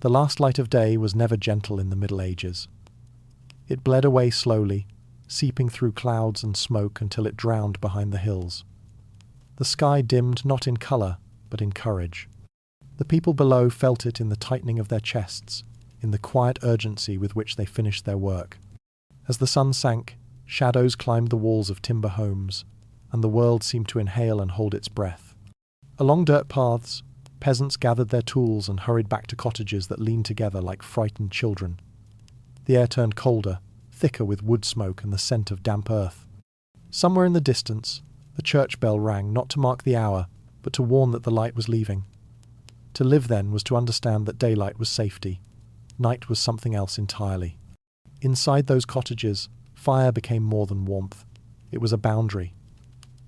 The last light of day was never gentle in the Middle Ages. It bled away slowly, seeping through clouds and smoke until it drowned behind the hills. The sky dimmed not in colour, but in courage. The people below felt it in the tightening of their chests, in the quiet urgency with which they finished their work. As the sun sank, shadows climbed the walls of timber homes, and the world seemed to inhale and hold its breath. Along dirt paths, peasants gathered their tools and hurried back to cottages that leaned together like frightened children. The air turned colder, thicker with wood smoke and the scent of damp earth. Somewhere in the distance, a church bell rang, not to mark the hour, but to warn that the light was leaving. To live then was to understand that daylight was safety. Night was something else entirely. Inside those cottages, fire became more than warmth. It was a boundary.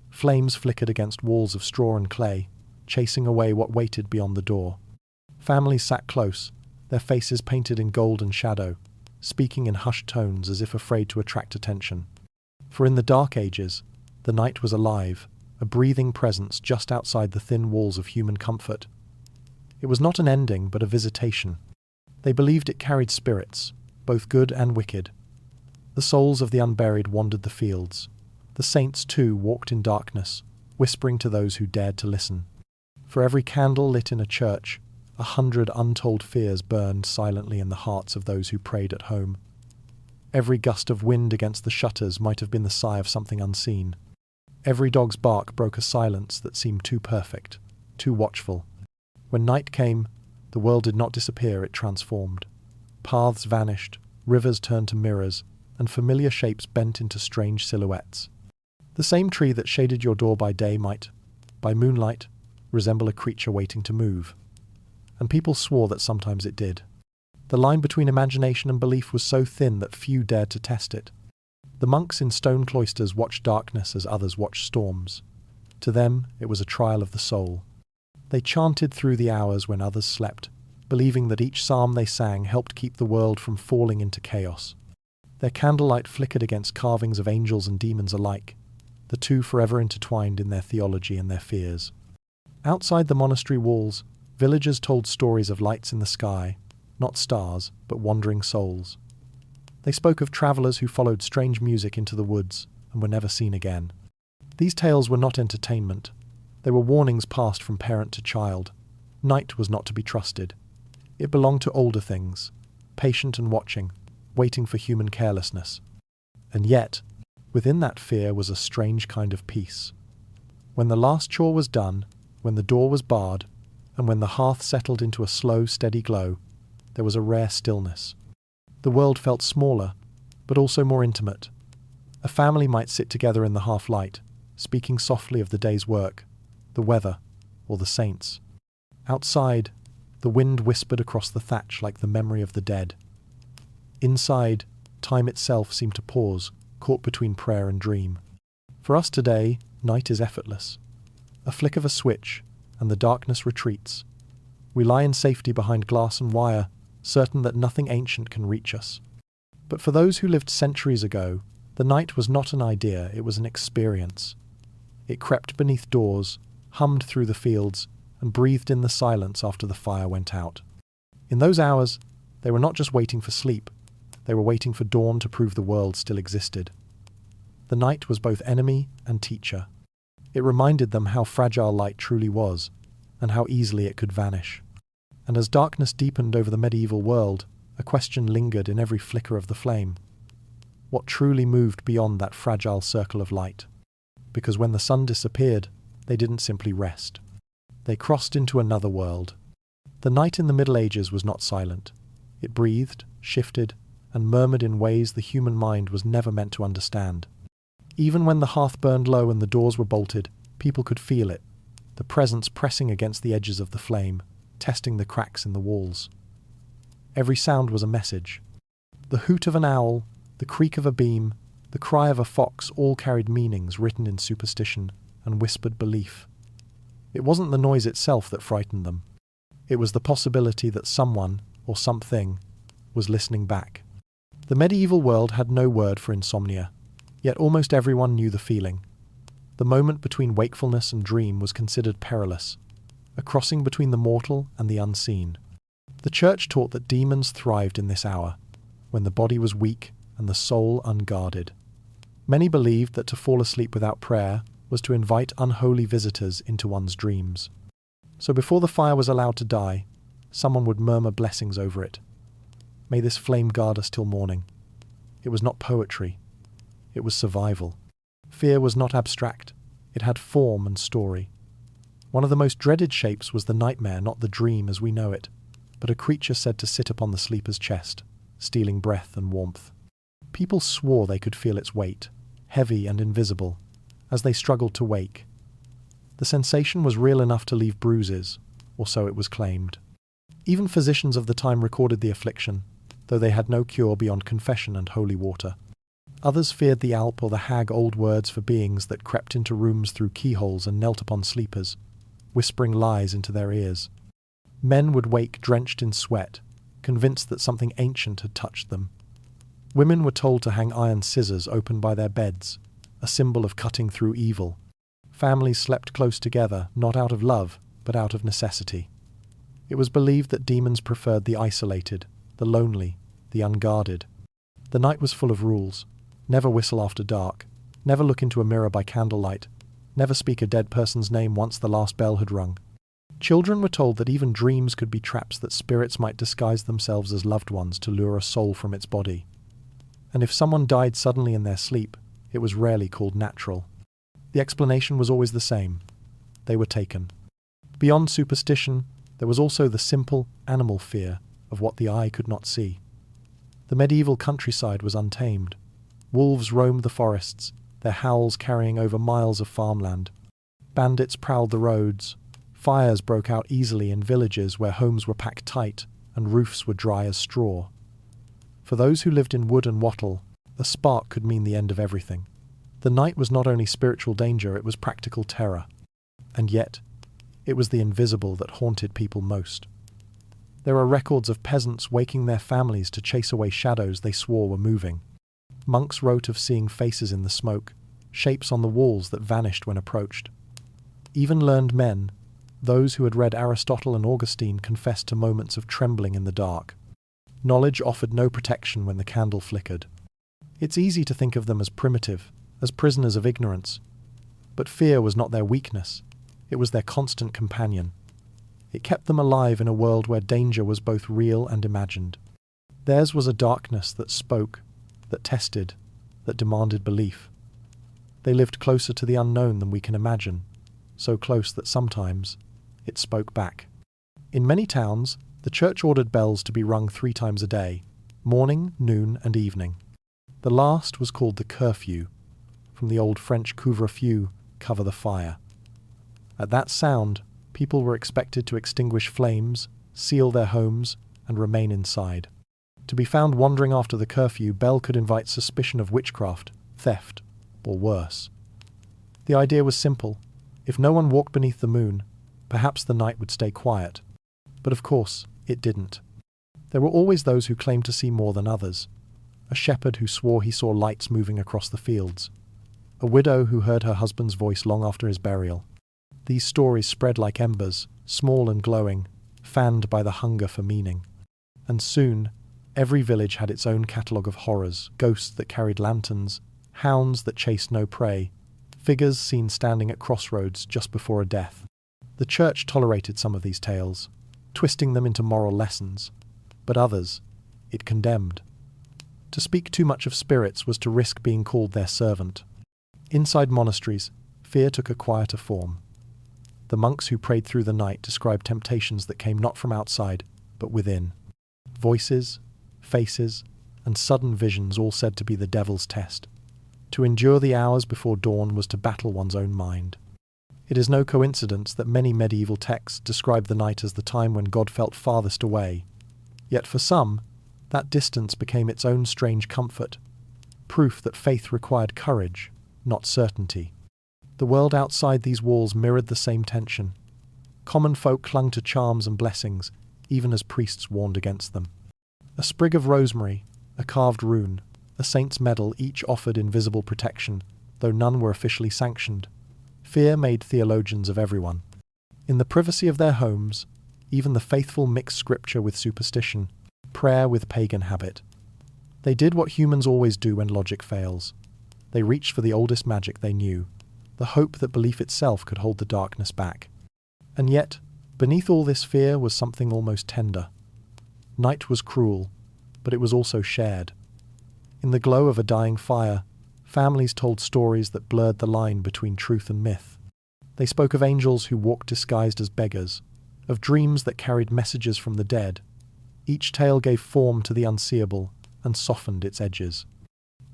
Flames flickered against walls of straw and clay, chasing away what waited beyond the door. Families sat close, their faces painted in gold and shadow, speaking in hushed tones as if afraid to attract attention. For in the Dark Ages, the night was alive, a breathing presence just outside the thin walls of human comfort. It was not an ending, but a visitation. They believed it carried spirits, both good and wicked. The souls of the unburied wandered the fields. The saints, too, walked in darkness, whispering to those who dared to listen. For every candle lit in a church, 100 untold fears burned silently in the hearts of those who prayed at home. Every gust of wind against the shutters might have been the sigh of something unseen. Every dog's bark broke a silence that seemed too perfect, too watchful. When night came, the world did not disappear, it transformed. Paths vanished, rivers turned to mirrors, and familiar shapes bent into strange silhouettes. The same tree that shaded your door by day might, by moonlight, resemble a creature waiting to move. And people swore that sometimes it did. The line between imagination and belief was so thin that few dared to test it. The monks in stone cloisters watched darkness as others watched storms. To them, it was a trial of the soul. They chanted through the hours when others slept, believing that each psalm they sang helped keep the world from falling into chaos. Their candlelight flickered against carvings of angels and demons alike, the two forever intertwined in their theology and their fears. Outside the monastery walls, villagers told stories of lights in the sky, not stars, but wandering souls. They spoke of travellers who followed strange music into the woods and were never seen again. These tales were not entertainment. They were warnings passed from parent to child. Night was not to be trusted. It belonged to older things, patient and watching, waiting for human carelessness. And yet, within that fear was a strange kind of peace. When the last chore was done, when the door was barred, and when the hearth settled into a slow, steady glow, there was a rare stillness. The world felt smaller, but also more intimate. A family might sit together in the half-light, speaking softly of the day's work, the weather, or the saints. Outside, the wind whispered across the thatch like the memory of the dead. Inside, time itself seemed to pause, caught between prayer and dream. For us today, night is effortless. A flick of a switch, and the darkness retreats. We lie in safety behind glass and wire, certain that nothing ancient can reach us. But for those who lived centuries ago, the night was not an idea, it was an experience. It crept beneath doors, hummed through the fields, and breathed in the silence after the fire went out. In those hours, they were not just waiting for sleep, they were waiting for dawn to prove the world still existed. The night was both enemy and teacher. It reminded them how fragile light truly was, and how easily it could vanish. And as darkness deepened over the medieval world, a question lingered in every flicker of the flame. What truly moved beyond that fragile circle of light? Because when the sun disappeared, they didn't simply rest. They crossed into another world. The night in the Middle Ages was not silent. It breathed, shifted, and murmured in ways the human mind was never meant to understand. Even when the hearth burned low and the doors were bolted, people could feel it, the presence pressing against the edges of the flame, testing the cracks in the walls. Every sound was a message. The hoot of an owl, the creak of a beam, the cry of a fox all carried meanings written in superstition and whispered belief. It wasn't the noise itself that frightened them. It was the possibility that someone, or something, was listening back. The medieval world had no word for insomnia, yet almost everyone knew the feeling. The moment between wakefulness and dream was considered perilous, a crossing between the mortal and the unseen. The church taught that demons thrived in this hour, when the body was weak and the soul unguarded. Many believed that to fall asleep without prayer was to invite unholy visitors into one's dreams. So before the fire was allowed to die, someone would murmur blessings over it. May this flame guard us till morning. It was not poetry. It was survival. Fear was not abstract. It had form and story. One of the most dreaded shapes was the nightmare, not the dream as we know it, but a creature said to sit upon the sleeper's chest, stealing breath and warmth. People swore they could feel its weight, heavy and invisible, as they struggled to wake. The sensation was real enough to leave bruises, or so it was claimed. Even physicians of the time recorded the affliction, though they had no cure beyond confession and holy water. Others feared the Alp or the hag old words for beings that crept into rooms through keyholes and knelt upon sleepers, whispering lies into their ears. Men would wake drenched in sweat, convinced that something ancient had touched them. Women were told to hang iron scissors open by their beds, a symbol of cutting through evil. Families slept close together, not out of love, but out of necessity. It was believed that demons preferred the isolated, the lonely, the unguarded. The night was full of rules. Never whistle after dark. Never look into a mirror by candlelight. Never speak a dead person's name once the last bell had rung. Children were told that even dreams could be traps that spirits might disguise themselves as loved ones to lure a soul from its body. And if someone died suddenly in their sleep, it was rarely called natural. The explanation was always the same. They were taken. Beyond superstition, there was also the simple, animal fear of what the eye could not see. The medieval countryside was untamed. Wolves roamed the forests, their howls carrying over miles of farmland. Bandits prowled the roads. Fires broke out easily in villages where homes were packed tight and roofs were dry as straw. For those who lived in wood and wattle, a spark could mean the end of everything. The night was not only spiritual danger, it was practical terror. And yet, it was the invisible that haunted people most. There are records of peasants waking their families to chase away shadows they swore were moving. Monks wrote of seeing faces in the smoke, shapes on the walls that vanished when approached. Even learned men, those who had read Aristotle and Augustine, confessed to moments of trembling in the dark. Knowledge offered no protection when the candle flickered. It's easy to think of them as primitive, as prisoners of ignorance. But fear was not their weakness. It was their constant companion. It kept them alive in a world where danger was both real and imagined. Theirs was a darkness that spoke, that tested, that demanded belief. They lived closer to the unknown than we can imagine, so close that sometimes it spoke back. In many towns, the church ordered bells to be rung 3 times a day, morning, noon, and evening. The last was called the curfew, from the old French couvre-feu, cover the fire. At that sound, people were expected to extinguish flames, seal their homes, and remain inside. To be found wandering after the curfew bell could invite suspicion of witchcraft, theft, or worse. The idea was simple. If no one walked beneath the moon, perhaps the night would stay quiet. But of course, it didn't. There were always those who claimed to see more than others. A shepherd who swore he saw lights moving across the fields. A widow who heard her husband's voice long after his burial. These stories spread like embers, small and glowing, fanned by the hunger for meaning. And soon, every village had its own catalogue of horrors, ghosts that carried lanterns, hounds that chased no prey, figures seen standing at crossroads just before a death. The church tolerated some of these tales, twisting them into moral lessons, but others it condemned. To speak too much of spirits was to risk being called their servant. Inside monasteries, fear took a quieter form. The monks who prayed through the night described temptations that came not from outside, but within. Voices, faces, and sudden visions all said to be the devil's test. To endure the hours before dawn was to battle one's own mind. It is no coincidence that many medieval texts describe the night as the time when God felt farthest away. Yet for some, that distance became its own strange comfort, proof that faith required courage, not certainty. The world outside these walls mirrored the same tension. Common folk clung to charms and blessings, even as priests warned against them. A sprig of rosemary, a carved rune, a saint's medal each offered invisible protection, though none were officially sanctioned. Fear made theologians of everyone. In the privacy of their homes, Even the faithful mixed scripture with superstition, prayer with pagan habit. They did what humans always do when logic fails. They reached for the oldest magic they knew, the hope that belief itself could hold the darkness back. And yet, beneath all this fear was something almost tender. Night was cruel, but it was also shared. In the glow of a dying fire, families told stories that blurred the line between truth and myth. They spoke of angels who walked disguised as beggars, of dreams that carried messages from the dead. Each tale gave form to the unseeable and softened its edges.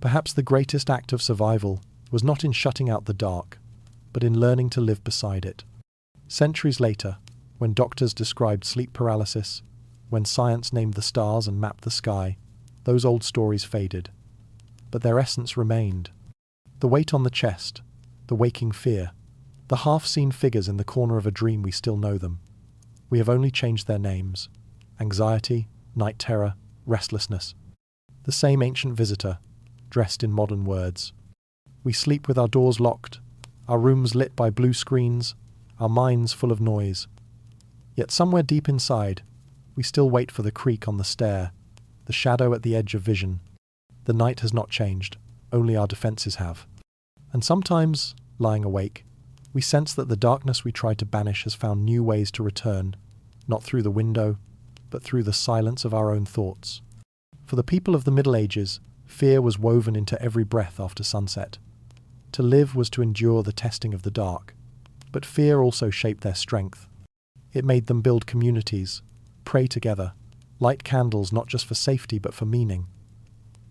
Perhaps the greatest act of survival was not in shutting out the dark, but in learning to live beside it. Centuries later, when doctors described sleep paralysis, when science named the stars and mapped the sky, those old stories faded. But their essence remained. The weight on the chest, the waking fear, the half-seen figures in the corner of a dream, we still know them. We have only changed their names. Anxiety, night terror, restlessness. The same ancient visitor, dressed in modern words. We sleep with our doors locked, our rooms lit by blue screens, our minds full of noise. Yet somewhere deep inside, we still wait for the creak on the stair, the shadow at the edge of vision. The night has not changed, only our defenses have. And sometimes, lying awake, we sense that the darkness we tried to banish has found new ways to return, not through the window, but through the silence of our own thoughts. For the people of the Middle Ages, fear was woven into every breath after sunset. To live was to endure the testing of the dark, but fear also shaped their strength. It made them build communities, pray together, light candles not just for safety but for meaning.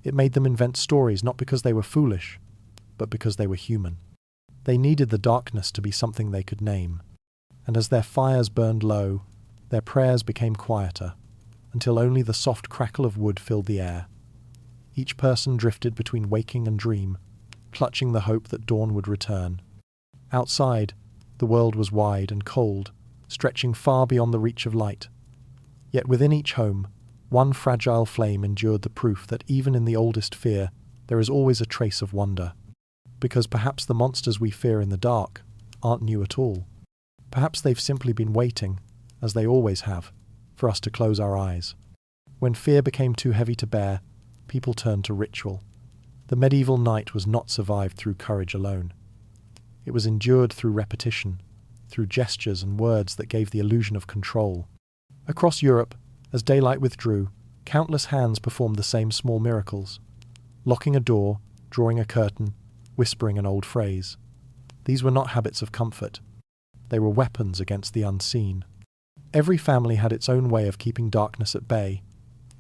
It made them invent stories not because they were foolish, but because they were human. They needed the darkness to be something they could name, and as their fires burned low, their prayers became quieter, until only the soft crackle of wood filled the air. Each person drifted between waking and dream, clutching the hope that dawn would return. Outside, the world was wide and cold, stretching far beyond the reach of light. Yet within each home, one fragile flame endured the proof that even in the oldest fear, there is always a trace of wonder. Because perhaps the monsters we fear in the dark aren't new at all. Perhaps they've simply been waiting, as they always have, for us to close our eyes. When fear became too heavy to bear, people turned to ritual. The medieval night was not survived through courage alone. It was endured through repetition, through gestures and words that gave the illusion of control. Across Europe, as daylight withdrew, countless hands performed the same small miracles. Locking a door, drawing a curtain, whispering an old phrase. These were not habits of comfort. They were weapons against the unseen. Every family had its own way of keeping darkness at bay.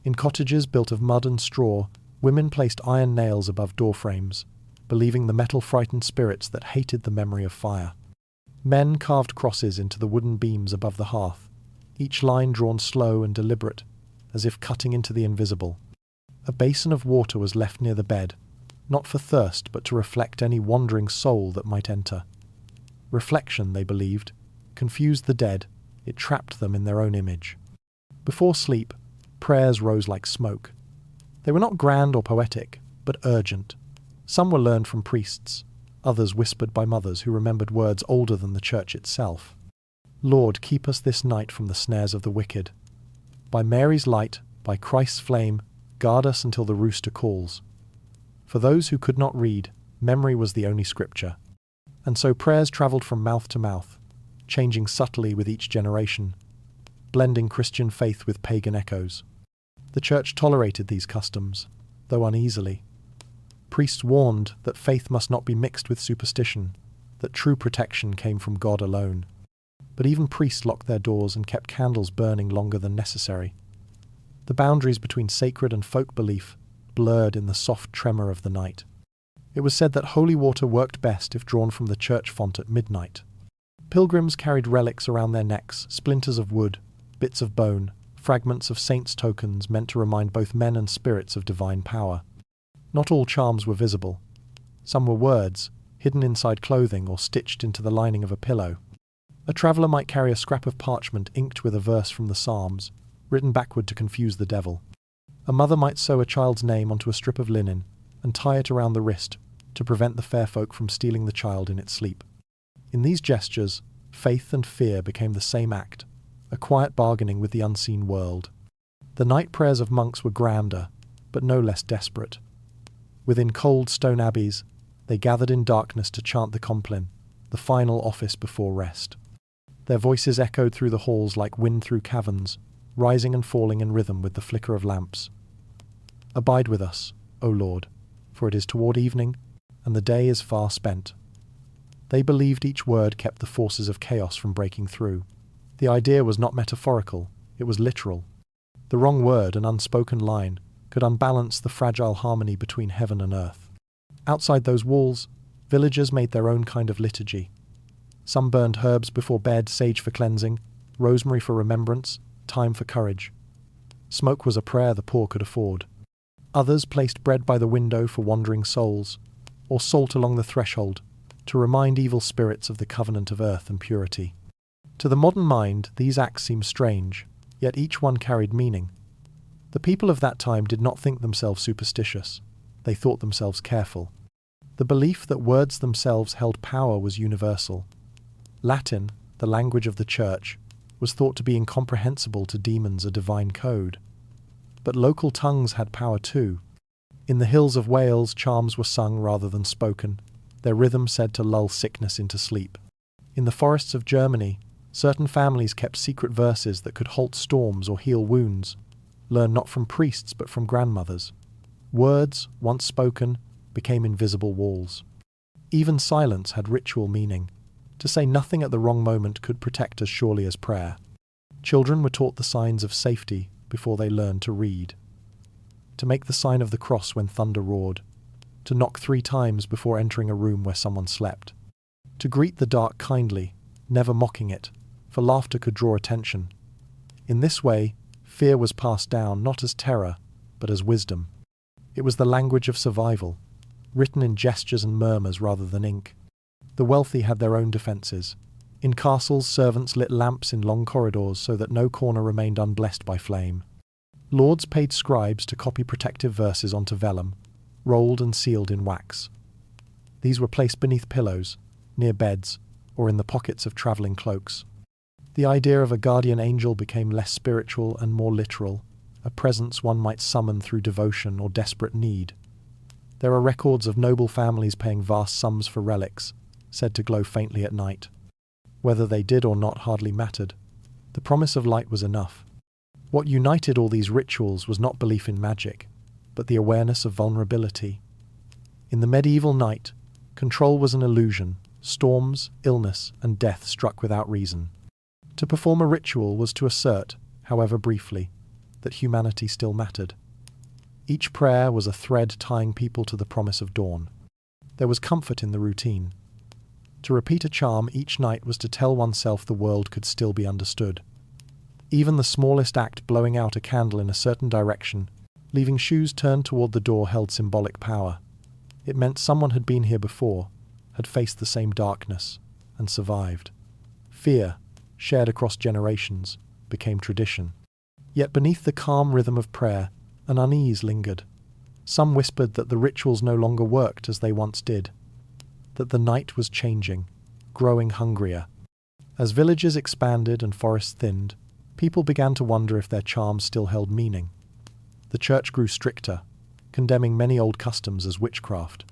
In cottages built of mud and straw, women placed iron nails above doorframes, believing the metal frightened spirits that hated the memory of fire. Men carved crosses into the wooden beams above the hearth, each line drawn slow and deliberate, as if cutting into the invisible. A basin of water was left near the bed, not for thirst but to reflect any wandering soul that might enter. Reflection, they believed, confused the dead, it trapped them in their own image. Before sleep, prayers rose like smoke. They were not grand or poetic, but urgent. Some were learned from priests, others whispered by mothers who remembered words older than the church itself. Lord, keep us this night from the snares of the wicked. By Mary's light, by Christ's flame, guard us until the rooster calls. For those who could not read, memory was the only scripture. And so prayers travelled from mouth to mouth, changing subtly with each generation, blending Christian faith with pagan echoes. The church tolerated these customs, though uneasily. Priests warned that faith must not be mixed with superstition, that true protection came from God alone. But even priests locked their doors and kept candles burning longer than necessary. The boundaries between sacred and folk belief blurred in the soft tremor of the night. It was said that holy water worked best if drawn from the church font at midnight. Pilgrims carried relics around their necks, splinters of wood, bits of bone, fragments of saints' tokens meant to remind both men and spirits of divine power. Not all charms were visible. Some were words, hidden inside clothing or stitched into the lining of a pillow. A traveller might carry a scrap of parchment inked with a verse from the Psalms, written backward to confuse the devil. A mother might sew a child's name onto a strip of linen and tie it around the wrist to prevent the fair folk from stealing the child in its sleep. In these gestures, faith and fear became the same act, a quiet bargaining with the unseen world. The night prayers of monks were grander, but no less desperate. Within cold stone abbeys, they gathered in darkness to chant the Compline, the final office before rest. Their voices echoed through the halls like wind through caverns, rising and falling in rhythm with the flicker of lamps. Abide with us, O Lord, for it is toward evening, and the day is far spent. They believed each word kept the forces of chaos from breaking through. The idea was not metaphorical, it was literal. The wrong word, an unspoken line, could unbalance the fragile harmony between heaven and earth. Outside those walls, villagers made their own kind of liturgy. Some burned herbs before bed, sage for cleansing, rosemary for remembrance, thyme for courage. Smoke was a prayer the poor could afford. Others placed bread by the window for wandering souls, or salt along the threshold, to remind evil spirits of the covenant of earth and purity. To the modern mind, these acts seem strange, yet each one carried meaning. The people of that time did not think themselves superstitious. They thought themselves careful. The belief that words themselves held power was universal. Latin, the language of the Church, was thought to be incomprehensible to demons, a divine code. But local tongues had power too. In the hills of Wales, charms were sung rather than spoken, their rhythm said to lull sickness into sleep. In the forests of Germany, certain families kept secret verses that could halt storms or heal wounds, learned not from priests but from grandmothers. Words, once spoken, became invisible walls. Even silence had ritual meaning. To say nothing at the wrong moment could protect as surely as prayer. Children were taught the signs of safety before they learned to read. To make the sign of the cross when thunder roared. To knock 3 times before entering a room where someone slept. To greet the dark kindly, never mocking it, for laughter could draw attention. In this way, fear was passed down not as terror, but as wisdom. It was the language of survival, written in gestures and murmurs rather than ink. The wealthy had their own defences. In castles, servants lit lamps in long corridors so that no corner remained unblessed by flame. Lords paid scribes to copy protective verses onto vellum, rolled and sealed in wax. These were placed beneath pillows, near beds, or in the pockets of travelling cloaks. The idea of a guardian angel became less spiritual and more literal, a presence one might summon through devotion or desperate need. There are records of noble families paying vast sums for relics, said to glow faintly at night. Whether they did or not hardly mattered. The promise of light was enough. What united all these rituals was not belief in magic, but the awareness of vulnerability. In the medieval night, control was an illusion. Storms, illness, and death struck without reason. To perform a ritual was to assert, however briefly, that humanity still mattered. Each prayer was a thread tying people to the promise of dawn. There was comfort in the routine. To repeat a charm each night was to tell oneself the world could still be understood. Even the smallest act, blowing out a candle in a certain direction, leaving shoes turned toward the door, held symbolic power. It meant someone had been here before, had faced the same darkness, and survived. Fear, shared across generations, became tradition. Yet beneath the calm rhythm of prayer, an unease lingered. Some whispered that the rituals no longer worked as they once did, that the night was changing, growing hungrier. As villages expanded and forests thinned, people began to wonder if their charms still held meaning. The church grew stricter, condemning many old customs as witchcraft.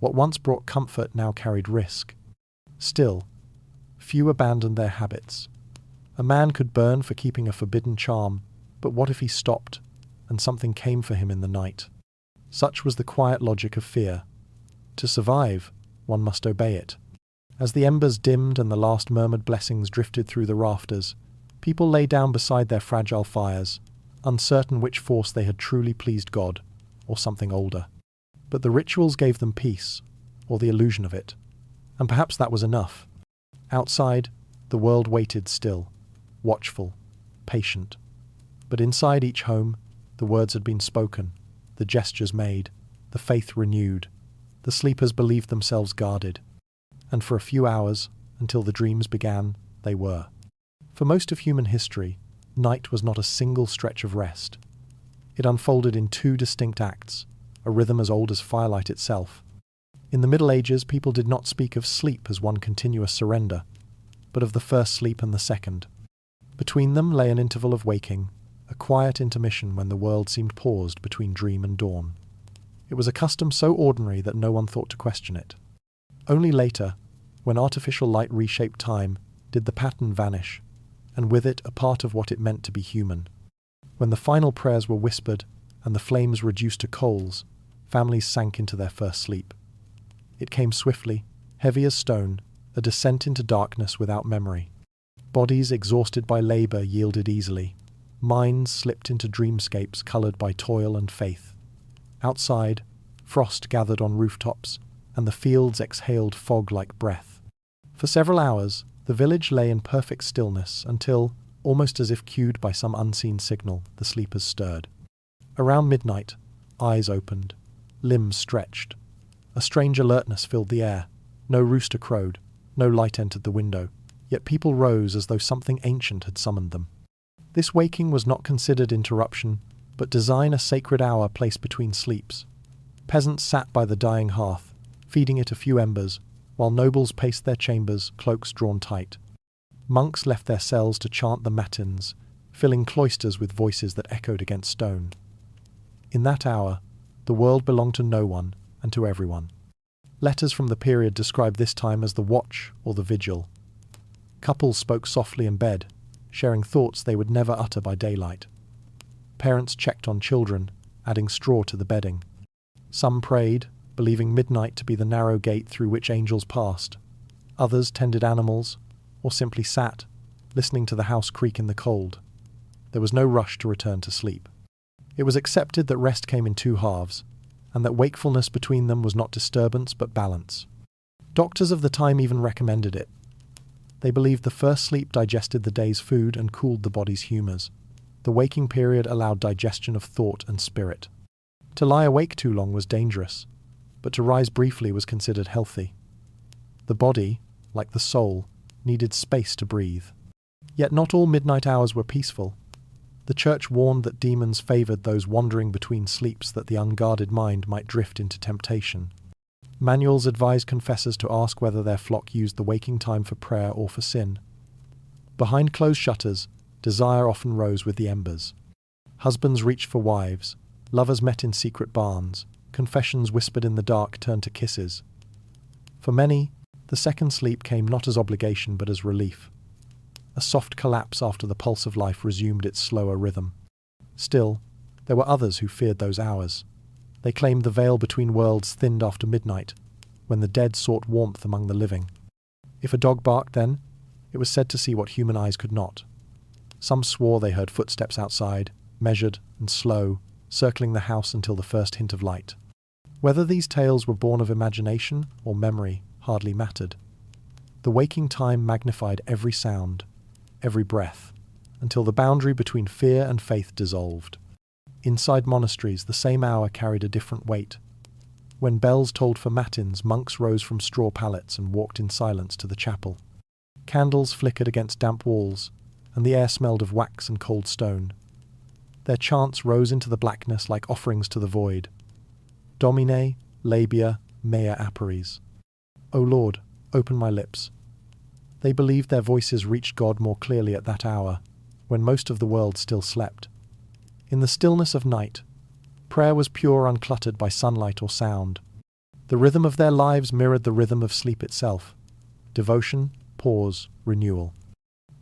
What once brought comfort now carried risk. Still, few abandoned their habits. A man could burn for keeping a forbidden charm, but what if he stopped, and something came for him in the night? Such was the quiet logic of fear. To survive, one must obey it. As the embers dimmed and the last murmured blessings drifted through the rafters, people lay down beside their fragile fires, uncertain which force they had truly pleased God, or something older. But the rituals gave them peace, or the illusion of it, and perhaps that was enough. Outside, the world waited still, watchful, patient. But inside each home, the words had been spoken, the gestures made, the faith renewed. The sleepers believed themselves guarded. And for a few hours, until the dreams began, they were. For most of human history, night was not a single stretch of rest. It unfolded in 2 distinct acts, a rhythm as old as firelight itself. In the Middle Ages, people did not speak of sleep as one continuous surrender, but of the first sleep and the second. Between them lay an interval of waking, a quiet intermission when the world seemed paused between dream and dawn. It was a custom so ordinary that no one thought to question it. Only later, when artificial light reshaped time, did the pattern vanish, and with it a part of what it meant to be human. When the final prayers were whispered and the flames reduced to coals, families sank into their first sleep. It came swiftly, heavy as stone, a descent into darkness without memory. Bodies exhausted by labour yielded easily. Minds slipped into dreamscapes coloured by toil and faith. Outside, frost gathered on rooftops, and the fields exhaled fog like breath. For several hours, the village lay in perfect stillness until, almost as if cued by some unseen signal, the sleepers stirred. Around midnight, eyes opened, limbs stretched. A strange alertness filled the air. No rooster crowed, no light entered the window, yet people rose as though something ancient had summoned them. This waking was not considered interruption, but design a sacred hour placed between sleeps. Peasants sat by the dying hearth, feeding it a few embers, while nobles paced their chambers, cloaks drawn tight. Monks left their cells to chant the matins, filling cloisters with voices that echoed against stone. In that hour, the world belonged to no one and to everyone. Letters from the period describe this time as the watch or the vigil. Couples spoke softly in bed, sharing thoughts they would never utter by daylight. Parents checked on children, adding straw to the bedding. Some prayed, believing midnight to be the narrow gate through which angels passed. Others tended animals, or simply sat, listening to the house creak in the cold. There was no rush to return to sleep. It was accepted that rest came in two halves, and that wakefulness between them was not disturbance but balance. Doctors of the time even recommended it. They believed the first sleep digested the day's food and cooled the body's humours. The waking period allowed digestion of thought and spirit. To lie awake too long was dangerous, but to rise briefly was considered healthy. The body, like the soul, needed space to breathe. Yet not all midnight hours were peaceful. The church warned that demons favoured those wandering between sleeps, that the unguarded mind might drift into temptation. Manuals advised confessors to ask whether their flock used the waking time for prayer or for sin. Behind closed shutters, desire often rose with the embers. Husbands reached for wives, lovers met in secret barns, confessions whispered in the dark turned to kisses. For many, the second sleep came not as obligation but as relief. A soft collapse after the pulse of life resumed its slower rhythm. Still, there were others who feared those hours. They claimed the veil between worlds thinned after midnight, when the dead sought warmth among the living. If a dog barked then, it was said to see what human eyes could not. Some swore they heard footsteps outside, measured and slow, circling the house until the first hint of light. Whether these tales were born of imagination or memory hardly mattered. The waking time magnified every sound, every breath, until the boundary between fear and faith dissolved. Inside monasteries, the same hour carried a different weight. When bells tolled for matins, monks rose from straw pallets and walked in silence to the chapel. Candles flickered against damp walls, and the air smelled of wax and cold stone. Their chants rose into the blackness like offerings to the void. Domine, labia, mea aperis. O Lord, open my lips. They believed their voices reached God more clearly at that hour, when most of the world still slept. In the stillness of night, prayer was pure, uncluttered by sunlight or sound. The rhythm of their lives mirrored the rhythm of sleep itself. Devotion, pause, renewal.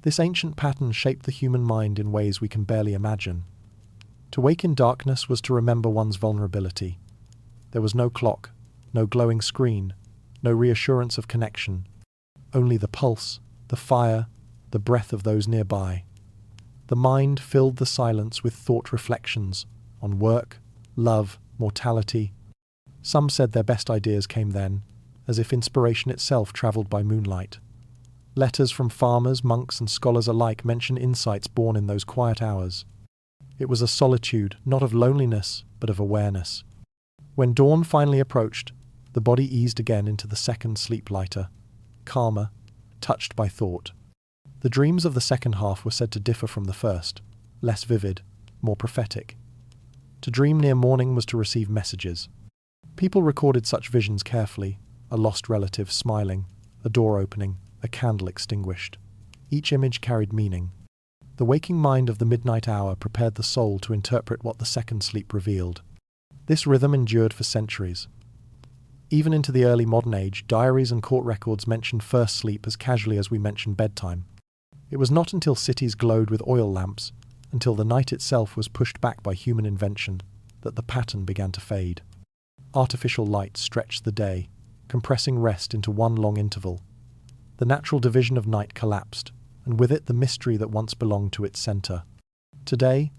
This ancient pattern shaped the human mind in ways we can barely imagine. To wake in darkness was to remember one's vulnerability. There was no clock, no glowing screen, no reassurance of connection. Only the pulse, the fire, the breath of those nearby. The mind filled the silence with thought reflections on work, love, mortality. Some said their best ideas came then, as if inspiration itself travelled by moonlight. Letters from farmers, monks, and scholars alike mention insights born in those quiet hours. It was a solitude, not of loneliness, but of awareness. When dawn finally approached, the body eased again into the second sleep lighter, calmer, touched by thought. The dreams of the second half were said to differ from the first, less vivid, more prophetic. To dream near morning was to receive messages. People recorded such visions carefully, a lost relative smiling, a door opening, a candle extinguished. Each image carried meaning. The waking mind of the midnight hour prepared the soul to interpret what the second sleep revealed. This rhythm endured for centuries. Even into the early modern age, diaries and court records mentioned first sleep as casually as we mention bedtime. It was not until cities glowed with oil lamps, until the night itself was pushed back by human invention, that the pattern began to fade. Artificial light stretched the day, compressing rest into one long interval. The natural division of night collapsed, and with it the mystery that once belonged to its center. Today,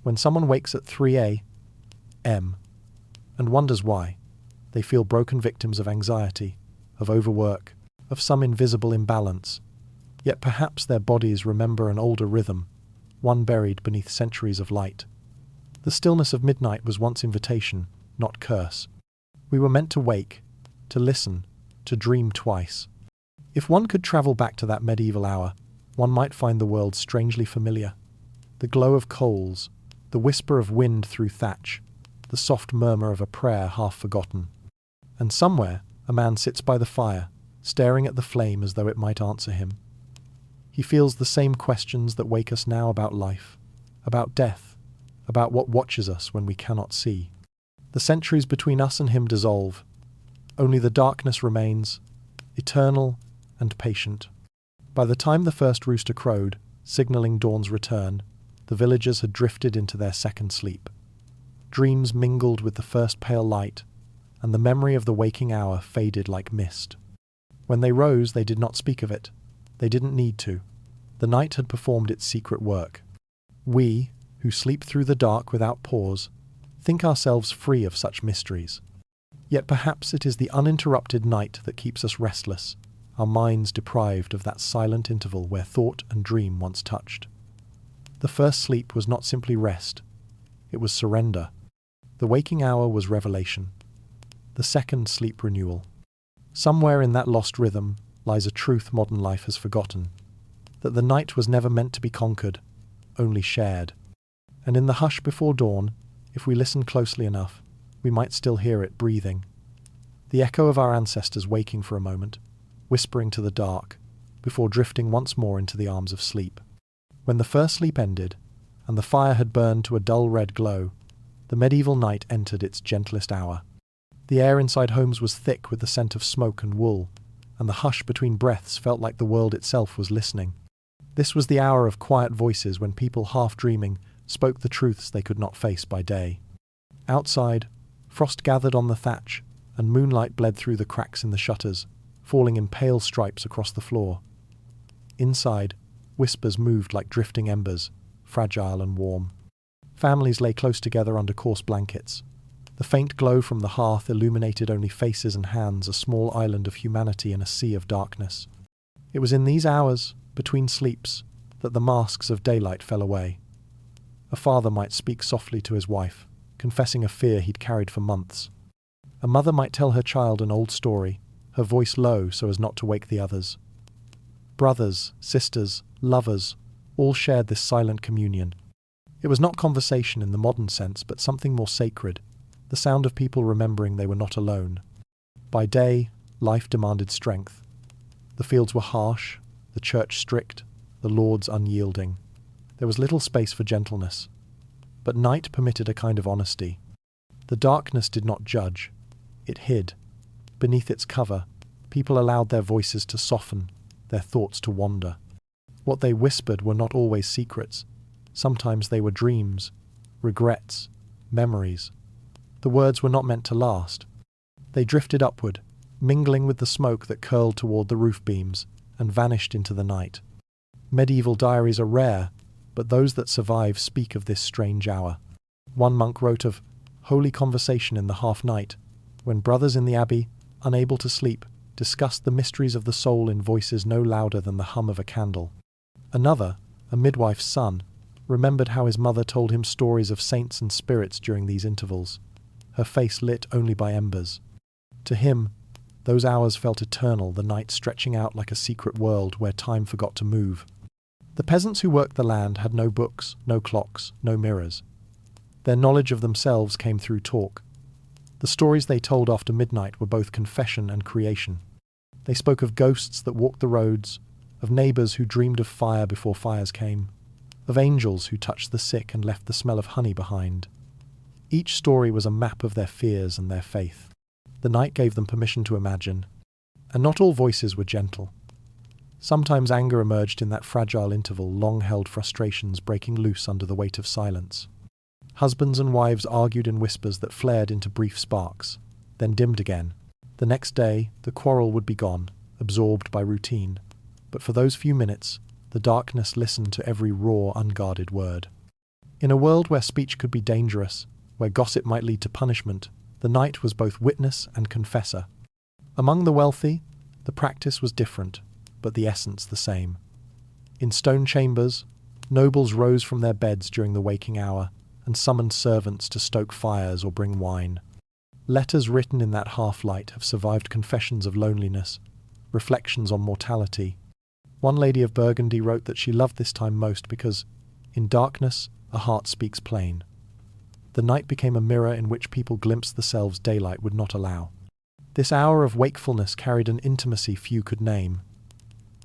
when someone wakes at 3 a.m. and wonders why, they feel broken victims of anxiety, of overwork, of some invisible imbalance. Yet perhaps their bodies remember an older rhythm, one buried beneath centuries of light. The stillness of midnight was once invitation, not curse. We were meant to wake, to listen, to dream twice. If one could travel back to that medieval hour, one might find the world strangely familiar. The glow of coals, the whisper of wind through thatch, the soft murmur of a prayer half forgotten. And somewhere, a man sits by the fire, staring at the flame as though it might answer him. He feels the same questions that wake us now about life, about death, about what watches us when we cannot see. The centuries between us and him dissolve. Only the darkness remains, eternal and patient. By the time the first rooster crowed, signalling dawn's return, the villagers had drifted into their second sleep. Dreams mingled with the first pale light, and the memory of the waking hour faded like mist. When they rose, they did not speak of it. They didn't need to. The night had performed its secret work. We, who sleep through the dark without pause, think ourselves free of such mysteries. Yet perhaps it is the uninterrupted night that keeps us restless, our minds deprived of that silent interval where thought and dream once touched. The first sleep was not simply rest, it was surrender. The waking hour was revelation. The second sleep renewal. Somewhere in that lost rhythm lies a truth modern life has forgotten, that the night was never meant to be conquered, only shared. And in the hush before dawn, if we listen closely enough, we might still hear it breathing. The echo of our ancestors waking for a moment, whispering to the dark, before drifting once more into the arms of sleep. When the first sleep ended, and the fire had burned to a dull red glow, the medieval night entered its gentlest hour. The air inside homes was thick with the scent of smoke and wool, and the hush between breaths felt like the world itself was listening. This was the hour of quiet voices when people, half dreaming, spoke the truths they could not face by day. Outside, frost gathered on the thatch, and moonlight bled through the cracks in the shutters, falling in pale stripes across the floor. Inside, whispers moved like drifting embers, fragile and warm. Families lay close together under coarse blankets. The faint glow from the hearth illuminated only faces and hands, a small island of humanity in a sea of darkness. It was in these hours, between sleeps, that the masks of daylight fell away. A father might speak softly to his wife, confessing a fear he'd carried for months. A mother might tell her child an old story, her voice low so as not to wake the others. Brothers, sisters, lovers, all shared this silent communion. It was not conversation in the modern sense, but something more sacred, the sound of people remembering they were not alone. By day, life demanded strength. The fields were harsh, the church strict, the lords unyielding. There was little space for gentleness. But night permitted a kind of honesty. The darkness did not judge. It hid. Beneath its cover, people allowed their voices to soften, their thoughts to wander. What they whispered were not always secrets. Sometimes they were dreams, regrets, memories. The words were not meant to last. They drifted upward, mingling with the smoke that curled toward the roof beams, and vanished into the night. Medieval diaries are rare, but those that survive speak of this strange hour. One monk wrote of holy conversation in the half-night, when brothers in the abbey, unable to sleep, discussed the mysteries of the soul in voices no louder than the hum of a candle. Another, a midwife's son, remembered how his mother told him stories of saints and spirits during these intervals, her face lit only by embers. To him, those hours felt eternal, the night stretching out like a secret world where time forgot to move. The peasants who worked the land had no books, no clocks, no mirrors. Their knowledge of themselves came through talk. The stories they told after midnight were both confession and creation. They spoke of ghosts that walked the roads, of neighbours who dreamed of fire before fires came, of angels who touched the sick and left the smell of honey behind. Each story was a map of their fears and their faith. The night gave them permission to imagine, and not all voices were gentle. Sometimes anger emerged in that fragile interval, long-held frustrations breaking loose under the weight of silence. Husbands and wives argued in whispers that flared into brief sparks, then dimmed again. The next day, the quarrel would be gone, absorbed by routine. But for those few minutes, the darkness listened to every raw, unguarded word. In a world where speech could be dangerous, where gossip might lead to punishment, the night was both witness and confessor. Among the wealthy, the practice was different, but the essence the same. In stone chambers, nobles rose from their beds during the waking hour and summoned servants to stoke fires or bring wine. Letters written in that half-light have survived confessions of loneliness, reflections on mortality. One lady of Burgundy wrote that she loved this time most because, in darkness, a heart speaks plain. The night became a mirror in which people glimpsed the selves daylight would not allow. This hour of wakefulness carried an intimacy few could name.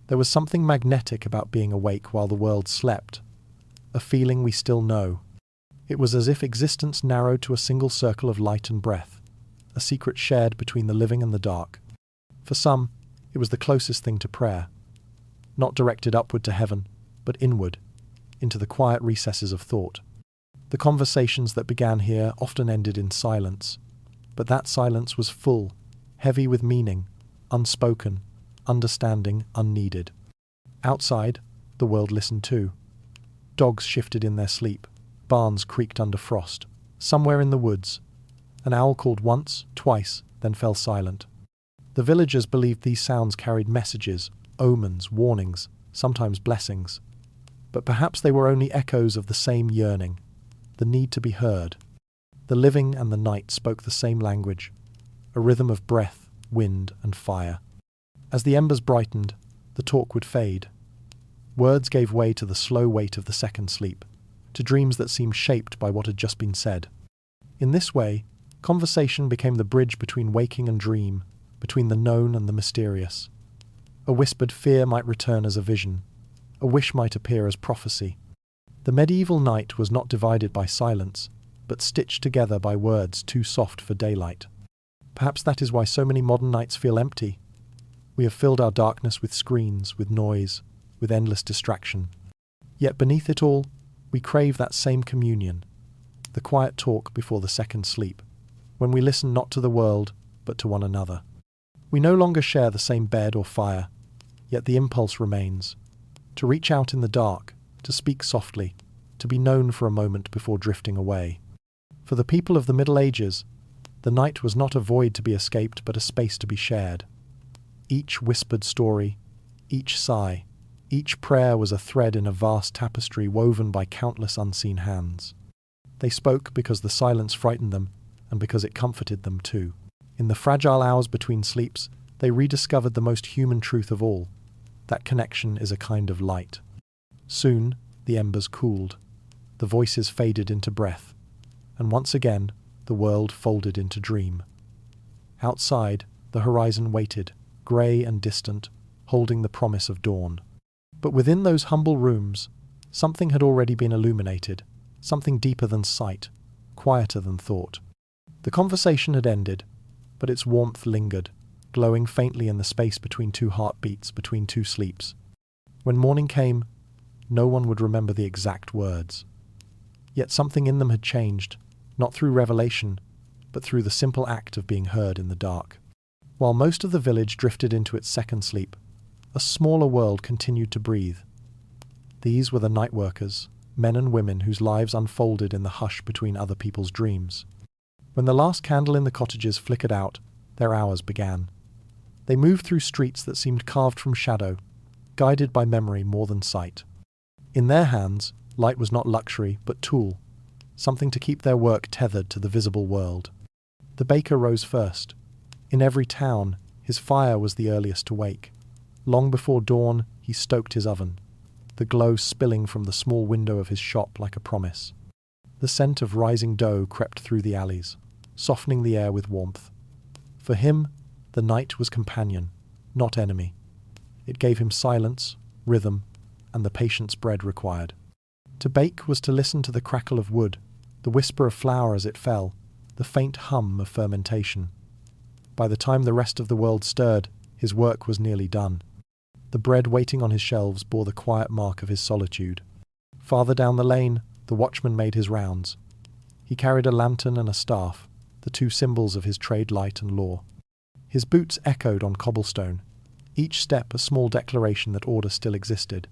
There was something magnetic about being awake while the world slept, a feeling we still know. It was as if existence narrowed to a single circle of light and breath, a secret shared between the living and the dark. For some, it was the closest thing to prayer, not directed upward to heaven, but inward, into the quiet recesses of thought. The conversations that began here often ended in silence, but that silence was full, heavy with meaning, unspoken, understanding unneeded. Outside, the world listened too. Dogs shifted in their sleep, barns creaked under frost. Somewhere in the woods, an owl called once, twice, then fell silent. The villagers believed these sounds carried messages, omens, warnings, sometimes blessings. But perhaps they were only echoes of the same yearning, the need to be heard. The living and the night spoke the same language, a rhythm of breath, wind, and fire. As the embers brightened, the talk would fade. Words gave way to the slow weight of the second sleep, to dreams that seemed shaped by what had just been said. In this way, conversation became the bridge between waking and dream, between the known and the mysterious. A whispered fear might return as a vision, a wish might appear as prophecy. The medieval night was not divided by silence, but stitched together by words too soft for daylight. Perhaps that is why so many modern nights feel empty. We have filled our darkness with screens, with noise, with endless distraction. Yet beneath it all, we crave that same communion, the quiet talk before the second sleep, when we listen not to the world, but to one another. We no longer share the same bed or fire, yet the impulse remains, to reach out in the dark, to speak softly, to be known for a moment before drifting away. For the people of the Middle Ages, the night was not a void to be escaped, but a space to be shared. Each whispered story, each sigh, each prayer was a thread in a vast tapestry woven by countless unseen hands. They spoke because the silence frightened them, and because it comforted them too. In the fragile hours between sleeps, they rediscovered the most human truth of all, that connection is a kind of light. Soon, the embers cooled, the voices faded into breath, and once again, the world folded into dream. Outside, the horizon waited, grey and distant, holding the promise of dawn. But within those humble rooms, something had already been illuminated, something deeper than sight, quieter than thought. The conversation had ended, but its warmth lingered, glowing faintly in the space between two heartbeats, between two sleeps. When morning came, no one would remember the exact words. Yet something in them had changed, not through revelation, but through the simple act of being heard in the dark. While most of the village drifted into its second sleep, a smaller world continued to breathe. These were the night workers, men and women whose lives unfolded in the hush between other people's dreams. When the last candle in the cottages flickered out, their hours began. They moved through streets that seemed carved from shadow, guided by memory more than sight. In their hands, light was not luxury, but tool, something to keep their work tethered to the visible world. The baker rose first. In every town, his fire was the earliest to wake. Long before dawn, he stoked his oven, the glow spilling from the small window of his shop like a promise. The scent of rising dough crept through the alleys, softening the air with warmth. For him, the night was companion, not enemy. It gave him silence, rhythm, and the patience bread required. To bake was to listen to the crackle of wood, the whisper of flour as it fell, the faint hum of fermentation. By the time the rest of the world stirred, his work was nearly done. The bread waiting on his shelves bore the quiet mark of his solitude. Farther down the lane, the watchman made his rounds. He carried a lantern and a staff, the two symbols of his trade, light and law. His boots echoed on cobblestone, each step a small declaration that order still existed.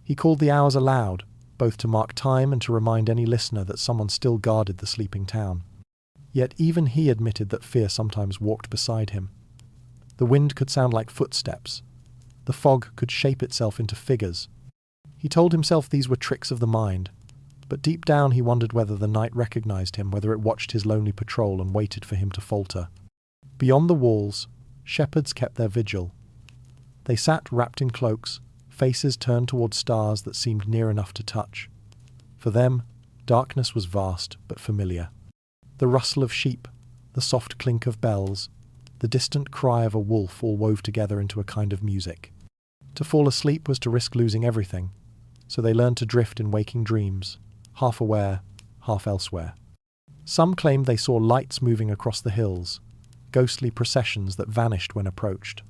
He called the hours aloud, both to mark time and to remind any listener that someone still guarded the sleeping town. Yet even he admitted that fear sometimes walked beside him. The wind could sound like footsteps. The fog could shape itself into figures. He told himself these were tricks of the mind, but deep down he wondered whether the night recognized him, whether it watched his lonely patrol and waited for him to falter. Beyond the walls, shepherds kept their vigil. They sat wrapped in cloaks, faces turned toward stars that seemed near enough to touch. For them, darkness was vast but familiar. The rustle of sheep, the soft clink of bells, the distant cry of a wolf all wove together into a kind of music. To fall asleep was to risk losing everything, so they learned to drift in waking dreams, half aware, half elsewhere. Some claimed they saw lights moving across the hills, ghostly processions that vanished when approached.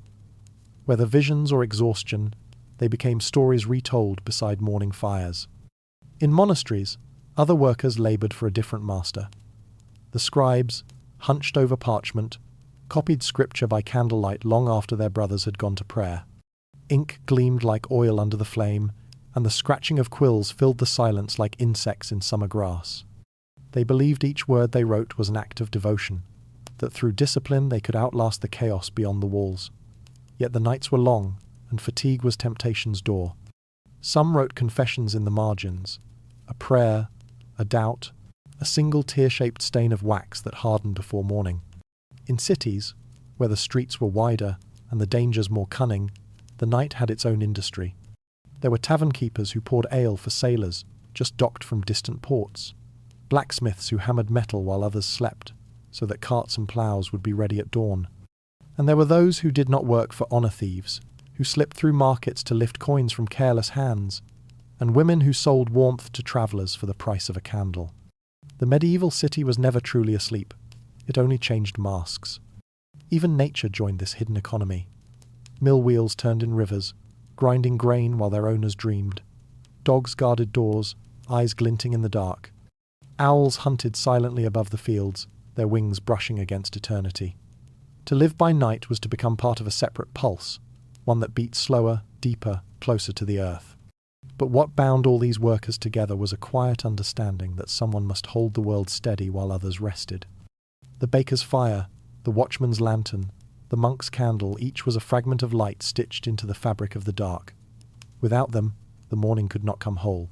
Whether visions or exhaustion, they became stories retold beside morning fires. In monasteries, other workers laboured for a different master. The scribes, hunched over parchment, copied scripture by candlelight long after their brothers had gone to prayer. Ink gleamed like oil under the flame, and the scratching of quills filled the silence like insects in summer grass. They believed each word they wrote was an act of devotion, that through discipline they could outlast the chaos beyond the walls. Yet the nights were long, and fatigue was temptation's door. Some wrote confessions in the margins, a prayer, a doubt, a single tear-shaped stain of wax that hardened before morning. In cities, where the streets were wider and the dangers more cunning, the night had its own industry. There were tavern keepers who poured ale for sailors, just docked from distant ports, blacksmiths who hammered metal while others slept, so that carts and ploughs would be ready at dawn. And there were those who did not work for honour thieves, who slipped through markets to lift coins from careless hands, and women who sold warmth to travellers for the price of a candle. The medieval city was never truly asleep. It only changed masks. Even nature joined this hidden economy. Mill wheels turned in rivers, grinding grain while their owners dreamed. Dogs guarded doors, eyes glinting in the dark. Owls hunted silently above the fields, their wings brushing against eternity. To live by night was to become part of a separate pulse, one that beat slower, deeper, closer to the earth. But what bound all these workers together was a quiet understanding that someone must hold the world steady while others rested. The baker's fire, the watchman's lantern, the monk's candle, each was a fragment of light stitched into the fabric of the dark. Without them, the morning could not come whole.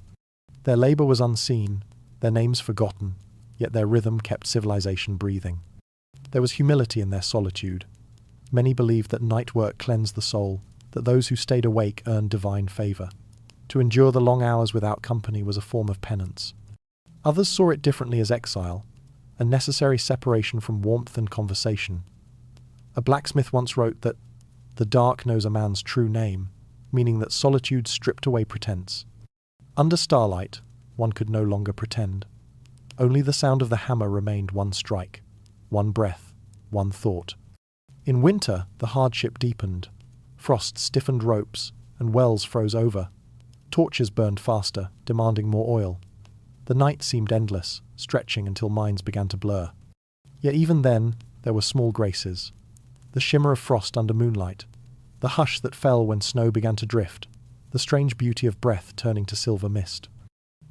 Their labour was unseen, their names forgotten, yet their rhythm kept civilization breathing. There was humility in their solitude. Many believed that night work cleansed the soul, that those who stayed awake earned divine favour. To endure the long hours without company was a form of penance. Others saw it differently as exile, a necessary separation from warmth and conversation. A blacksmith once wrote that the dark knows a man's true name, meaning that solitude stripped away pretense. Under starlight, one could no longer pretend. Only the sound of the hammer remained one strike, one breath, one thought. In winter, the hardship deepened. Frost stiffened ropes, and wells froze over. Torches burned faster, demanding more oil. The night seemed endless, stretching until minds began to blur. Yet even then, there were small graces. The shimmer of frost under moonlight, the hush that fell when snow began to drift, the strange beauty of breath turning to silver mist.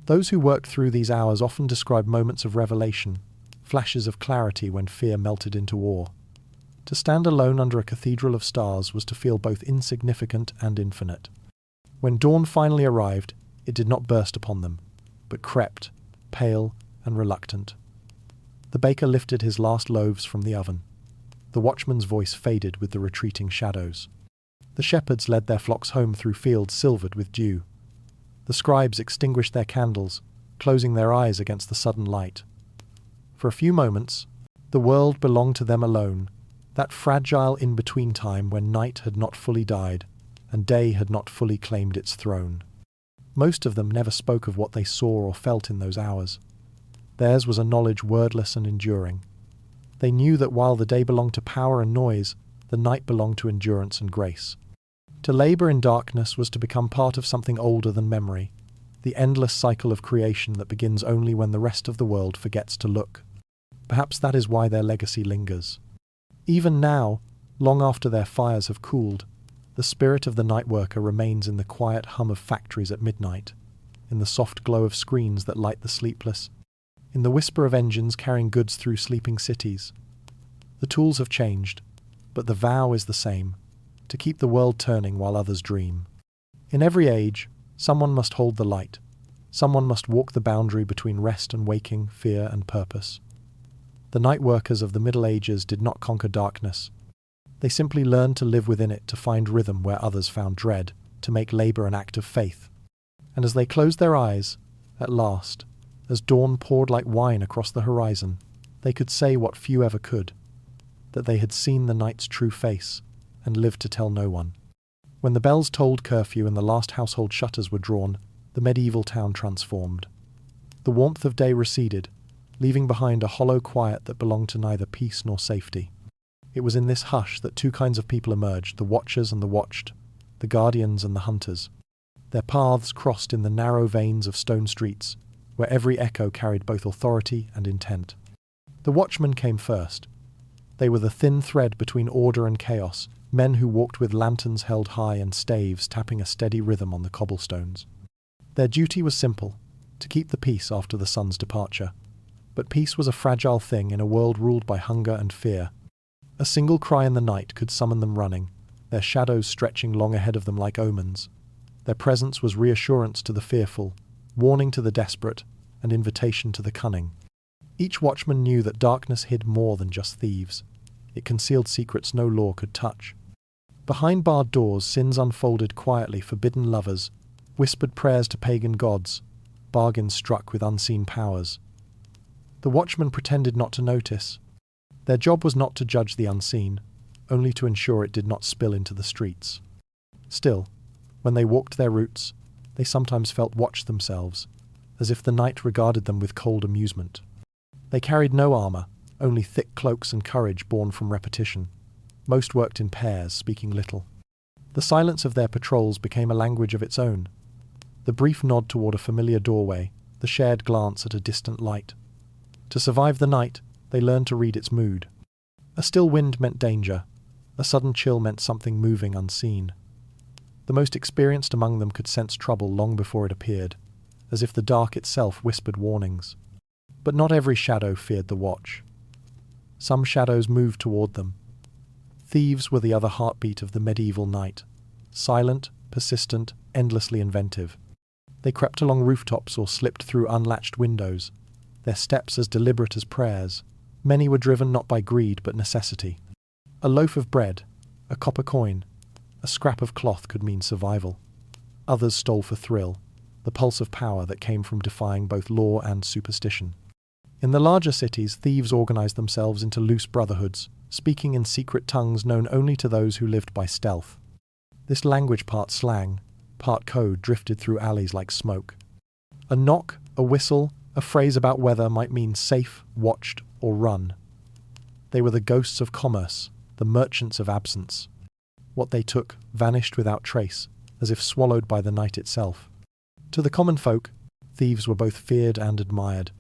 Those who worked through these hours often described moments of revelation, flashes of clarity when fear melted into awe. To stand alone under a cathedral of stars was to feel both insignificant and infinite. When dawn finally arrived, it did not burst upon them, but crept, pale and reluctant. The baker lifted his last loaves from the oven. The watchman's voice faded with the retreating shadows. The shepherds led their flocks home through fields silvered with dew. The scribes extinguished their candles, closing their eyes against the sudden light. For a few moments, the world belonged to them alone, that fragile in-between time when night had not fully died and day had not fully claimed its throne. Most of them never spoke of what they saw or felt in those hours. Theirs was a knowledge wordless and enduring. They knew that while the day belonged to power and noise, the night belonged to endurance and grace. To labour in darkness was to become part of something older than memory, the endless cycle of creation that begins only when the rest of the world forgets to look. Perhaps that is why their legacy lingers. Even now, long after their fires have cooled, the spirit of the night worker remains in the quiet hum of factories at midnight, in the soft glow of screens that light the sleepless, in the whisper of engines carrying goods through sleeping cities. The tools have changed, but the vow is the same, to keep the world turning while others dream. In every age, someone must hold the light. Someone must walk the boundary between rest and waking, fear and purpose. The night workers of the Middle Ages did not conquer darkness. They simply learned to live within it, to find rhythm where others found dread, to make labour an act of faith. And as they closed their eyes, at last, as dawn poured like wine across the horizon, they could say what few ever could, that they had seen the night's true face and lived to tell no one. When the bells tolled curfew and the last household shutters were drawn, the medieval town transformed. The warmth of day receded, leaving behind a hollow quiet that belonged to neither peace nor safety. It was in this hush that two kinds of people emerged, the watchers and the watched, the guardians and the hunters. Their paths crossed in the narrow veins of stone streets, where every echo carried both authority and intent. The watchmen came first. They were the thin thread between order and chaos, men who walked with lanterns held high and staves tapping a steady rhythm on the cobblestones. Their duty was simple, to keep the peace after the sun's departure. But peace was a fragile thing in a world ruled by hunger and fear. A single cry in the night could summon them running, their shadows stretching long ahead of them like omens. Their presence was reassurance to the fearful, warning to the desperate, and invitation to the cunning. Each watchman knew that darkness hid more than just thieves. It concealed secrets no law could touch. Behind barred doors, sins unfolded quietly, forbidden lovers, whispered prayers to pagan gods, bargains struck with unseen powers. The watchmen pretended not to notice. Their job was not to judge the unseen, only to ensure it did not spill into the streets. Still, when they walked their routes, they sometimes felt watched themselves, as if the night regarded them with cold amusement. They carried no armour, only thick cloaks and courage born from repetition. Most worked in pairs, speaking little. The silence of their patrols became a language of its own. The brief nod toward a familiar doorway, the shared glance at a distant light. To survive the night, they learned to read its mood. A still wind meant danger. A sudden chill meant something moving unseen. The most experienced among them could sense trouble long before it appeared, as if the dark itself whispered warnings. But not every shadow feared the watch. Some shadows moved toward them. Thieves were the other heartbeat of the medieval night, silent, persistent, endlessly inventive. They crept along rooftops or slipped through unlatched windows, their steps as deliberate as prayers. Many were driven not by greed but necessity. A loaf of bread, a copper coin, a scrap of cloth could mean survival. Others stole for thrill, the pulse of power that came from defying both law and superstition. In the larger cities, thieves organized themselves into loose brotherhoods, speaking in secret tongues known only to those who lived by stealth. This language, part slang, part code, drifted through alleys like smoke. A knock, a whistle, a phrase about weather might mean safe, watched, or run. They were the ghosts of commerce, the merchants of absence. What they took vanished without trace, as if swallowed by the night itself. To the common folk, thieves were both feared and admired.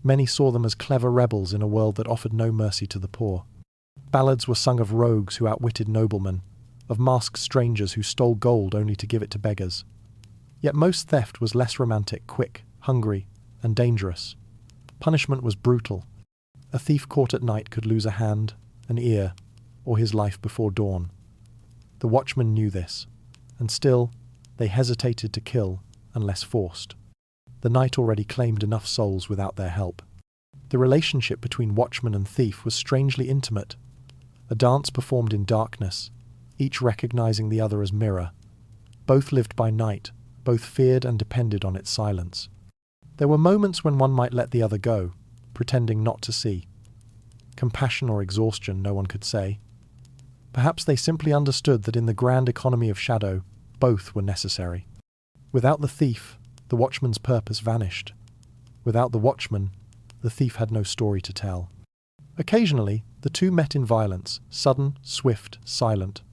Many saw them as clever rebels in a world that offered no mercy to the poor. Ballads were sung of rogues who outwitted noblemen, of masked strangers who stole gold only to give it to beggars. Yet most theft was less romantic, quick, hungry, and dangerous. Punishment was brutal. A thief caught at night could lose a hand, an ear, or his life before dawn. The watchmen knew this, and still, they hesitated to kill unless forced. The night already claimed enough souls without their help. The relationship between watchman and thief was strangely intimate. A dance performed in darkness, each recognizing the other as mirror. Both lived by night, both feared and depended on its silence. There were moments when one might let the other go, pretending not to see. Compassion or exhaustion, no one could say. Perhaps they simply understood that in the grand economy of shadow, both were necessary. Without the thief, the watchman's purpose vanished. Without the watchman, the thief had no story to tell. Occasionally, the two met in violence, sudden, swift, silent.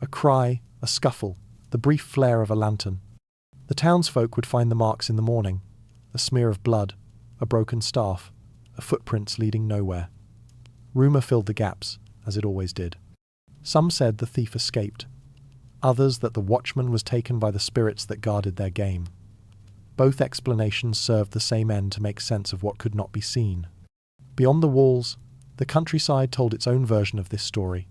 A cry, a scuffle, the brief flare of a lantern. The townsfolk would find the marks in the morning, a smear of blood, a broken staff, a footprints leading nowhere. Rumour filled the gaps, as it always did. Some said the thief escaped, others that the watchman was taken by the spirits that guarded their game. Both explanations served the same end to make sense of what could not be seen. Beyond the walls, the countryside told its own version of this story.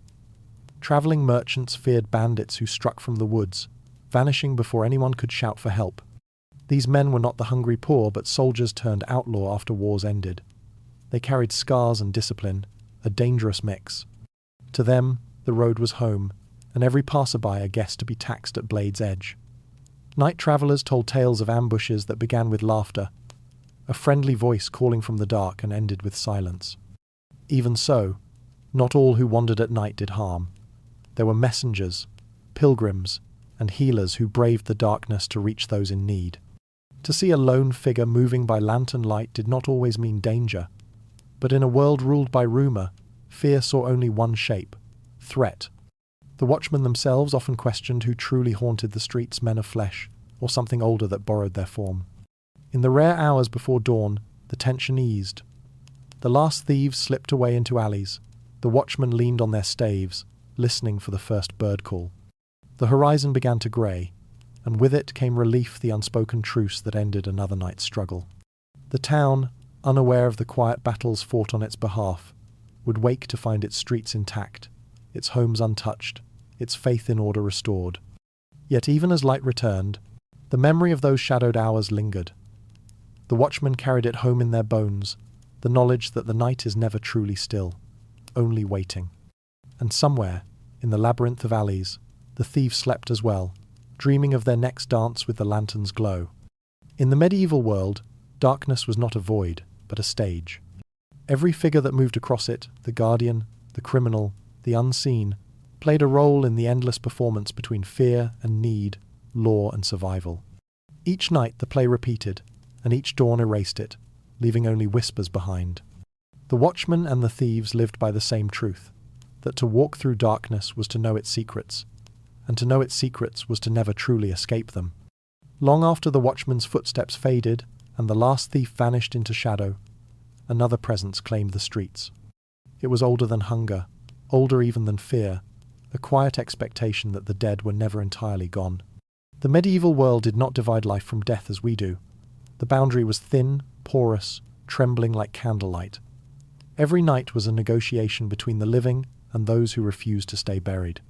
Travelling merchants feared bandits who struck from the woods, vanishing before anyone could shout for help. These men were not the hungry poor, but soldiers turned outlaw after wars ended. They carried scars and discipline, a dangerous mix. To them, the road was home, and every passerby a guest to be taxed at blade's edge. Night travellers told tales of ambushes that began with laughter, a friendly voice calling from the dark and ended with silence. Even so, not all who wandered at night did harm. There were messengers, pilgrims, and healers who braved the darkness to reach those in need. To see a lone figure moving by lantern light did not always mean danger, but in a world ruled by rumour, fear saw only one shape: threat. The watchmen themselves often questioned who truly haunted the streets, men of flesh, or something older that borrowed their form. In the rare hours before dawn, the tension eased. The last thieves slipped away into alleys. The watchmen leaned on their staves, listening for the first bird call. The horizon began to grey, and with it came relief, the unspoken truce that ended another night's struggle. The town, unaware of the quiet battles fought on its behalf, would wake to find its streets intact, its homes untouched, its faith in order restored. Yet even as light returned, the memory of those shadowed hours lingered. The watchmen carried it home in their bones, the knowledge that the night is never truly still, only waiting. And somewhere, in the labyrinth of alleys, the thieves slept as well, dreaming of their next dance with the lantern's glow. In the medieval world, darkness was not a void, but a stage. Every figure that moved across it, the guardian, the criminal, the unseen, played a role in the endless performance between fear and need, law and survival. Each night the play repeated, and each dawn erased it, leaving only whispers behind. The watchmen and the thieves lived by the same truth, that to walk through darkness was to know its secrets, and to know its secrets was to never truly escape them. Long after the watchman's footsteps faded and the last thief vanished into shadow, another presence claimed the streets. It was older than hunger, older even than fear, a quiet expectation that the dead were never entirely gone. The medieval world did not divide life from death as we do. The boundary was thin, porous, trembling like candlelight. Every night was a negotiation between the living and those who refused to stay buried.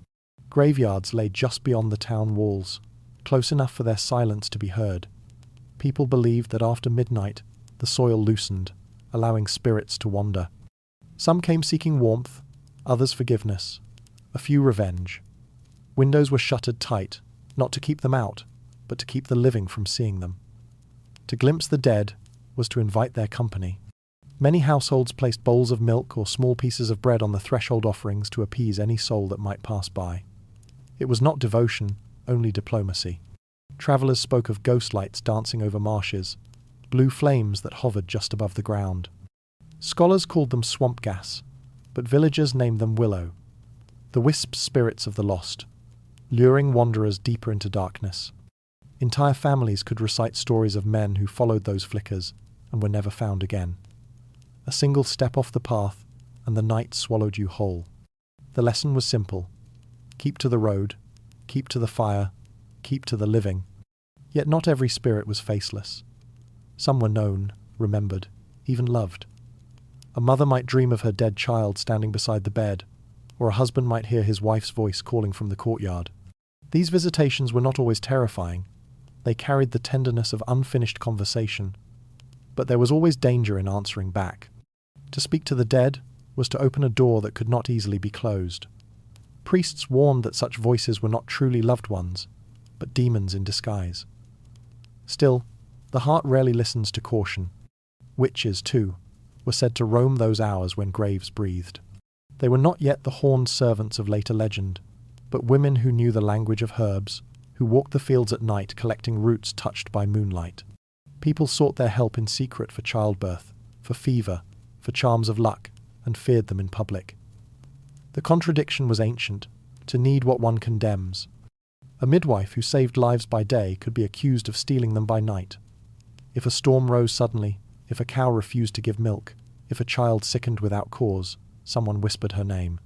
Graveyards lay just beyond the town walls, close enough for their silence to be heard. People believed that after midnight, the soil loosened, allowing spirits to wander. Some came seeking warmth, others forgiveness, a few revenge. Windows were shuttered tight, not to keep them out, but to keep the living from seeing them. To glimpse the dead was to invite their company. Many households placed bowls of milk or small pieces of bread on the threshold offerings to appease any soul that might pass by. It was not devotion, only diplomacy. Travellers spoke of ghost lights dancing over marshes, blue flames that hovered just above the ground. Scholars called them swamp gas, but villagers named them willow, the wisp spirits of the lost, luring wanderers deeper into darkness. Entire families could recite stories of men who followed those flickers and were never found again. A single step off the path, and the night swallowed you whole. The lesson was simple. Keep to the road, keep to the fire, keep to the living. Yet not every spirit was faceless. Some were known, remembered, even loved. A mother might dream of her dead child standing beside the bed, or a husband might hear his wife's voice calling from the courtyard. These visitations were not always terrifying. They carried the tenderness of unfinished conversation, but there was always danger in answering back. To speak to the dead was to open a door that could not easily be closed. Priests warned that such voices were not truly loved ones, but demons in disguise. Still, the heart rarely listens to caution. Witches, too, were said to roam those hours when graves breathed. They were not yet the horned servants of later legend, but women who knew the language of herbs, who walked the fields at night collecting roots touched by moonlight. People sought their help in secret for childbirth, for fever, for charms of luck, and feared them in public. The contradiction was ancient, to need what one condemns. A midwife who saved lives by day could be accused of stealing them by night. If a storm rose suddenly, if a cow refused to give milk, if a child sickened without cause, someone whispered her name.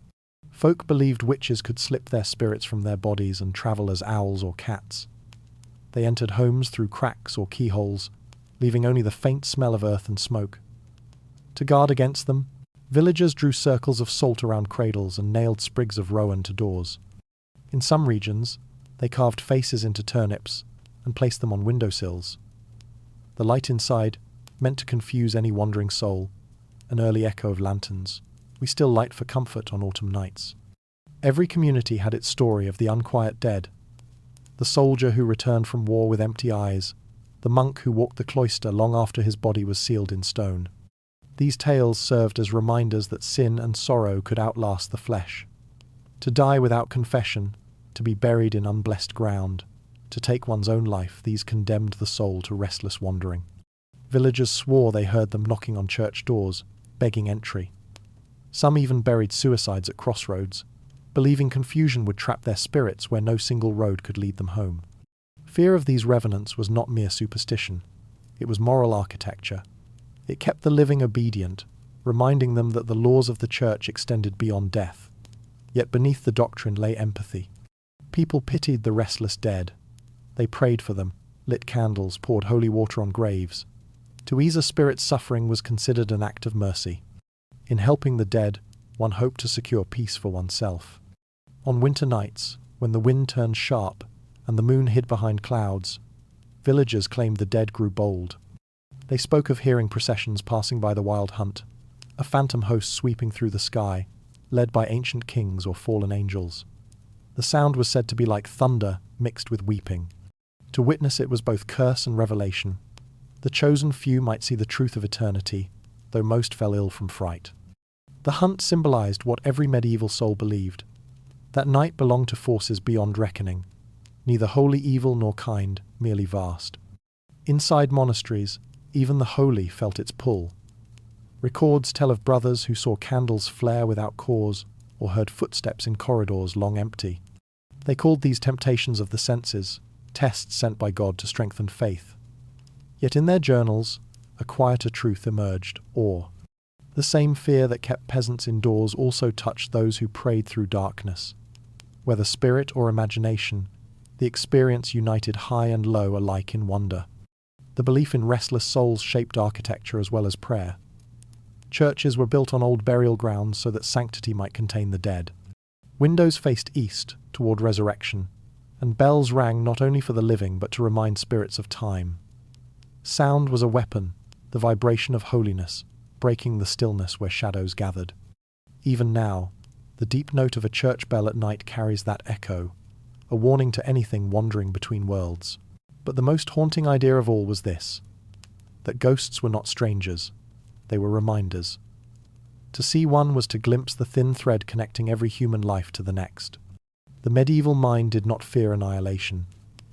Folk believed witches could slip their spirits from their bodies and travel as owls or cats. They entered homes through cracks or keyholes, leaving only the faint smell of earth and smoke. To guard against them, villagers drew circles of salt around cradles and nailed sprigs of rowan to doors. In some regions, they carved faces into turnips and placed them on windowsills. The light inside, meant to confuse any wandering soul, an early echo of lanterns, we still light for comfort on autumn nights. Every community had its story of the unquiet dead. The soldier who returned from war with empty eyes, the monk who walked the cloister long after his body was sealed in stone. These tales served as reminders that sin and sorrow could outlast the flesh. To die without confession, to be buried in unblessed ground, to take one's own life, these condemned the soul to restless wandering. Villagers swore they heard them knocking on church doors, begging entry. Some even buried suicides at crossroads, believing confusion would trap their spirits where no single road could lead them home. Fear of these revenants was not mere superstition. It was moral architecture. It kept the living obedient, reminding them that the laws of the church extended beyond death. Yet beneath the doctrine lay empathy. People pitied the restless dead. They prayed for them, lit candles, poured holy water on graves. To ease a spirit's suffering was considered an act of mercy. In helping the dead, one hoped to secure peace for oneself. On winter nights, when the wind turned sharp and the moon hid behind clouds, villagers claimed the dead grew bold. They spoke of hearing processions passing by the wild hunt, a phantom host sweeping through the sky, led by ancient kings or fallen angels. The sound was said to be like thunder mixed with weeping. To witness it was both curse and revelation. The chosen few might see the truth of eternity, though most fell ill from fright. The hunt symbolized what every medieval soul believed. That night belonged to forces beyond reckoning, neither wholly evil nor kind, merely vast. Inside monasteries, even the holy felt its pull. Records tell of brothers who saw candles flare without cause, or heard footsteps in corridors long empty. They called these temptations of the senses, tests sent by God to strengthen faith. Yet in their journals, a quieter truth emerged, awe. The same fear that kept peasants indoors also touched those who prayed through darkness. Whether spirit or imagination, the experience united high and low alike in wonder. The belief in restless souls shaped architecture as well as prayer. Churches were built on old burial grounds so that sanctity might contain the dead. Windows faced east, toward resurrection, and bells rang not only for the living but to remind spirits of time. Sound was a weapon, the vibration of holiness, breaking the stillness where shadows gathered. Even now, the deep note of a church bell at night carries that echo, a warning to anything wandering between worlds. But the most haunting idea of all was this, that ghosts were not strangers, they were reminders. To see one was to glimpse the thin thread connecting every human life to the next. The medieval mind did not fear annihilation,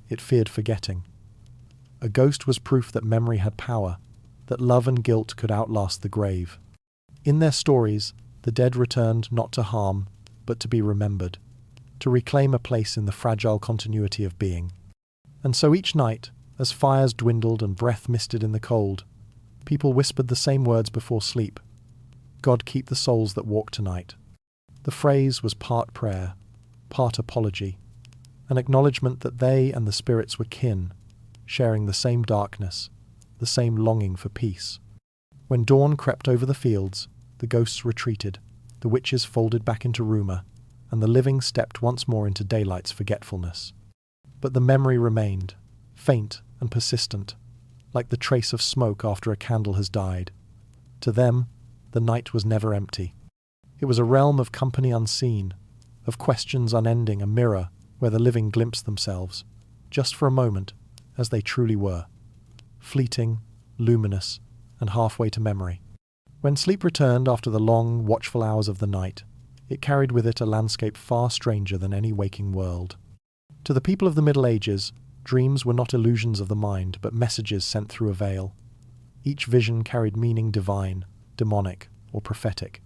it feared forgetting. A ghost was proof that memory had power, that love and guilt could outlast the grave. In their stories, the dead returned not to harm, but to be remembered, to reclaim a place in the fragile continuity of being. And so each night, as fires dwindled and breath misted in the cold, people whispered the same words before sleep. God keep the souls that walk tonight. The phrase was part prayer, part apology, an acknowledgement that they and the spirits were kin, sharing the same darkness, the same longing for peace. When dawn crept over the fields, the ghosts retreated, the witches folded back into rumour, and the living stepped once more into daylight's forgetfulness. But the memory remained, faint and persistent, like the trace of smoke after a candle has died. To them, the night was never empty. It was a realm of company unseen, of questions unending, a mirror where the living glimpsed themselves, just for a moment, as they truly were, fleeting, luminous, and halfway to memory. When sleep returned after the long, watchful hours of the night, it carried with it a landscape far stranger than any waking world. To the people of the Middle Ages, dreams were not illusions of the mind, but messages sent through a veil. Each vision carried meaning divine, demonic, or prophetic.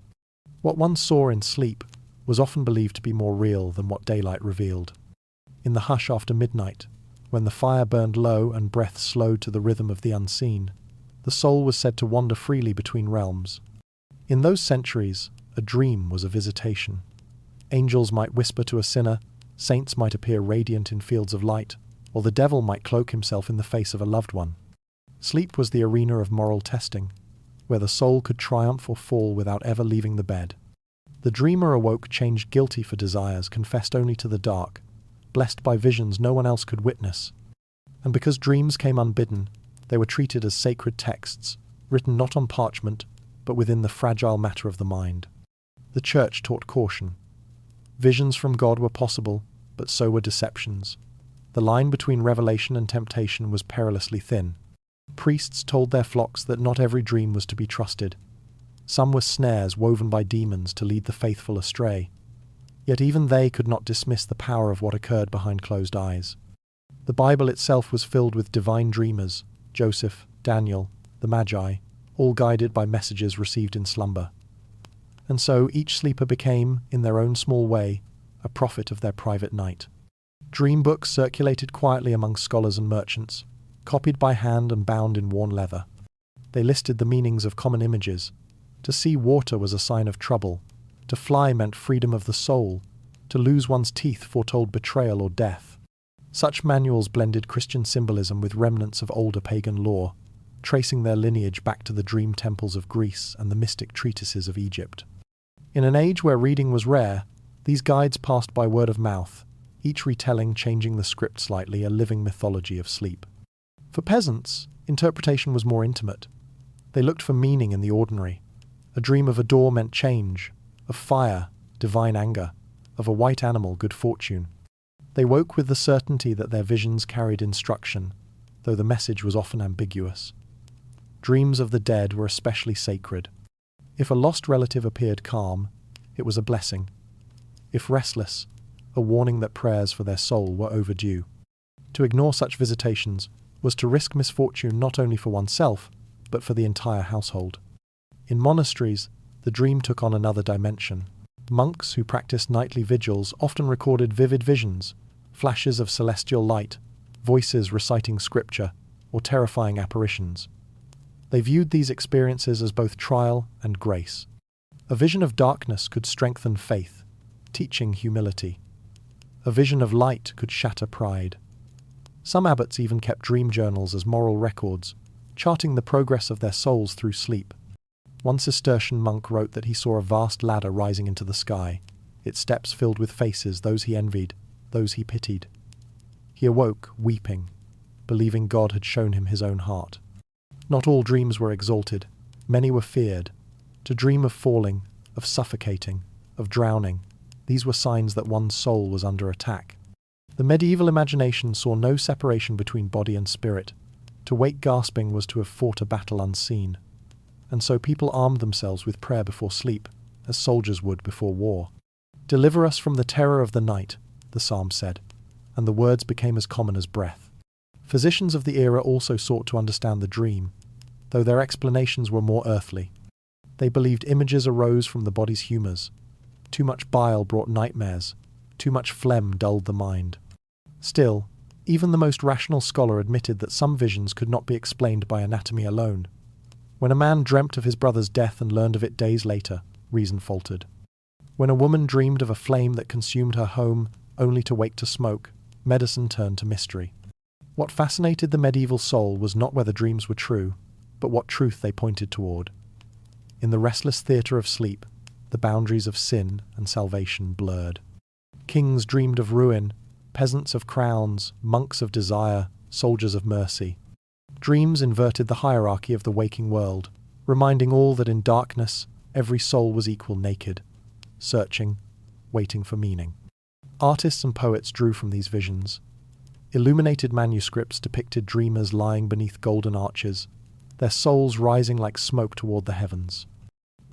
What one saw in sleep was often believed to be more real than what daylight revealed. In the hush after midnight, when the fire burned low and breath slowed to the rhythm of the unseen, the soul was said to wander freely between realms. In those centuries, a dream was a visitation. Angels might whisper to a sinner, saints might appear radiant in fields of light, or the devil might cloak himself in the face of a loved one. Sleep was the arena of moral testing, where the soul could triumph or fall without ever leaving the bed. The dreamer awoke changed guilty for desires confessed only to the dark, blessed by visions no one else could witness. And because dreams came unbidden, they were treated as sacred texts, written not on parchment, but within the fragile matter of the mind. The Church taught caution. Visions from God were possible, but so were deceptions. The line between revelation and temptation was perilously thin. Priests told their flocks that not every dream was to be trusted. Some were snares woven by demons to lead the faithful astray. Yet even they could not dismiss the power of what occurred behind closed eyes. The Bible itself was filled with divine dreamers, Joseph, Daniel, the Magi, all guided by messages received in slumber. And so each sleeper became, in their own small way, a prophet of their private night. Dream books circulated quietly among scholars and merchants, copied by hand and bound in worn leather. They listed the meanings of common images. To see water was a sign of trouble. To fly meant freedom of the soul. To lose one's teeth foretold betrayal or death. Such manuals blended Christian symbolism with remnants of older pagan lore, tracing their lineage back to the dream temples of Greece and the mystic treatises of Egypt. In an age where reading was rare, these guides passed by word of mouth, each retelling changing the script slightly, a living mythology of sleep. For peasants, interpretation was more intimate. They looked for meaning in the ordinary. A dream of a door meant change, of fire, divine anger, of a white animal, good fortune. They woke with the certainty that their visions carried instruction, though the message was often ambiguous. Dreams of the dead were especially sacred. If a lost relative appeared calm, it was a blessing. If restless, a warning that prayers for their soul were overdue. To ignore such visitations was to risk misfortune not only for oneself, but for the entire household. In monasteries, the dream took on another dimension. Monks who practiced nightly vigils often recorded vivid visions, flashes of celestial light, voices reciting scripture, or terrifying apparitions. They viewed these experiences as both trial and grace. A vision of darkness could strengthen faith, teaching humility. A vision of light could shatter pride. Some abbots even kept dream journals as moral records, charting the progress of their souls through sleep. One Cistercian monk wrote that he saw a vast ladder rising into the sky, its steps filled with faces, those he envied, those he pitied. He awoke, weeping, believing God had shown him his own heart. Not all dreams were exalted. Many were feared. To dream of falling, of suffocating, of drowning, these were signs that one's soul was under attack. The medieval imagination saw no separation between body and spirit. To wake gasping was to have fought a battle unseen. And so people armed themselves with prayer before sleep, as soldiers would before war. "Deliver us from the terror of the night," the psalm said, and the words became as common as breath. Physicians of the era also sought to understand the dream, though their explanations were more earthly. They believed images arose from the body's humours. Too much bile brought nightmares. Too much phlegm dulled the mind. Still, even the most rational scholar admitted that some visions could not be explained by anatomy alone. When a man dreamt of his brother's death and learned of it days later, reason faltered. When a woman dreamed of a flame that consumed her home only to wake to smoke, medicine turned to mystery. What fascinated the medieval soul was not whether dreams were true, but what truth they pointed toward. In the restless theatre of sleep, the boundaries of sin and salvation blurred. Kings dreamed of ruin, peasants of crowns, monks of desire, soldiers of mercy. Dreams inverted the hierarchy of the waking world, reminding all that in darkness every soul was equal naked, searching, waiting for meaning. Artists and poets drew from these visions. Illuminated manuscripts depicted dreamers lying beneath golden arches, their souls rising like smoke toward the heavens.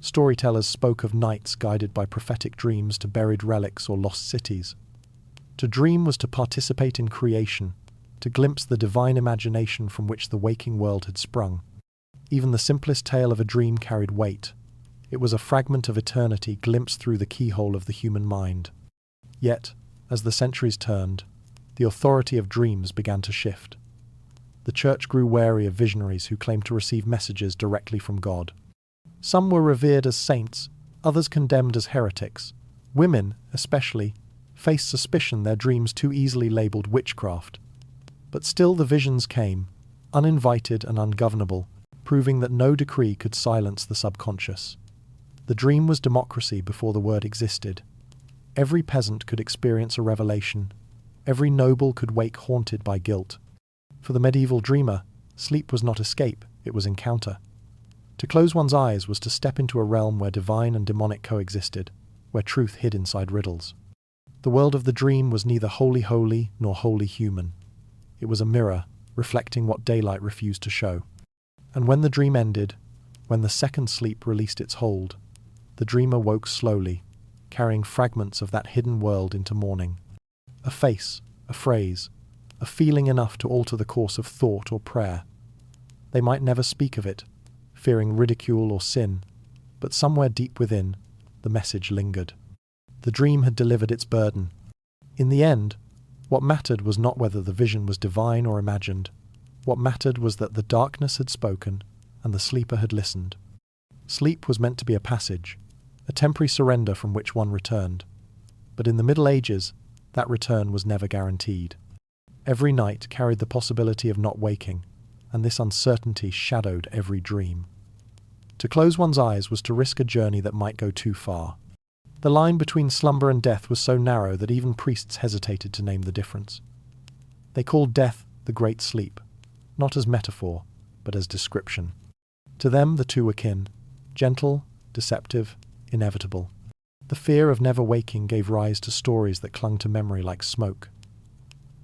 Storytellers spoke of nights guided by prophetic dreams to buried relics or lost cities. To dream was to participate in creation, to glimpse the divine imagination from which the waking world had sprung. Even the simplest tale of a dream carried weight. It was a fragment of eternity glimpsed through the keyhole of the human mind. Yet, as the centuries turned, the authority of dreams began to shift. The church grew wary of visionaries who claimed to receive messages directly from God. Some were revered as saints, others condemned as heretics. Women, especially, faced suspicion their dreams too easily labelled witchcraft. But still the visions came, uninvited and ungovernable, proving that no decree could silence the subconscious. The dream was democracy before the word existed. Every peasant could experience a revelation. Every noble could wake haunted by guilt. For the medieval dreamer, sleep was not escape, it was encounter. To close one's eyes was to step into a realm where divine and demonic coexisted, where truth hid inside riddles. The world of the dream was neither wholly holy nor wholly human. It was a mirror, reflecting what daylight refused to show. And when the dream ended, when the second sleep released its hold, the dreamer woke slowly, carrying fragments of that hidden world into morning. A face, a phrase, a feeling enough to alter the course of thought or prayer. They might never speak of it, fearing ridicule or sin, but somewhere deep within, the message lingered. The dream had delivered its burden. In the end, what mattered was not whether the vision was divine or imagined. What mattered was that the darkness had spoken and the sleeper had listened. Sleep was meant to be a passage, a temporary surrender from which one returned. But in the Middle Ages, that return was never guaranteed. Every night carried the possibility of not waking, and this uncertainty shadowed every dream. To close one's eyes was to risk a journey that might go too far. The line between slumber and death was so narrow that even priests hesitated to name the difference. They called death the Great Sleep, not as metaphor, but as description. To them the two were kin, gentle, deceptive, inevitable. The fear of never waking gave rise to stories that clung to memory like smoke.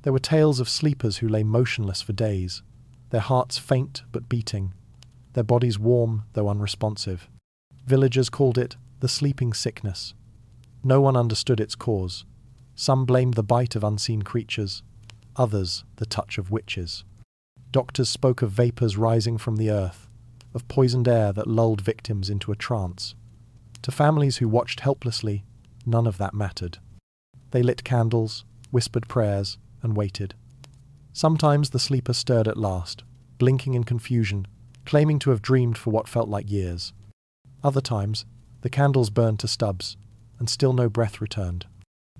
There were tales of sleepers who lay motionless for days, their hearts faint but beating, their bodies warm though unresponsive. Villagers called it the sleeping sickness. No one understood its cause. Some blamed the bite of unseen creatures, others the touch of witches. Doctors spoke of vapours rising from the earth, of poisoned air that lulled victims into a trance. To families who watched helplessly, none of that mattered. They lit candles, whispered prayers, and waited. Sometimes the sleeper stirred at last, blinking in confusion, claiming to have dreamed for what felt like years. Other times, the candles burned to stubs, and still no breath returned.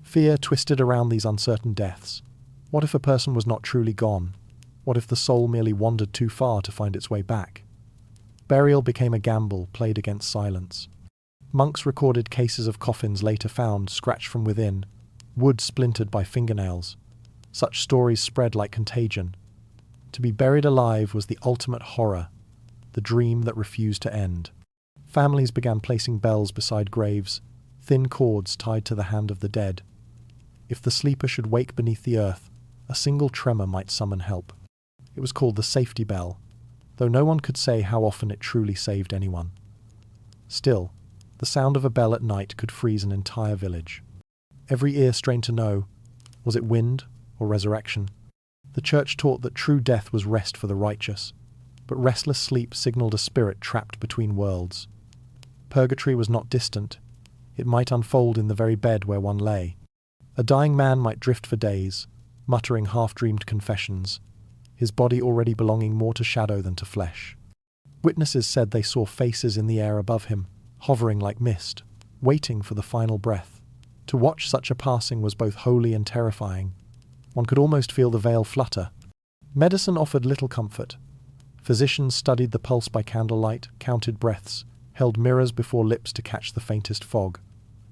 Fear twisted around these uncertain deaths. What if a person was not truly gone? What if the soul merely wandered too far to find its way back? Burial became a gamble played against silence. Monks recorded cases of coffins later found scratched from within, wood splintered by fingernails. Such stories spread like contagion. To be buried alive was the ultimate horror, the dream that refused to end. Families began placing bells beside graves, thin cords tied to the hand of the dead. If the sleeper should wake beneath the earth, a single tremor might summon help. It was called the safety bell, though no one could say how often it truly saved anyone. Still, the sound of a bell at night could freeze an entire village. Every ear strained to know, was it wind or resurrection? The church taught that true death was rest for the righteous, but restless sleep signaled a spirit trapped between worlds. Purgatory was not distant. It might unfold in the very bed where one lay. A dying man might drift for days, muttering half-dreamed confessions, his body already belonging more to shadow than to flesh. Witnesses said they saw faces in the air above him, hovering like mist, waiting for the final breath. To watch such a passing was both holy and terrifying. One could almost feel the veil flutter. Medicine offered little comfort. Physicians studied the pulse by candlelight, counted breaths, held mirrors before lips to catch the faintest fog.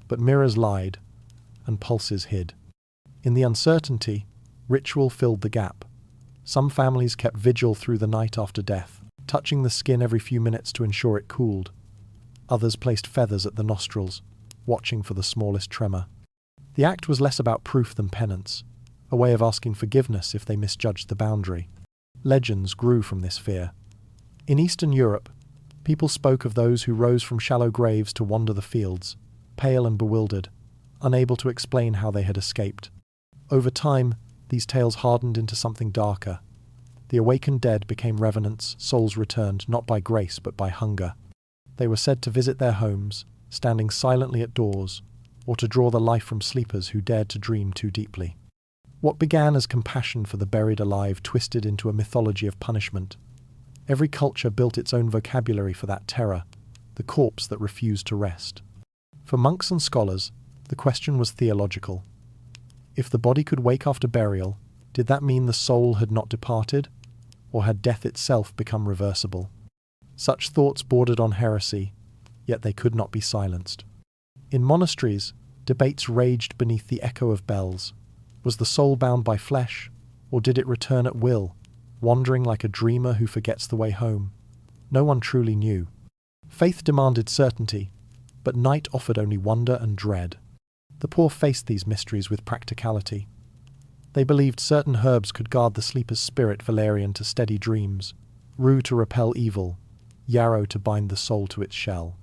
But mirrors lied, and pulses hid. In the uncertainty, ritual filled the gap. Some families kept vigil through the night after death, touching the skin every few minutes to ensure it cooled. Others placed feathers at the nostrils, watching for the smallest tremor. The act was less about proof than penance, a way of asking forgiveness if they misjudged the boundary. Legends grew from this fear. In Eastern Europe, people spoke of those who rose from shallow graves to wander the fields, pale and bewildered, unable to explain how they had escaped. Over time, these tales hardened into something darker. The awakened dead became revenants, souls returned not by grace but by hunger. They were said to visit their homes, standing silently at doors, or to draw the life from sleepers who dared to dream too deeply. What began as compassion for the buried alive twisted into a mythology of punishment. Every culture built its own vocabulary for that terror, the corpse that refused to rest. For monks and scholars, the question was theological. If the body could wake after burial, did that mean the soul had not departed, or had death itself become reversible? Such thoughts bordered on heresy, yet they could not be silenced. In monasteries, debates raged beneath the echo of bells. Was the soul bound by flesh, or did it return at will, wandering like a dreamer who forgets the way home? No one truly knew. Faith demanded certainty, but night offered only wonder and dread. The poor faced these mysteries with practicality. They believed certain herbs could guard the sleeper's spirit, valerian to steady dreams, rue to repel evil, yarrow to bind the soul to its shell.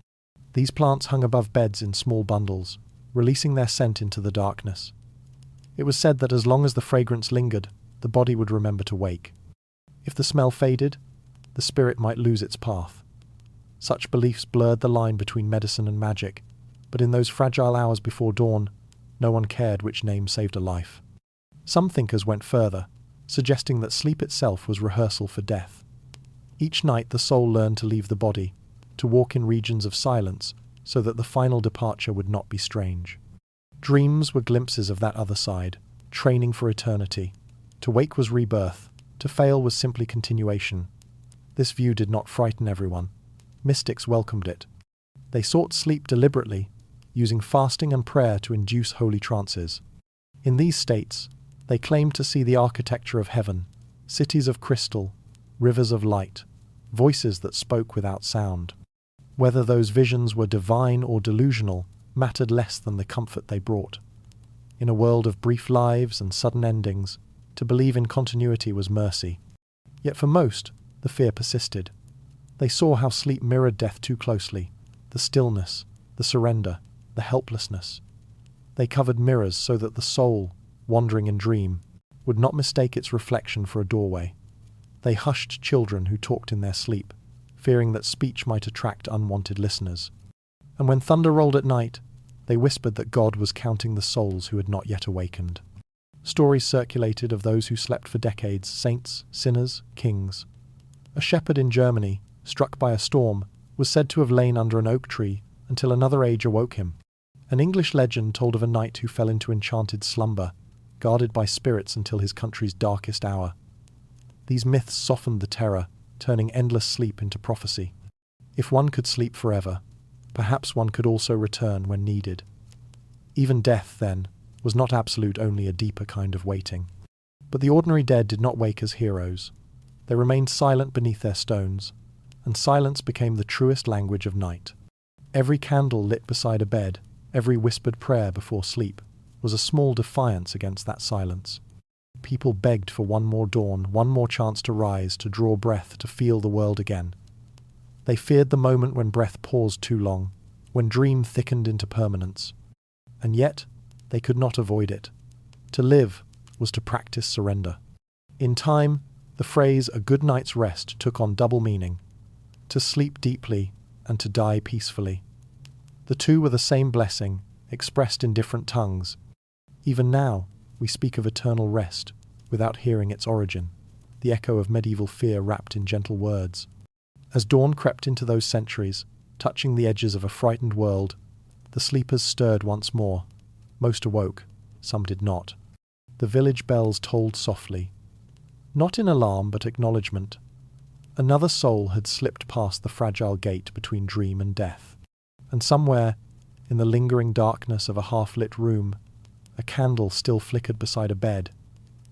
These plants hung above beds in small bundles, releasing their scent into the darkness. It was said that as long as the fragrance lingered, the body would remember to wake. If the smell faded, the spirit might lose its path. Such beliefs blurred the line between medicine and magic, but in those fragile hours before dawn, no one cared which name saved a life. Some thinkers went further, suggesting that sleep itself was rehearsal for death. Each night the soul learned to leave the body, to walk in regions of silence, so that the final departure would not be strange. Dreams were glimpses of that other side, training for eternity. To wake was rebirth, to fail was simply continuation. This view did not frighten everyone. Mystics welcomed it. They sought sleep deliberately, using fasting and prayer to induce holy trances. In these states, they claimed to see the architecture of heaven, cities of crystal, rivers of light, voices that spoke without sound. Whether those visions were divine or delusional mattered less than the comfort they brought. In a world of brief lives and sudden endings, to believe in continuity was mercy. Yet for most, the fear persisted. They saw how sleep mirrored death too closely, the stillness, the surrender, the helplessness. They covered mirrors so that the soul, wandering in dream, would not mistake its reflection for a doorway. They hushed children who talked in their sleep, fearing that speech might attract unwanted listeners. And when thunder rolled at night, they whispered that God was counting the souls who had not yet awakened. Stories circulated of those who slept for decades, saints, sinners, kings. A shepherd in Germany, struck by a storm, was said to have lain under an oak tree until another age awoke him. An English legend told of a knight who fell into enchanted slumber, guarded by spirits until his country's darkest hour. These myths softened the terror, turning endless sleep into prophecy. If one could sleep forever, perhaps one could also return when needed. Even death, then, was not absolute, only a deeper kind of waiting. But the ordinary dead did not wake as heroes. They remained silent beneath their stones, and silence became the truest language of night. Every candle lit beside a bed, every whispered prayer before sleep, was a small defiance against that silence. People begged for one more dawn, one more chance to rise, to draw breath, to feel the world again. They feared the moment when breath paused too long, when dream thickened into permanence. And yet, they could not avoid it. To live was to practice surrender. In time, the phrase "a good night's rest" took on double meaning: to sleep deeply and to die peacefully. The two were the same blessing, expressed in different tongues. Even now, we speak of eternal rest, without hearing its origin, the echo of medieval fear wrapped in gentle words. As dawn crept into those centuries, touching the edges of a frightened world, the sleepers stirred once more. Most awoke, some did not. The village bells tolled softly, not in alarm but acknowledgement. Another soul had slipped past the fragile gate between dream and death. And somewhere, in the lingering darkness of a half-lit room, a candle still flickered beside a bed,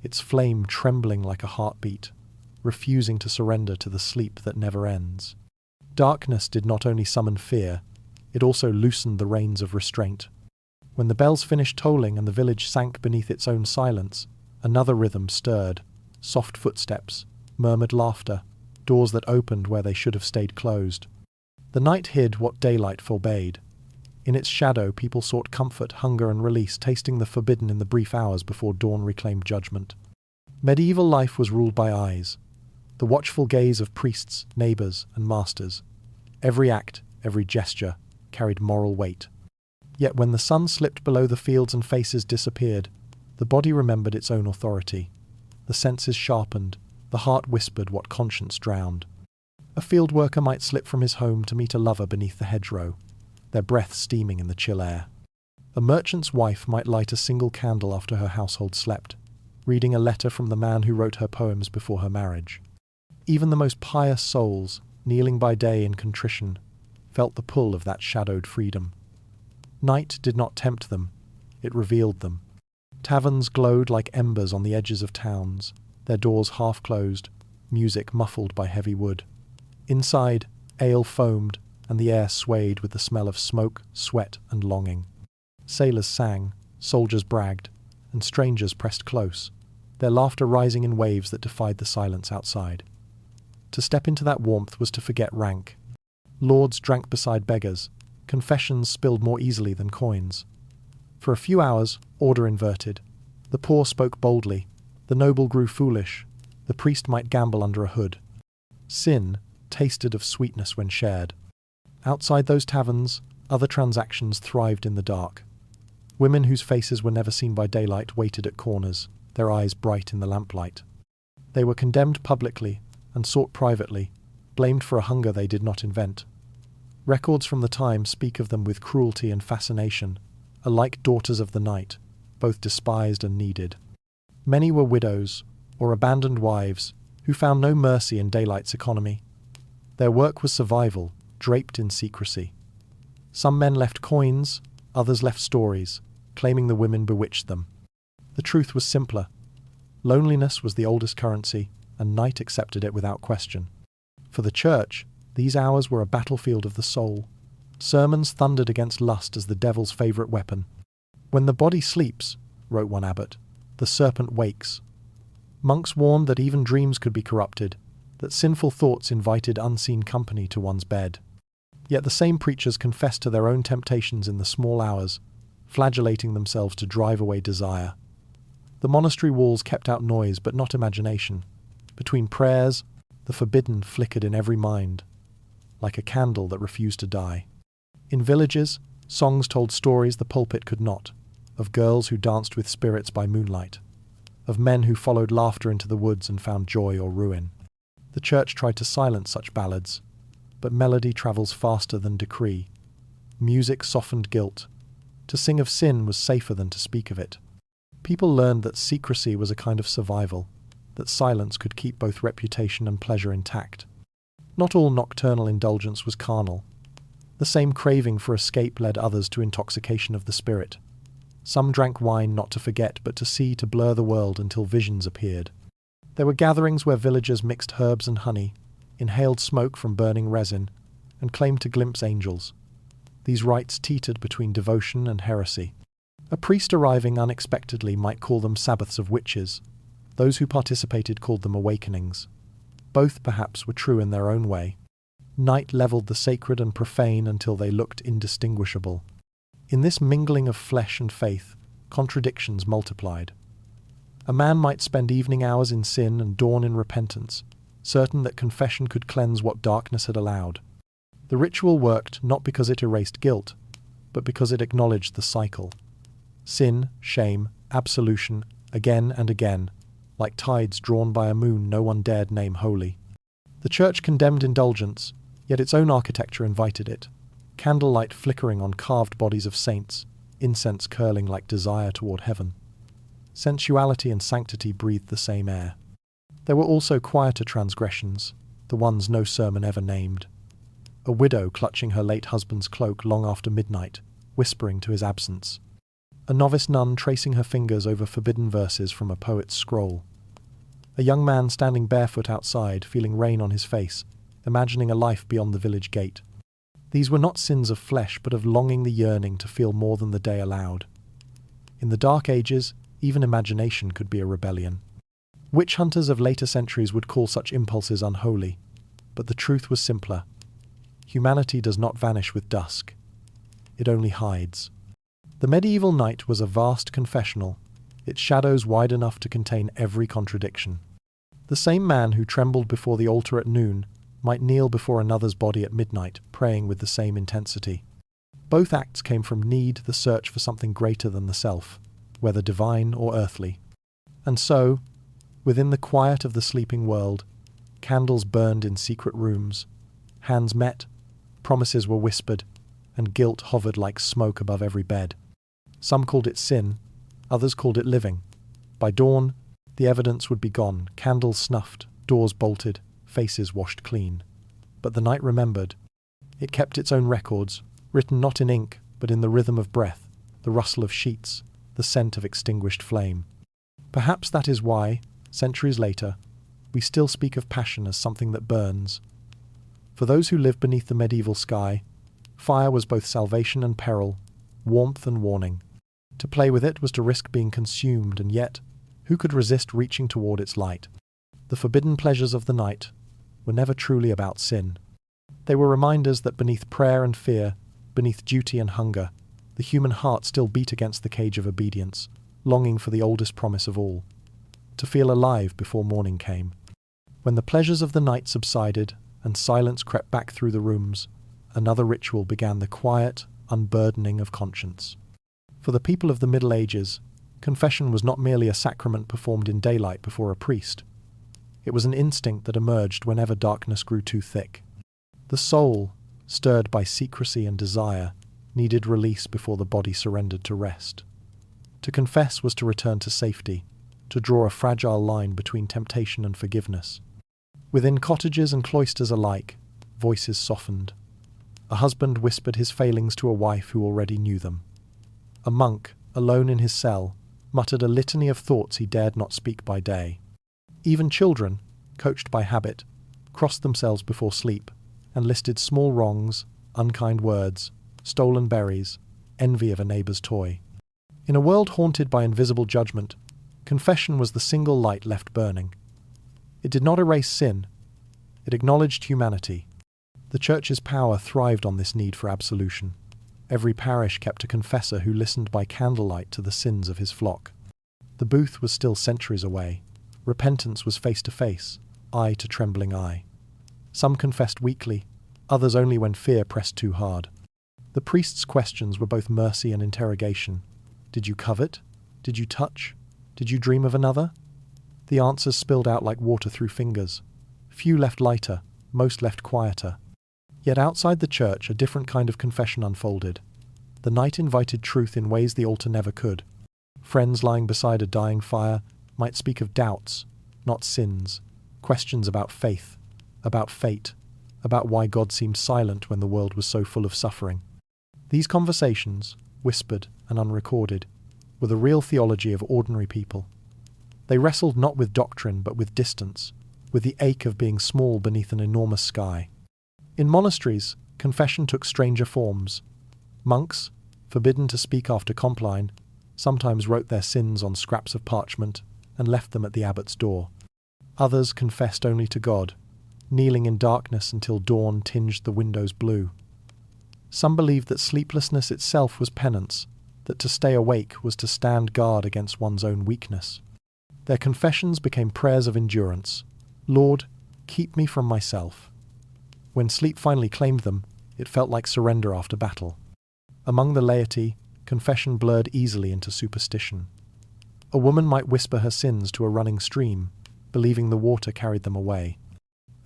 its flame trembling like a heartbeat, refusing to surrender to the sleep that never ends. Darkness did not only summon fear, it also loosened the reins of restraint. When the bells finished tolling and the village sank beneath its own silence, another rhythm stirred: soft footsteps, murmured laughter, doors that opened where they should have stayed closed. The night hid what daylight forbade. In its shadow, people sought comfort, hunger, and release, tasting the forbidden in the brief hours before dawn reclaimed judgment. Medieval life was ruled by eyes, the watchful gaze of priests, neighbours, and masters. Every act, every gesture, carried moral weight. Yet when the sun slipped below the fields and faces disappeared, the body remembered its own authority. The senses sharpened, the heart whispered what conscience drowned. A field worker might slip from his home to meet a lover beneath the hedgerow, their breath steaming in the chill air. A merchant's wife might light a single candle after her household slept, reading a letter from the man who wrote her poems before her marriage. Even the most pious souls, kneeling by day in contrition, felt the pull of that shadowed freedom. Night did not tempt them, it revealed them. Taverns glowed like embers on the edges of towns, their doors half closed, music muffled by heavy wood. Inside, ale foamed, and the air swayed with the smell of smoke, sweat, and longing. Sailors sang, soldiers bragged, and strangers pressed close, their laughter rising in waves that defied the silence outside. To step into that warmth was to forget rank. Lords drank beside beggars, confessions spilled more easily than coins. For a few hours, order inverted. The poor spoke boldly, the noble grew foolish, the priest might gamble under a hood. Sin tasted of sweetness when shared. Outside those taverns, other transactions thrived in the dark. Women whose faces were never seen by daylight waited at corners, their eyes bright in the lamplight. They were condemned publicly and sought privately, blamed for a hunger they did not invent. Records from the time speak of them with cruelty and fascination, alike daughters of the night, both despised and needed. Many were widows, or abandoned wives, who found no mercy in daylight's economy. Their work was survival, draped in secrecy. Some men left coins, others left stories, claiming the women bewitched them. The truth was simpler. Loneliness was the oldest currency, and night accepted it without question. For the church, these hours were a battlefield of the soul. Sermons thundered against lust as the devil's favourite weapon. When the body sleeps, wrote one abbot, the serpent wakes. Monks warned that even dreams could be corrupted, that sinful thoughts invited unseen company to one's bed. Yet the same preachers confessed to their own temptations in the small hours, flagellating themselves to drive away desire. The monastery walls kept out noise but not imagination. Between prayers, the forbidden flickered in every mind, like a candle that refused to die. In villages, songs told stories the pulpit could not, of girls who danced with spirits by moonlight, of men who followed laughter into the woods and found joy or ruin. The church tried to silence such ballads, but melody travels faster than decree. Music softened guilt. To sing of sin was safer than to speak of it. People learned that secrecy was a kind of survival, that silence could keep both reputation and pleasure intact. Not all nocturnal indulgence was carnal. The same craving for escape led others to intoxication of the spirit. Some drank wine not to forget but to see, to blur the world until visions appeared. There were gatherings where villagers mixed herbs and honey, inhaled smoke from burning resin, and claimed to glimpse angels. These rites teetered between devotion and heresy. A priest arriving unexpectedly might call them Sabbaths of witches. Those who participated called them awakenings. Both, perhaps, were true in their own way. Night levelled the sacred and profane until they looked indistinguishable. In this mingling of flesh and faith, contradictions multiplied. A man might spend evening hours in sin and dawn in repentance, certain that confession could cleanse what darkness had allowed. The ritual worked not because it erased guilt, but because it acknowledged the cycle. Sin, shame, absolution, again and again, like tides drawn by a moon no one dared name holy. The church condemned indulgence, yet its own architecture invited it. Candlelight flickering on carved bodies of saints, incense curling like desire toward heaven. Sensuality and sanctity breathed the same air. There were also quieter transgressions, the ones no sermon ever named. A widow clutching her late husband's cloak long after midnight, whispering to his absence. A novice nun tracing her fingers over forbidden verses from a poet's scroll. A young man standing barefoot outside, feeling rain on his face, imagining a life beyond the village gate. These were not sins of flesh, but of longing the yearning to feel more than the day allowed. In the Dark Ages, even imagination could be a rebellion. Witch hunters of later centuries would call such impulses unholy, but the truth was simpler. Humanity does not vanish with dusk. it only hides. The medieval night was a vast confessional, its shadows wide enough to contain every contradiction. The same man who trembled before the altar at noon might kneel before another's body at midnight, praying with the same intensity. Both acts came from need, the search for something greater than the self, whether divine or earthly. And so, within the quiet of the sleeping world, candles burned in secret rooms, hands met, promises were whispered, and guilt hovered like smoke above every bed. Some called it sin, others called it living. By dawn, the evidence would be gone, candles snuffed, doors bolted, faces washed clean. But the night remembered. It kept its own records, written not in ink, but in the rhythm of breath, the rustle of sheets, the scent of extinguished flame. Perhaps that is why, centuries later, we still speak of passion as something that burns. For those who lived beneath the medieval sky, fire was both salvation and peril, warmth and warning. To play with it was to risk being consumed, and yet, who could resist reaching toward its light? The forbidden pleasures of the night were never truly about sin. They were reminders that beneath prayer and fear, beneath duty and hunger, the human heart still beat against the cage of obedience, longing for the oldest promise of all, to feel alive before morning came. When the pleasures of the night subsided and silence crept back through the rooms, another ritual began, the quiet unburdening of conscience. For the people of the Middle Ages, confession was not merely a sacrament performed in daylight before a priest. It was an instinct that emerged whenever darkness grew too thick. The soul, stirred by secrecy and desire, needed release before the body surrendered to rest. To confess was to return to safety, to draw a fragile line between temptation and forgiveness. Within cottages and cloisters alike, voices softened. A husband whispered his failings to a wife who already knew them. A monk, alone in his cell, muttered a litany of thoughts he dared not speak by day. Even children, coached by habit, crossed themselves before sleep and listed small wrongs, unkind words, stolen berries, envy of a neighbour's toy. In a world haunted by invisible judgment, confession was the single light left burning. It did not erase sin. It acknowledged humanity. The Church's power thrived on this need for absolution. Every parish kept a confessor who listened by candlelight to the sins of his flock. The booth was still centuries away. Repentance was face to face, eye to trembling eye. Some confessed weakly, others only when fear pressed too hard. The priest's questions were both mercy and interrogation. Did you covet? Did you touch? Did you dream of another? The answers spilled out like water through fingers. Few left lighter, most left quieter. Yet outside the church a different kind of confession unfolded. The night invited truth in ways the altar never could. Friends lying beside a dying fire might speak of doubts, not sins, questions about faith, about fate, about why God seemed silent when the world was so full of suffering. These conversations, whispered and unrecorded, were the real theology of ordinary people. They wrestled not with doctrine but with distance, with the ache of being small beneath an enormous sky. In monasteries, confession took stranger forms. Monks, forbidden to speak after compline, sometimes wrote their sins on scraps of parchment and left them at the abbot's door. Others confessed only to God, kneeling in darkness until dawn tinged the windows blue. Some believed that sleeplessness itself was penance, that to stay awake was to stand guard against one's own weakness. Their confessions became prayers of endurance. Lord, keep me from myself. When sleep finally claimed them, it felt like surrender after battle. Among the laity, confession blurred easily into superstition. A woman might whisper her sins to a running stream, believing the water carried them away.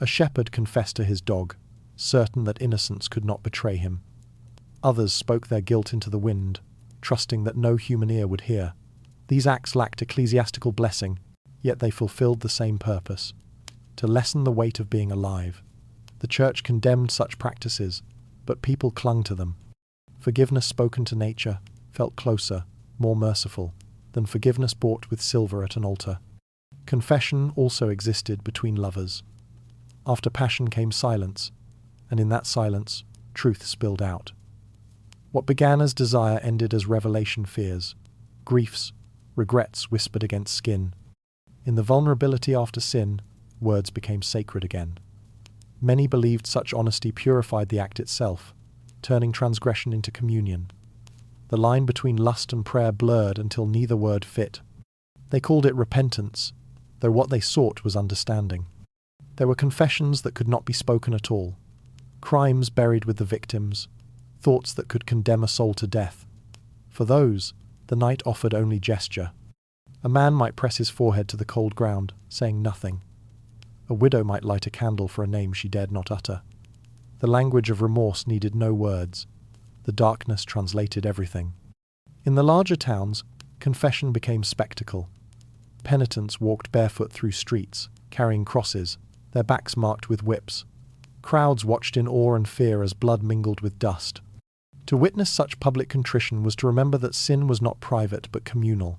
A shepherd confessed to his dog, certain that innocence could not betray him. Others spoke their guilt into the wind, trusting that no human ear would hear. These acts lacked ecclesiastical blessing, yet they fulfilled the same purpose: to lessen the weight of being alive. The Church condemned such practices, but people clung to them. Forgiveness spoken to nature felt closer, more merciful, than forgiveness bought with silver at an altar. Confession also existed between lovers. After passion came silence, and in that silence, truth spilled out. What began as desire ended as revelation fears, griefs, regrets whispered against skin. In the vulnerability after sin, words became sacred again. Many believed such honesty purified the act itself. turning transgression into communion. The line between lust and prayer blurred until neither word fit. They called it repentance, though what they sought was understanding. There were confessions that could not be spoken at all, crimes buried with the victims, thoughts that could condemn a soul to death. For those, the night offered only gesture. A man might press his forehead to the cold ground, saying nothing. A widow might light a candle for a name she dared not utter. The language of remorse needed no words. The darkness translated everything. In the larger towns, confession became spectacle. Penitents walked barefoot through streets, carrying crosses, their backs marked with whips. Crowds watched in awe and fear as blood mingled with dust. To witness such public contrition was to remember that sin was not private but communal.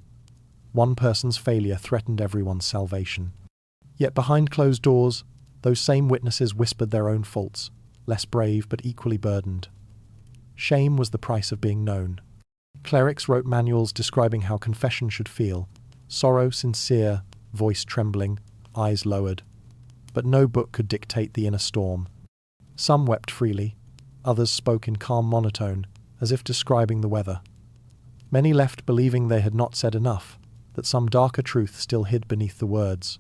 One person's failure threatened everyone's salvation. Yet behind closed doors, those same witnesses whispered their own faults, less brave but equally burdened. Shame was the price of being known. Clerics wrote manuals describing how confession should feel: sorrow sincere, voice trembling, eyes lowered. But no book could dictate the inner storm. Some wept freely, others spoke in calm monotone, as if describing the weather. Many left believing they had not said enough, that some darker truth still hid beneath the words.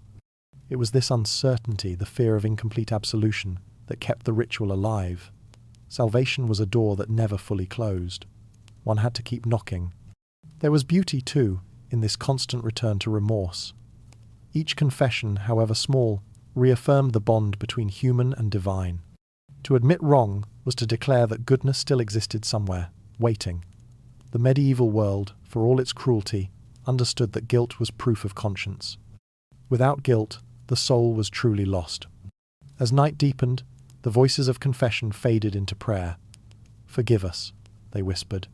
It was this uncertainty, the fear of incomplete absolution, that kept the ritual alive. Salvation was a door that never fully closed. One had to keep knocking. There was beauty, too, in this constant return to remorse. Each confession, however small, reaffirmed the bond between human and divine. To admit wrong was to declare that goodness still existed somewhere, waiting. The medieval world, for all its cruelty, understood that guilt was proof of conscience. Without guilt, the soul was truly lost. As night deepened, the voices of confession faded into prayer. "Forgive us," they whispered,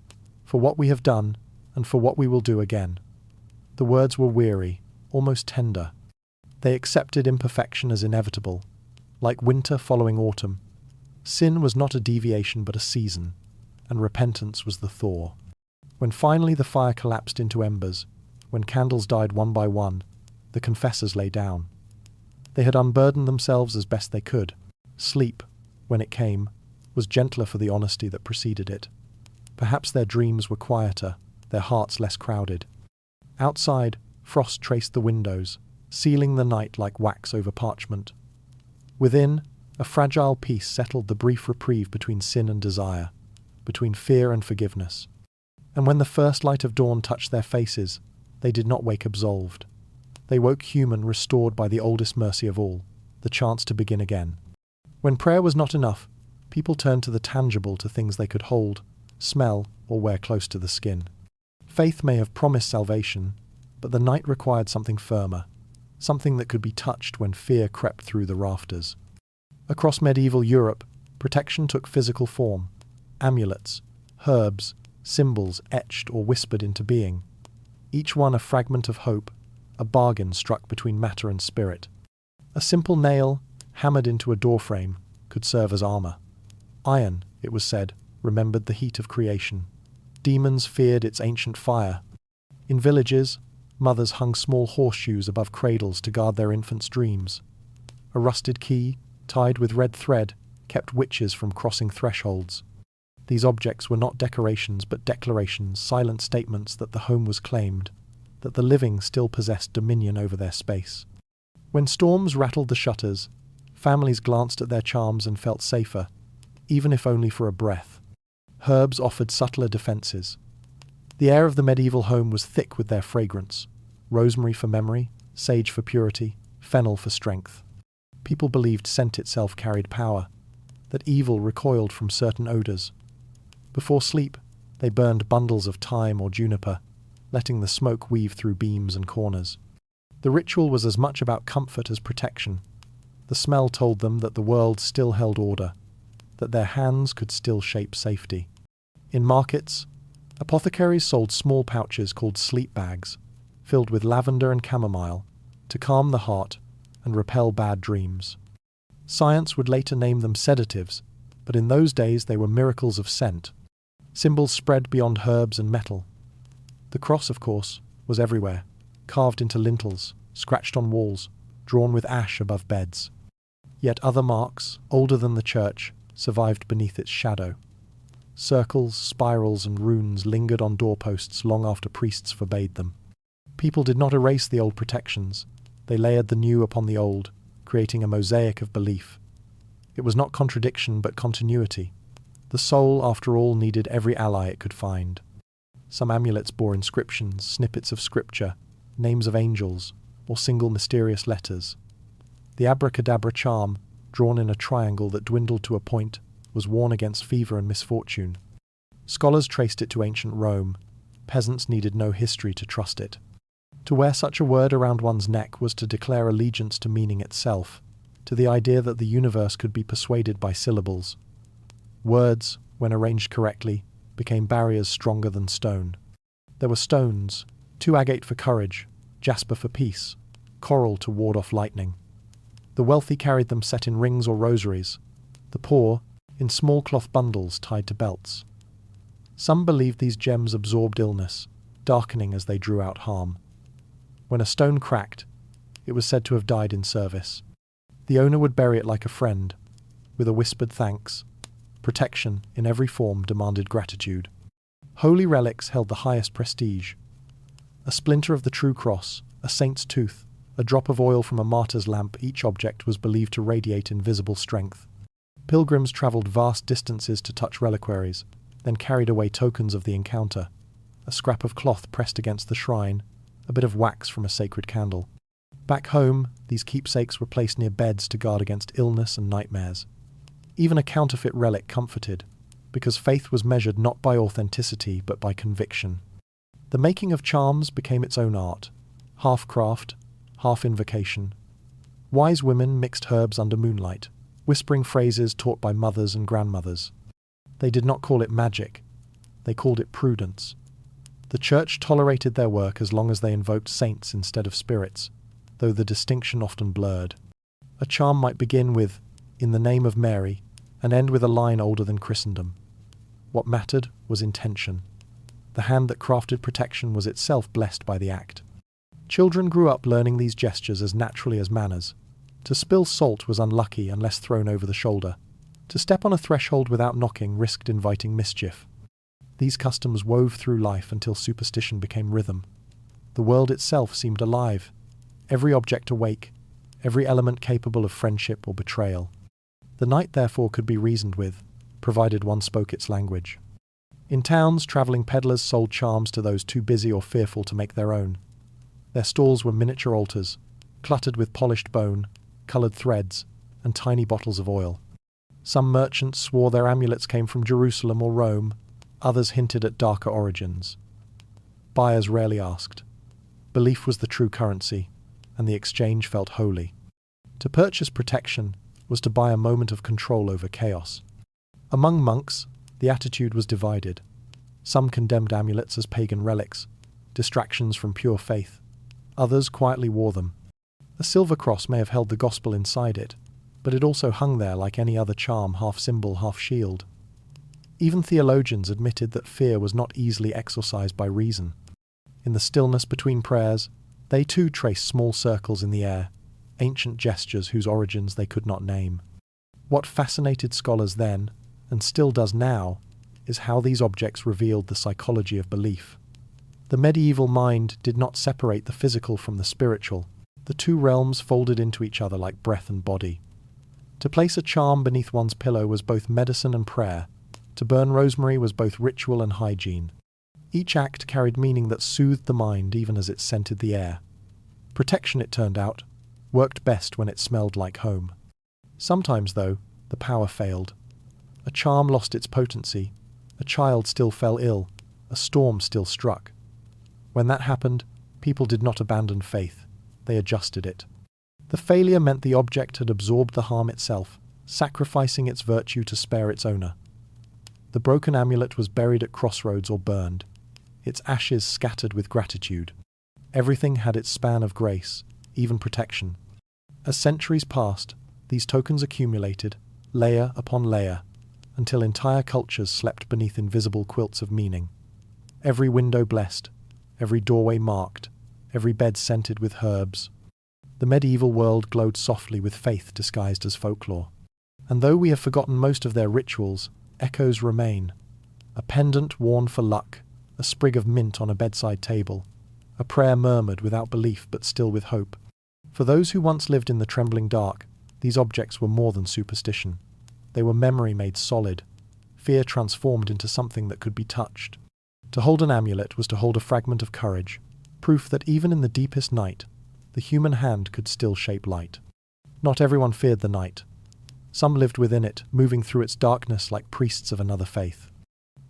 "for what we have done and for what we will do again." The words were weary, almost tender. They accepted imperfection as inevitable, like winter following autumn. Sin was not a deviation but a season, and repentance was the thaw. When finally the fire collapsed into embers, when candles died one by one, the confessors lay down. They had unburdened themselves as best they could. Sleep, when it came, was gentler for the honesty that preceded it. Perhaps their dreams were quieter, their hearts less crowded. Outside, frost traced the windows, sealing the night like wax over parchment. Within, a fragile peace settled the brief reprieve between sin and desire, between fear and forgiveness. And when the first light of dawn touched their faces, they did not wake absolved. They woke human, restored by the oldest mercy of all, the chance to begin again. When prayer was not enough, people turned to the tangible, to things they could hold, smell, or wear close to the skin. Faith may have promised salvation, but the night required something firmer, something that could be touched when fear crept through the rafters. Across medieval Europe, protection took physical form: amulets, herbs, symbols etched or whispered into being. Each one a fragment of hope, a bargain struck between matter and spirit. A simple nail, hammered into a doorframe, could serve as armor. Iron, it was said, remembered the heat of creation. Demons feared its ancient fire. In villages, mothers hung small horseshoes above cradles to guard their infants' dreams. A rusted key, tied with red thread, kept witches from crossing thresholds. These objects were not decorations but declarations, silent statements that the home was claimed, that the living still possessed dominion over their space. When storms rattled the shutters, families glanced at their charms and felt safer, even if only for a breath. Herbs offered subtler defences. The air of the medieval home was thick with their fragrance: rosemary for memory, sage for purity, fennel for strength. People believed scent itself carried power, that evil recoiled from certain odours. Before sleep, they burned bundles of thyme or juniper, letting the smoke weave through beams and corners. The ritual was as much about comfort as protection. The smell told them that the world still held order, that their hands could still shape safety. In markets, apothecaries sold small pouches called sleep bags, filled with lavender and chamomile, to calm the heart and repel bad dreams. Science would later name them sedatives, but in those days they were miracles of scent. Symbols spread beyond herbs and metal. The cross, of course, was everywhere, carved into lintels, scratched on walls, drawn with ash above beds. Yet other marks, older than the church, survived beneath its shadow. Circles, spirals, and runes lingered on doorposts long after priests forbade them. People did not erase the old protections. They layered the new upon the old, creating a mosaic of belief. It was not contradiction but continuity. The soul, after all, needed every ally it could find. Some amulets bore inscriptions, snippets of scripture, names of angels, or single mysterious letters. The abracadabra charm, drawn in a triangle that dwindled to a point, was worn against fever and misfortune. Scholars traced it to ancient Rome. Peasants needed no history to trust it. To wear such a word around one's neck was to declare allegiance to meaning itself, to the idea that the universe could be persuaded by syllables. Words, when arranged correctly, became barriers stronger than stone. There were stones, 2 agate for courage, jasper for peace, coral to ward off lightning. The wealthy carried them set in rings or rosaries, the poor in small cloth bundles tied to belts. Some believed these gems absorbed illness, darkening as they drew out harm. When a stone cracked, it was said to have died in service. The owner would bury it like a friend, with a whispered thanks. Protection, in every form, demanded gratitude. Holy relics held the highest prestige. A splinter of the true cross, a saint's tooth, a drop of oil from a martyr's lamp, each object was believed to radiate invisible strength. Pilgrims travelled vast distances to touch reliquaries, then carried away tokens of the encounter. A scrap of cloth pressed against the shrine, a bit of wax from a sacred candle. Back home, these keepsakes were placed near beds to guard against illness and nightmares. Even a counterfeit relic comforted, because faith was measured not by authenticity but by conviction. The making of charms became its own art, half craft, half invocation. Wise women mixed herbs under moonlight, whispering phrases taught by mothers and grandmothers. They did not call it magic, they called it prudence. The church tolerated their work as long as they invoked saints instead of spirits, though the distinction often blurred. A charm might begin with, "In the name of Mary," and end with a line older than Christendom. What mattered was intention. The hand that crafted protection was itself blessed by the act. Children grew up learning these gestures as naturally as manners. To spill salt was unlucky unless thrown over the shoulder. To step on a threshold without knocking risked inviting mischief. These customs wove through life until superstition became rhythm. The world itself seemed alive, every object awake, every element capable of friendship or betrayal. The night therefore could be reasoned with, provided one spoke its language. In towns, travelling peddlers sold charms to those too busy or fearful to make their own. Their stalls were miniature altars, cluttered with polished bone, coloured threads, and tiny bottles of oil. Some merchants swore their amulets came from Jerusalem or Rome, others hinted at darker origins. Buyers rarely asked. Belief was the true currency, and the exchange felt holy. To purchase protection was to buy a moment of control over chaos. Among monks, the attitude was divided. Some condemned amulets as pagan relics, distractions from pure faith. Others quietly wore them. A silver cross may have held the gospel inside it, but it also hung there like any other charm, half symbol, half shield. Even theologians admitted that fear was not easily exorcised by reason. In the stillness between prayers, they too traced small circles in the air, ancient gestures whose origins they could not name. What fascinated scholars then, and still does now, is how these objects revealed the psychology of belief. The medieval mind did not separate the physical from the spiritual. The two realms folded into each other like breath and body. To place a charm beneath one's pillow was both medicine and prayer. To burn rosemary was both ritual and hygiene. Each act carried meaning that soothed the mind even as it scented the air. Protection, it turned out, worked best when it smelled like home. Sometimes, though, the power failed. A charm lost its potency, a child still fell ill, a storm still struck. When that happened, people did not abandon faith, they adjusted it. The failure meant the object had absorbed the harm itself, sacrificing its virtue to spare its owner. The broken amulet was buried at crossroads or burned, its ashes scattered with gratitude. Everything had its span of grace, even protection. As centuries passed, these tokens accumulated, layer upon layer, until entire cultures slept beneath invisible quilts of meaning. Every window blessed, every doorway marked, every bed scented with herbs. The medieval world glowed softly with faith disguised as folklore. And though we have forgotten most of their rituals, echoes remain. A pendant worn for luck, a sprig of mint on a bedside table, a prayer murmured without belief but still with hope. For those who once lived in the trembling dark, these objects were more than superstition. They were memory made solid, fear transformed into something that could be touched. To hold an amulet was to hold a fragment of courage, proof that even in the deepest night, the human hand could still shape light. Not everyone feared the night. Some lived within it, moving through its darkness like priests of another faith.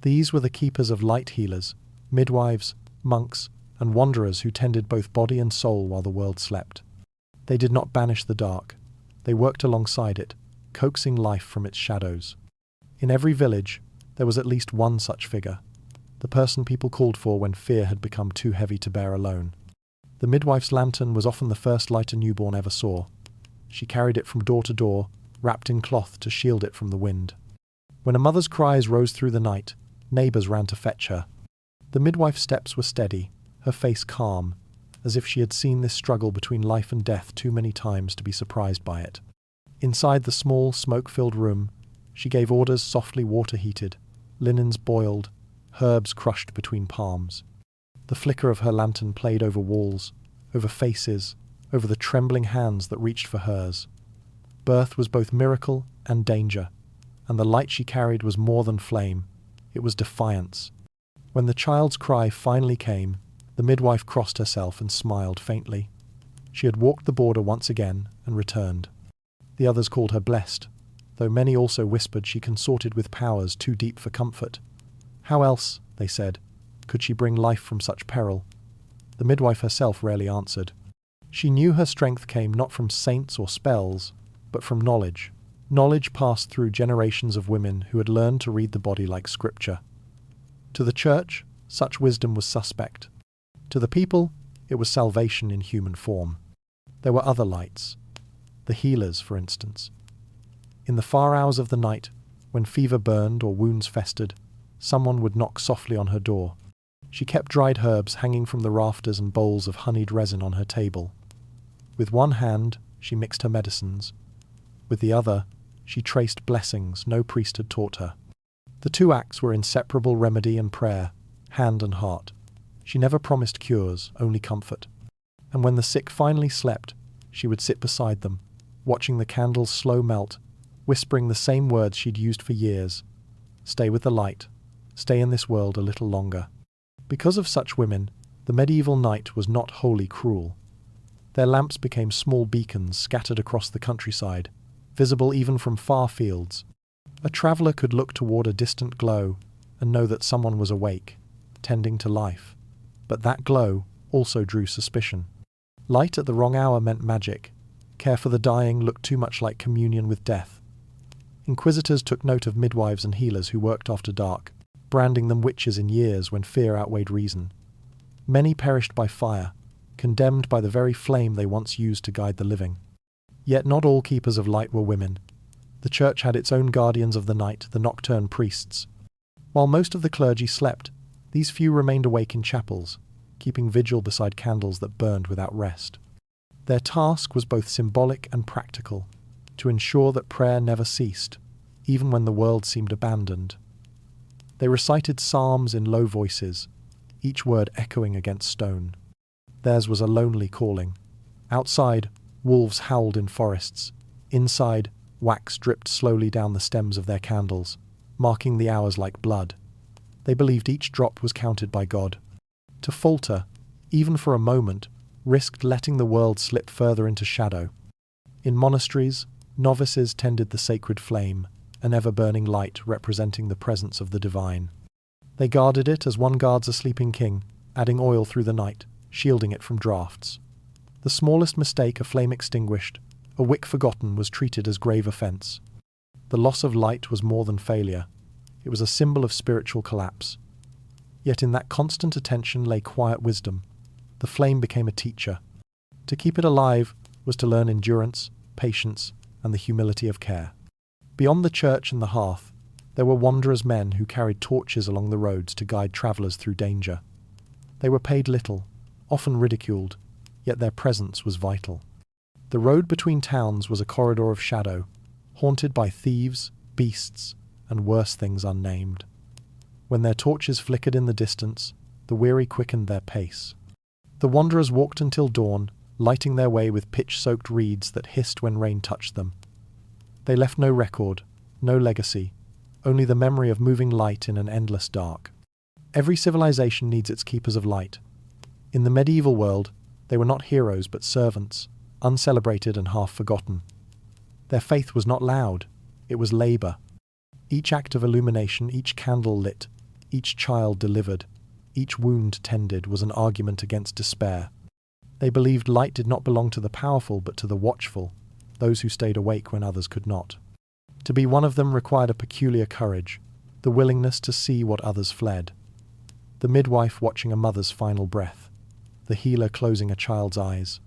These were the keepers of light healers, midwives, monks, and wanderers who tended both body and soul while the world slept. They did not banish the dark. They worked alongside it, coaxing life from its shadows. In every village, there was at least one such figure, the person people called for when fear had become too heavy to bear alone. The midwife's lantern was often the first light a newborn ever saw. She carried it from door to door, wrapped in cloth to shield it from the wind. When a mother's cries rose through the night, neighbours ran to fetch her. The midwife's steps were steady, her face calm, as if she had seen this struggle between life and death too many times to be surprised by it. Inside the small, smoke-filled room, she gave orders softly water-heated, linens boiled, herbs crushed between palms. The flicker of her lantern played over walls, over faces, over the trembling hands that reached for hers. Birth was both miracle and danger, and the light she carried was more than flame. It was defiance. When the child's cry finally came, the midwife crossed herself and smiled faintly. She had walked the border once again and returned. The others called her blessed, though many also whispered she consorted with powers too deep for comfort. How else, they said, could she bring life from such peril? The midwife herself rarely answered. She knew her strength came not from saints or spells, but from knowledge. Knowledge passed through generations of women who had learned to read the body like scripture. To the church, such wisdom was suspect. To the people, it was salvation in human form. There were other lights. The healers, for instance. In the far hours of the night, when fever burned or wounds festered, someone would knock softly on her door. She kept dried herbs hanging from the rafters and bowls of honeyed resin on her table. With one hand, she mixed her medicines. With the other, she traced blessings no priest had taught her. The two acts were inseparable remedy and prayer, hand and heart. She never promised cures, only comfort. And when the sick finally slept, she would sit beside them, watching the candles slow melt, whispering the same words she'd used for years. Stay with the light. Stay in this world a little longer. Because of such women, the medieval night was not wholly cruel. Their lamps became small beacons scattered across the countryside, visible even from far fields. A traveller could look toward a distant glow and know that someone was awake, tending to life. But that glow also drew suspicion. Light at the wrong hour meant magic. Care for the dying looked too much like communion with death. Inquisitors took note of midwives and healers who worked after dark, branding them witches in years when fear outweighed reason. Many perished by fire, condemned by the very flame they once used to guide the living. Yet not all keepers of light were women. The church had its own guardians of the night, the nocturne priests. While most of the clergy slept, these few remained awake in chapels, keeping vigil beside candles that burned without rest. Their task was both symbolic and practical, to ensure that prayer never ceased, even when the world seemed abandoned. They recited psalms in low voices, each word echoing against stone. Theirs was a lonely calling. Outside, wolves howled in forests. Inside, wax dripped slowly down the stems of their candles, marking the hours like blood. They believed each drop was counted by God. To falter, even for a moment, risked letting the world slip further into shadow. In monasteries, novices tended the sacred flame, an ever-burning light representing the presence of the divine. They guarded it as one guards a sleeping king, adding oil through the night, shielding it from draughts. The smallest mistake a flame extinguished, a wick forgotten, was treated as grave offence. The loss of light was more than failure. It was a symbol of spiritual collapse. Yet in that constant attention lay quiet wisdom. The flame became a teacher. To keep it alive was to learn endurance, patience, and the humility of care. Beyond the church and the hearth, there were wanderers men who carried torches along the roads to guide travellers through danger. They were paid little, often ridiculed, yet their presence was vital. The road between towns was a corridor of shadow, haunted by thieves, beasts, and worse things unnamed. When their torches flickered in the distance, the weary quickened their pace. The wanderers walked until dawn, lighting their way with pitch-soaked reeds that hissed when rain touched them. They left no record, no legacy, only the memory of moving light in an endless dark. Every civilization needs its keepers of light. In the medieval world, they were not heroes but servants, uncelebrated and half forgotten. Their faith was not loud, it was labour. Each act of illumination, each candle lit, each child delivered, each wound tended was an argument against despair. They believed light did not belong to the powerful but to the watchful, those who stayed awake when others could not. To be one of them required a peculiar courage, the willingness to see what others fled. The midwife watching a mother's final breath, the healer closing a child's eyes,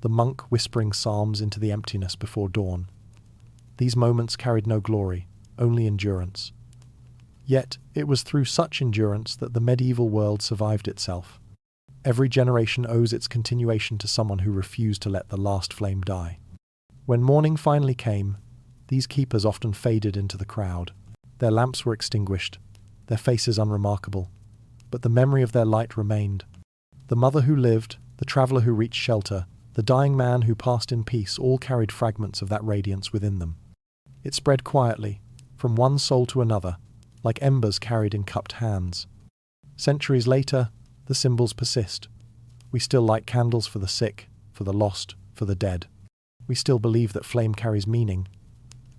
the monk whispering psalms into the emptiness before dawn. These moments carried no glory, only endurance. Yet it was through such endurance that the medieval world survived itself. Every generation owes its continuation to someone who refused to let the last flame die. When morning finally came, these keepers often faded into the crowd. Their lamps were extinguished, their faces unremarkable, but the memory of their light remained. The mother who lived, the traveller who reached shelter, the dying man who passed in peace all carried fragments of that radiance within them. It spread quietly, from one soul to another, like embers carried in cupped hands. Centuries later, the symbols persist. We still light candles for the sick, for the lost, for the dead. We still believe that flame carries meaning,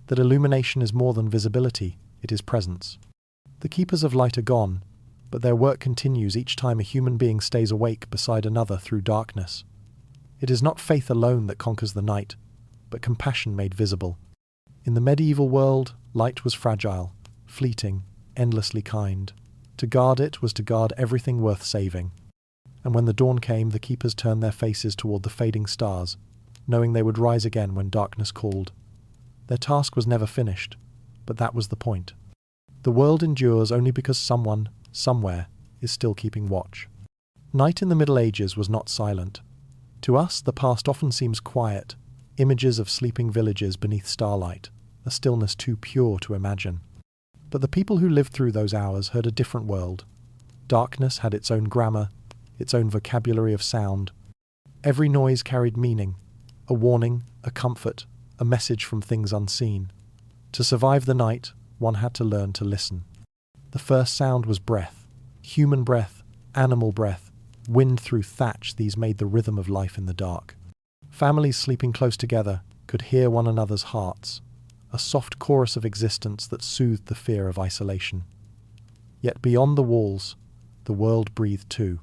that illumination is more than visibility, it is presence. The keepers of light are gone, but their work continues each time a human being stays awake beside another through darkness. It is not faith alone that conquers the night, but compassion made visible. In the medieval world, light was fragile, fleeting, endlessly kind. To guard it was to guard everything worth saving. And when the dawn came, the keepers turned their faces toward the fading stars, knowing they would rise again when darkness called. Their task was never finished, but that was the point. The world endures only because someone, somewhere, is still keeping watch. Night in the Middle Ages was not silent. To us, the past often seems quiet, images of sleeping villages beneath starlight, a stillness too pure to imagine. But the people who lived through those hours heard a different world. Darkness had its own grammar, its own vocabulary of sound. Every noise carried meaning, a warning, a comfort, a message from things unseen. To survive the night, one had to learn to listen. The first sound was breath, human breath, animal breath, wind through thatch. These made the rhythm of life in the dark. Families sleeping close together could hear one another's hearts, a soft chorus of existence that soothed the fear of isolation. Yet beyond the walls, the world breathed too.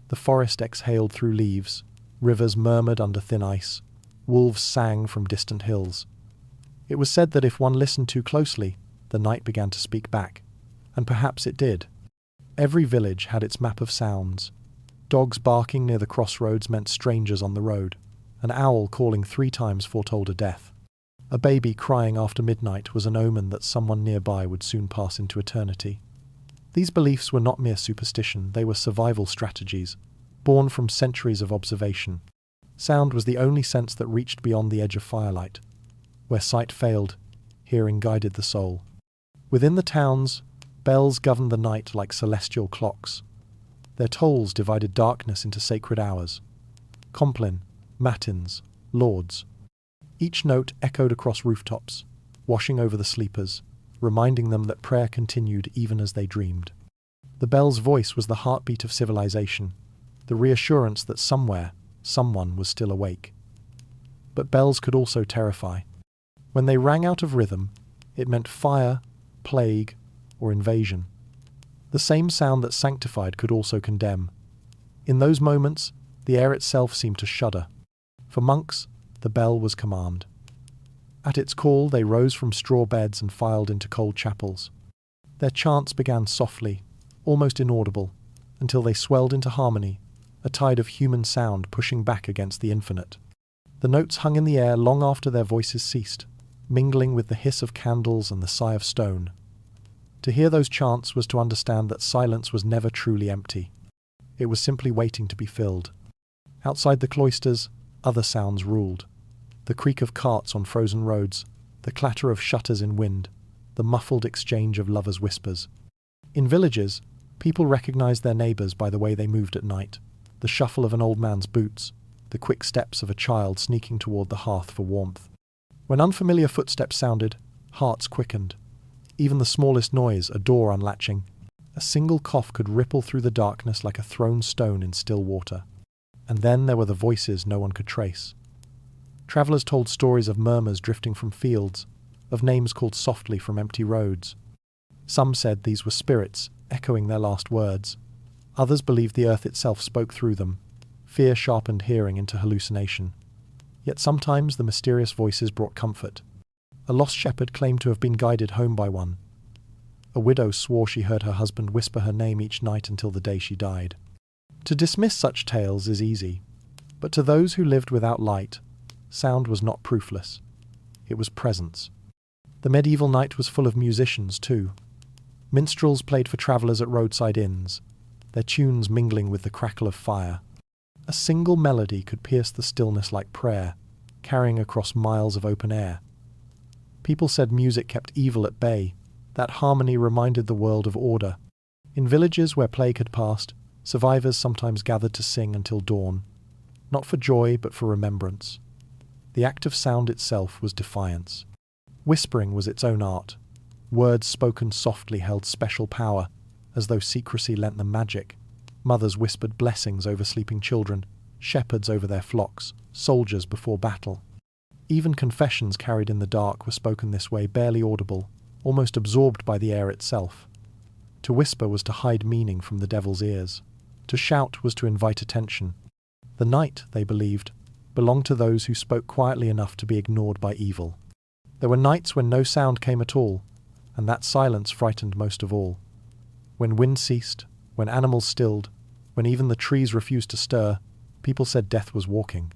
The forest exhaled through leaves, rivers murmured under thin ice, wolves sang from distant hills. It was said that if one listened too closely, the night began to speak back, and perhaps it did. Every village had its map of sounds. Dogs barking near the crossroads meant strangers on the road. An owl calling 3 times foretold a death. A baby crying after midnight was an omen that someone nearby would soon pass into eternity. These beliefs were not mere superstition, they were survival strategies, born from centuries of observation. Sound was the only sense that reached beyond the edge of firelight. Where sight failed, hearing guided the soul. Within the towns, bells governed the night like celestial clocks. Their tolls divided darkness into sacred hours. Compline, matins, lauds. Each note echoed across rooftops, washing over the sleepers, reminding them that prayer continued even as they dreamed. The bell's voice was the heartbeat of civilization, the reassurance that somewhere, someone was still awake. But bells could also terrify. When they rang out of rhythm, it meant fire, plague, or invasion. The same sound that sanctified could also condemn. In those moments, the air itself seemed to shudder. For monks, the bell was command. At its call, they rose from straw beds and filed into cold chapels. Their chants began softly, almost inaudible, until they swelled into harmony, a tide of human sound pushing back against the infinite. The notes hung in the air long after their voices ceased, mingling with the hiss of candles and the sigh of stone. To hear those chants was to understand that silence was never truly empty. It was simply waiting to be filled. Outside the cloisters, other sounds ruled. The creak of carts on frozen roads, the clatter of shutters in wind, the muffled exchange of lovers' whispers. In villages, people recognized their neighbors by the way they moved at night, the shuffle of an old man's boots, the quick steps of a child sneaking toward the hearth for warmth. When unfamiliar footsteps sounded, hearts quickened. Even the smallest noise, a door unlatching, a single cough could ripple through the darkness like a thrown stone in still water. And then there were the voices no one could trace. Travellers told stories of murmurs drifting from fields, of names called softly from empty roads. Some said these were spirits, echoing their last words. Others believed the earth itself spoke through them. Fear sharpened hearing into hallucination. Yet sometimes the mysterious voices brought comfort. A lost shepherd claimed to have been guided home by one. A widow swore she heard her husband whisper her name each night until the day she died. To dismiss such tales is easy, but to those who lived without light, sound was not proofless. It was presence. The medieval night was full of musicians too. Minstrels played for travellers at roadside inns, their tunes mingling with the crackle of fire. A single melody could pierce the stillness like prayer, carrying across miles of open air. People said music kept evil at bay. That harmony reminded the world of order. In villages where plague had passed, survivors sometimes gathered to sing until dawn, not for joy but for remembrance. The act of sound itself was defiance. Whispering was its own art. Words spoken softly held special power, as though secrecy lent them magic. Mothers whispered blessings over sleeping children, shepherds over their flocks, soldiers before battle. Even confessions carried in the dark were spoken this way, barely audible, almost absorbed by the air itself. To whisper was to hide meaning from the devil's ears. To shout was to invite attention. The night, they believed, belonged to those who spoke quietly enough to be ignored by evil. There were nights when no sound came at all, and that silence frightened most of all. When wind ceased, when animals stilled, when even the trees refused to stir, people said death was walking.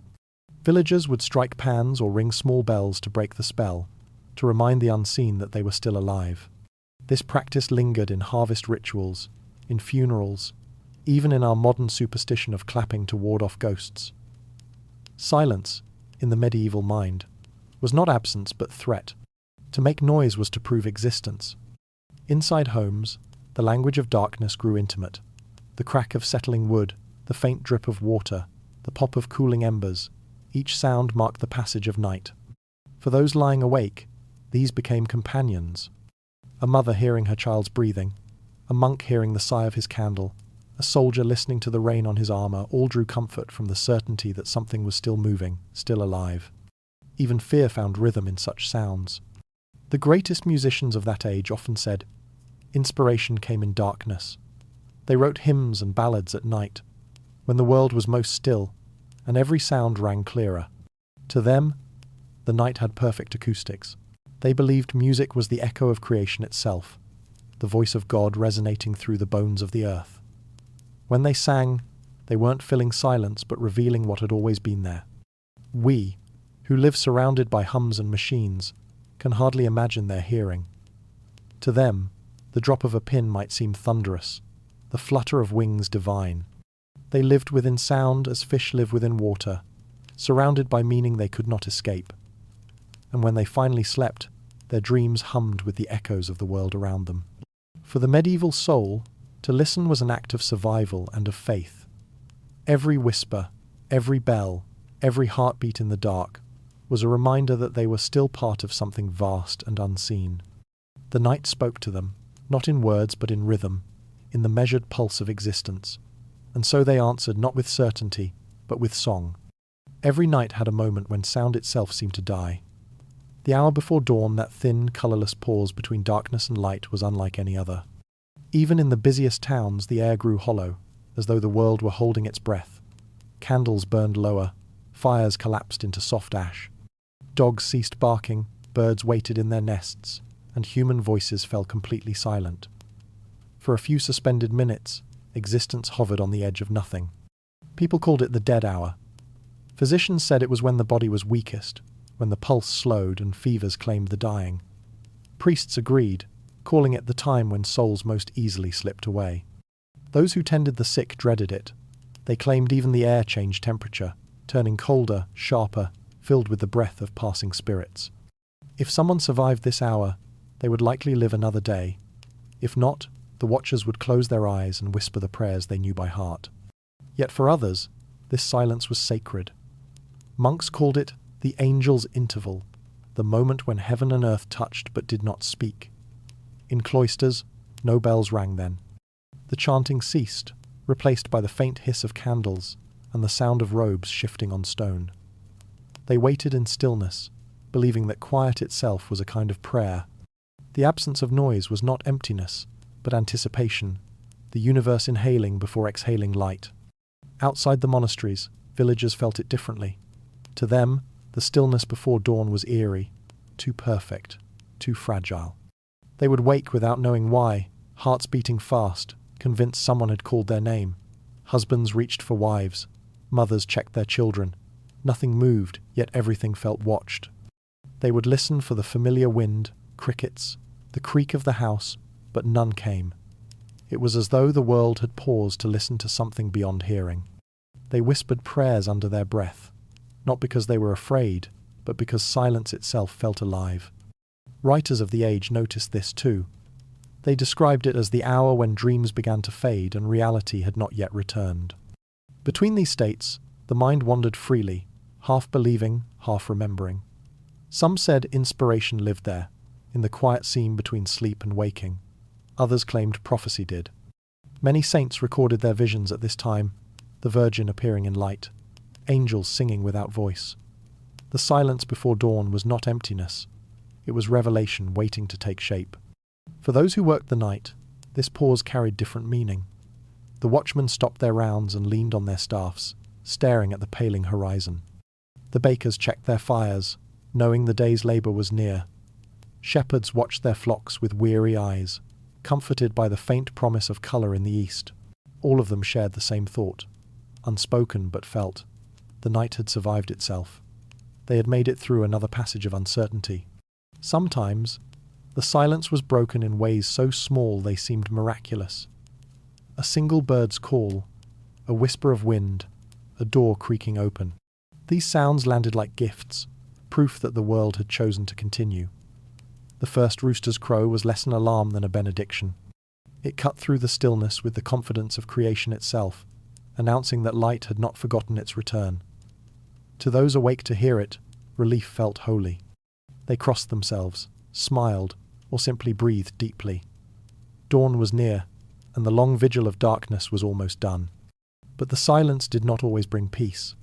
Villagers would strike pans or ring small bells to break the spell, to remind the unseen that they were still alive. This practice lingered in harvest rituals, in funerals, even in our modern superstition of clapping to ward off ghosts. Silence, in the medieval mind, was not absence but threat. To make noise was to prove existence. Inside homes, the language of darkness grew intimate. The crack of settling wood, the faint drip of water, the pop of cooling embers, each sound marked the passage of night. For those lying awake, these became companions. A mother hearing her child's breathing, a monk hearing the sigh of his candle, a soldier listening to the rain on his armour, all drew comfort from the certainty that something was still moving, still alive. Even fear found rhythm in such sounds. The greatest musicians of that age often said, inspiration came in darkness. They wrote hymns and ballads at night, when the world was most still, and every sound rang clearer. To them, the night had perfect acoustics. They believed music was the echo of creation itself, the voice of God resonating through the bones of the earth. When they sang, they weren't filling silence but revealing what had always been there. We, who live surrounded by hums and machines, can hardly imagine their hearing. To them, the drop of a pin might seem thunderous, the flutter of wings divine. They lived within sound as fish live within water, surrounded by meaning they could not escape. And when they finally slept, their dreams hummed with the echoes of the world around them. For the medieval soul, to listen was an act of survival and of faith. Every whisper, every bell, every heartbeat in the dark was a reminder that they were still part of something vast and unseen. The night spoke to them, not in words but in rhythm, in the measured pulse of existence. And so they answered not with certainty, but with song. Every night had a moment when sound itself seemed to die. The hour before dawn, that thin, colourless pause between darkness and light, was unlike any other. Even in the busiest towns, the air grew hollow, as though the world were holding its breath. Candles burned lower, fires collapsed into soft ash. Dogs ceased barking, birds waited in their nests, and human voices fell completely silent. For a few suspended minutes, existence hovered on the edge of nothing. People called it the dead hour. Physicians said it was when the body was weakest, when the pulse slowed and fevers claimed the dying. Priests agreed, calling it the time when souls most easily slipped away. Those who tended the sick dreaded it. They claimed even the air changed temperature, turning colder, sharper, filled with the breath of passing spirits. If someone survived this hour, they would likely live another day. If not, The watchers would close their eyes and whisper the prayers they knew by heart. Yet for others, this silence was sacred. Monks called it the angel's interval, the moment when heaven and earth touched but did not speak. In cloisters, no bells rang then. The chanting ceased, replaced by the faint hiss of candles and the sound of robes shifting on stone. They waited in stillness, believing that quiet itself was a kind of prayer. The absence of noise was not emptiness, but anticipation, the universe inhaling before exhaling light. Outside the monasteries, villagers felt it differently. To them, the stillness before dawn was eerie, too perfect, too fragile. They would wake without knowing why, hearts beating fast, convinced someone had called their name. Husbands reached for wives, mothers checked their children. Nothing moved, yet everything felt watched. They would listen for the familiar wind, crickets, the creak of the house, but none came. It was as though the world had paused to listen to something beyond hearing. They whispered prayers under their breath, not because they were afraid, but because silence itself felt alive. Writers of the age noticed this too. They described it as the hour when dreams began to fade and reality had not yet returned. Between these states, the mind wandered freely, half believing, half remembering. Some said inspiration lived there, in the quiet seam between sleep and waking. Others claimed prophecy did. Many saints recorded their visions at this time, the Virgin appearing in light, angels singing without voice. The silence before dawn was not emptiness. It was revelation waiting to take shape. For those who worked the night, this pause carried different meaning. The watchmen stopped their rounds and leaned on their staffs, staring at the paling horizon. The bakers checked their fires, knowing the day's labour was near. Shepherds watched their flocks with weary eyes, comforted by the faint promise of colour in the east. All of them shared the same thought, unspoken but felt. The night had survived itself. They had made it through another passage of uncertainty. Sometimes, the silence was broken in ways so small they seemed miraculous. A single bird's call, a whisper of wind, a door creaking open. These sounds landed like gifts, proof that the world had chosen to continue. The first rooster's crow was less an alarm than a benediction. It cut through the stillness with the confidence of creation itself, announcing that light had not forgotten its return. To those awake to hear it, relief felt holy. They crossed themselves, smiled, or simply breathed deeply. Dawn was near, and the long vigil of darkness was almost done. But the silence did not always bring peace.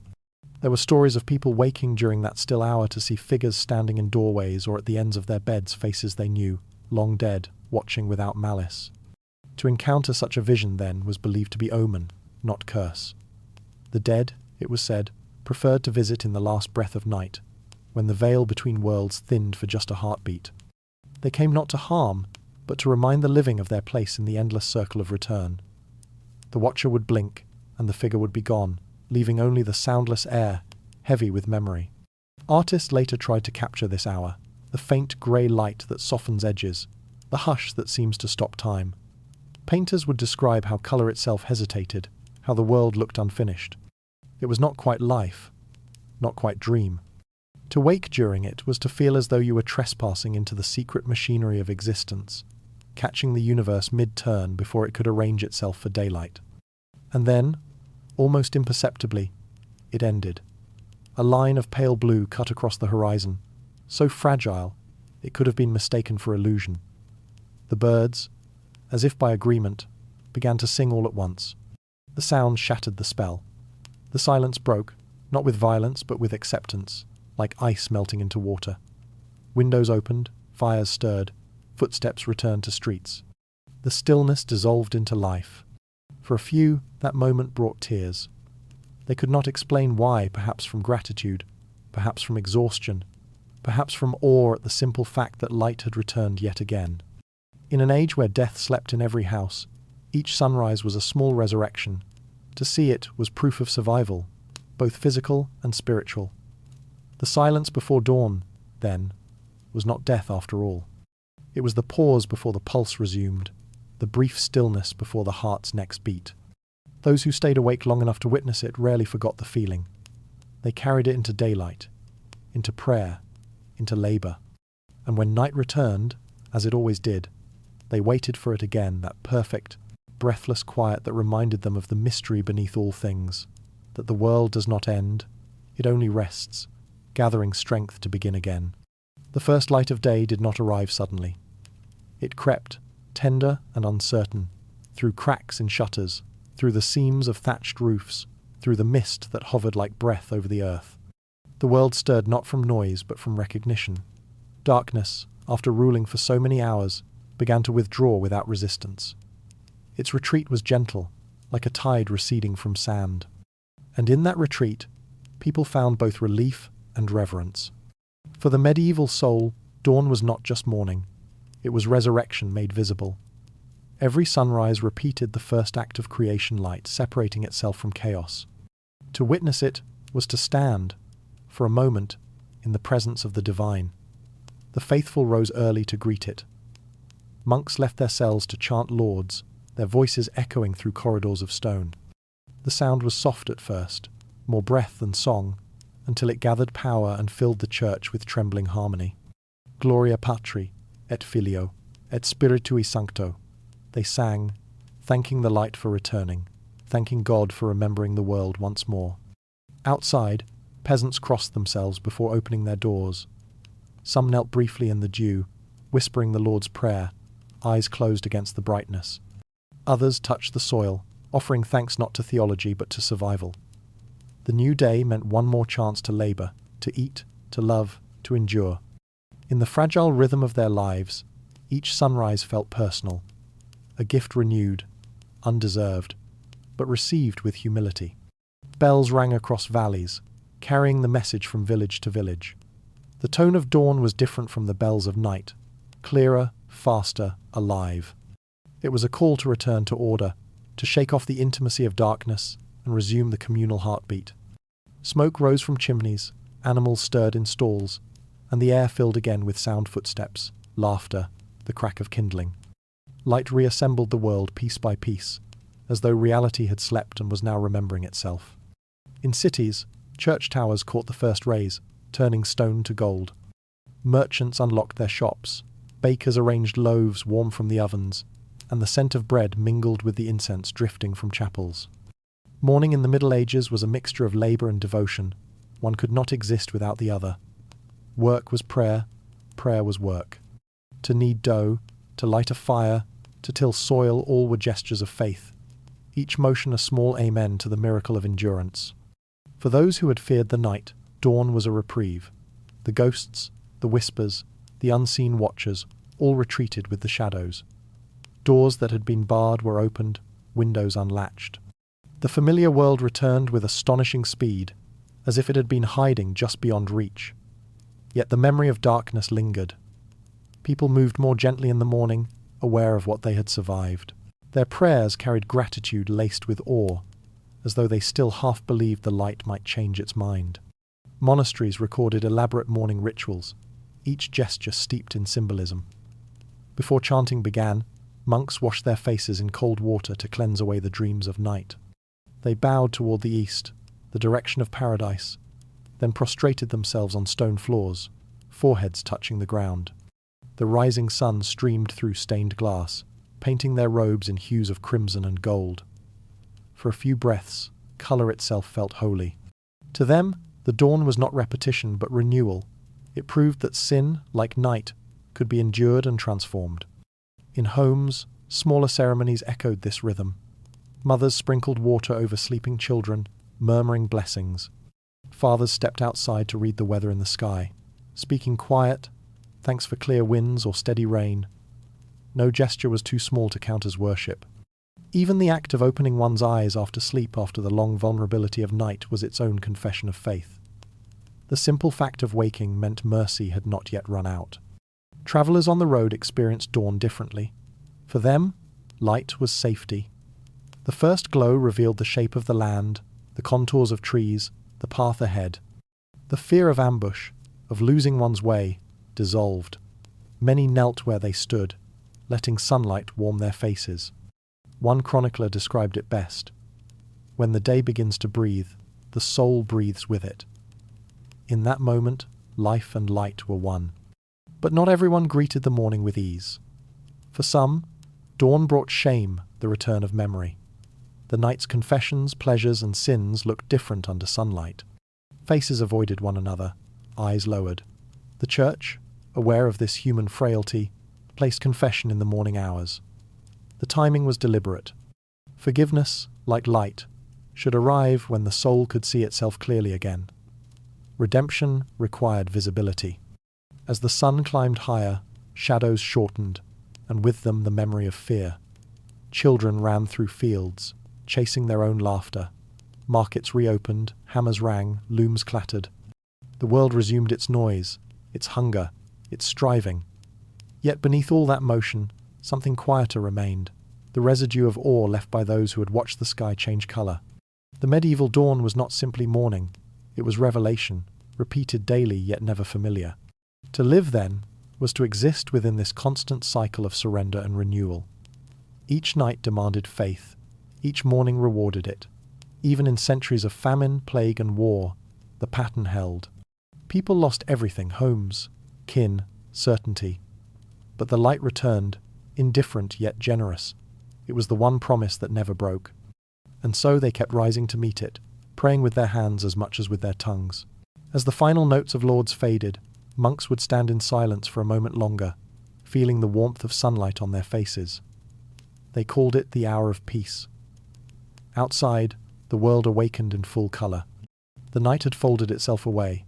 There were stories of people waking during that still hour to see figures standing in doorways or at the ends of their beds, faces they knew, long dead, watching without malice. To encounter such a vision, then, was believed to be omen, not curse. The dead, it was said, preferred to visit in the last breath of night, when the veil between worlds thinned for just a heartbeat. They came not to harm, but to remind the living of their place in the endless circle of return. The watcher would blink, and the figure would be gone, leaving only the soundless air, heavy with memory. Artists later tried to capture this hour, the faint grey light that softens edges, the hush that seems to stop time. Painters would describe how colour itself hesitated, how the world looked unfinished. It was not quite life, not quite dream. To wake during it was to feel as though you were trespassing into the secret machinery of existence, catching the universe mid-turn before it could arrange itself for daylight. And then, almost imperceptibly, it ended. A line of pale blue cut across the horizon, so fragile it could have been mistaken for illusion. The birds, as if by agreement, began to sing all at once. The sound shattered the spell. The silence broke, not with violence but with acceptance, like ice melting into water. Windows opened, fires stirred, footsteps returned to streets. The stillness dissolved into life. For a few, that moment brought tears. They could not explain why, perhaps from gratitude, perhaps from exhaustion, perhaps from awe at the simple fact that light had returned yet again. In an age where death slept in every house, each sunrise was a small resurrection. To see it was proof of survival, both physical and spiritual. The silence before dawn, then, was not death after all. It was the pause before the pulse resumed, the brief stillness before the heart's next beat. Those who stayed awake long enough to witness it rarely forgot the feeling. They carried it into daylight, into prayer, into labour. And when night returned, as it always did, They waited for it again, that perfect, breathless quiet that reminded them of the mystery beneath all things, that the world does not end, it only rests, gathering strength to begin again. The first light of day did not arrive suddenly. It crept, tender and uncertain, through cracks in shutters, through the seams of thatched roofs, through the mist that hovered like breath over the earth. The world stirred not from noise but from recognition. Darkness, after ruling for so many hours, began to withdraw without resistance. Its retreat was gentle, like a tide receding from sand. And in that retreat, people found both relief and reverence. For the medieval soul, dawn was not just morning. It was resurrection made visible. Every sunrise repeated the first act of creation light, separating itself from chaos. To witness it was to stand, for a moment, in the presence of the divine. The faithful rose early to greet it. Monks left their cells to chant lauds, their voices echoing through corridors of stone. The sound was soft at first, more breath than song, until it gathered power and filled the church with trembling harmony. Gloria Patri, et Filio, et Spiritui Sancto. They sang, thanking the light for returning, thanking God for remembering the world once more. Outside, peasants crossed themselves before opening their doors. Some knelt briefly in the dew, whispering the Lord's Prayer, eyes closed against the brightness. Others touched the soil, offering thanks not to theology but to survival. The new day meant one more chance to labour, to eat, to love, to endure. In the fragile rhythm of their lives, each sunrise felt personal, a gift renewed, undeserved, but received with humility. Bells rang across valleys, carrying the message from village to village. The tone of dawn was different from the bells of night, clearer, faster, alive. It was a call to return to order, to shake off the intimacy of darkness and resume the communal heartbeat. Smoke rose from chimneys, animals stirred in stalls, and the air filled again with sound footsteps, laughter, the crack of kindling. Light reassembled the world piece by piece, as though reality had slept and was now remembering itself. In cities, church towers caught the first rays, turning stone to gold. Merchants unlocked their shops, bakers arranged loaves warm from the ovens, and the scent of bread mingled with the incense drifting from chapels. Mourning in the Middle Ages was a mixture of labour and devotion. One could not exist without the other. Work was prayer, prayer was work. To knead dough, to light a fire, to till soil, all were gestures of faith, each motion a small amen to the miracle of endurance. For those who had feared the night, dawn was a reprieve. The ghosts, the whispers, the unseen watchers, all retreated with the shadows. Doors that had been barred were opened, windows unlatched. The familiar world returned with astonishing speed, as if it had been hiding just beyond reach. Yet the memory of darkness lingered. People moved more gently in the morning, aware of what they had survived. Their prayers carried gratitude laced with awe, as though they still half believed the light might change its mind. Monasteries recorded elaborate morning rituals, each gesture steeped in symbolism. Before chanting began, monks washed their faces in cold water to cleanse away the dreams of night. They bowed toward the east, the direction of paradise, then prostrated themselves on stone floors, foreheads touching the ground. The rising sun streamed through stained glass, painting their robes in hues of crimson and gold. For a few breaths, colour itself felt holy. To them, the dawn was not repetition but renewal. It proved that sin, like night, could be endured and transformed. In homes, smaller ceremonies echoed this rhythm. Mothers sprinkled water over sleeping children, murmuring blessings. Fathers stepped outside to read the weather in the sky, speaking quiet, thanks for clear winds or steady rain. No gesture was too small to count as worship. Even the act of opening one's eyes after sleep after the long vulnerability of night was its own confession of faith. The simple fact of waking meant mercy had not yet run out. Travellers on the road experienced dawn differently. For them, light was safety. The first glow revealed the shape of the land, the contours of trees, the path ahead. The fear of ambush, of losing one's way, dissolved. Many knelt where they stood, letting sunlight warm their faces. One chronicler described it best. When the day begins to breathe, the soul breathes with it. In that moment, life and light were one. But not everyone greeted the morning with ease. For some, dawn brought shame, the return of memory. The night's confessions, pleasures, and sins looked different under sunlight. Faces avoided one another, eyes lowered. The church, aware of this human frailty, placed confession in the morning hours. The timing was deliberate. Forgiveness, like light, should arrive when the soul could see itself clearly again. Redemption required visibility. As the sun climbed higher, shadows shortened, and with them the memory of fear. Children ran through fields, chasing their own laughter. Markets reopened, hammers rang, looms clattered. The world resumed its noise, its hunger, its striving. Yet beneath all that motion, something quieter remained, the residue of awe left by those who had watched the sky change colour. The medieval dawn was not simply morning, it was revelation, repeated daily yet never familiar. To live, then, was to exist within this constant cycle of surrender and renewal. Each night demanded faith, each morning rewarded it. Even in centuries of famine, plague, and war, the pattern held. People lost everything: homes, kin, certainty. But the light returned, indifferent yet generous. It was the one promise that never broke. And so they kept rising to meet it, praying with their hands as much as with their tongues. As the final notes of lauds faded, monks would stand in silence for a moment longer, feeling the warmth of sunlight on their faces. They called it the hour of peace. Outside, the world awakened in full colour. The night had folded itself away,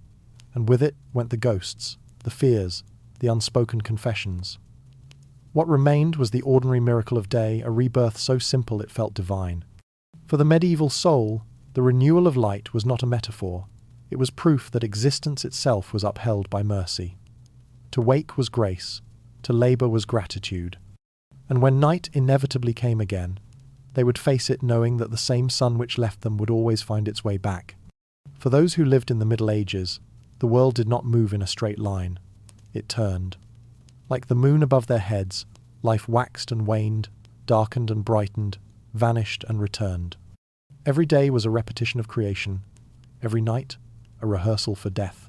and with it went the ghosts, the fears, the unspoken confessions. What remained was the ordinary miracle of day, a rebirth so simple it felt divine. For the medieval soul, the renewal of light was not a metaphor. It was proof that existence itself was upheld by mercy. To wake was grace, to labour was gratitude. And when night inevitably came again, they would face it knowing that the same sun which left them would always find its way back. For those who lived in the Middle Ages, the world did not move in a straight line. It turned. Like the moon above their heads, life waxed and waned, darkened and brightened, vanished and returned. Every day was a repetition of creation, every night a rehearsal for death.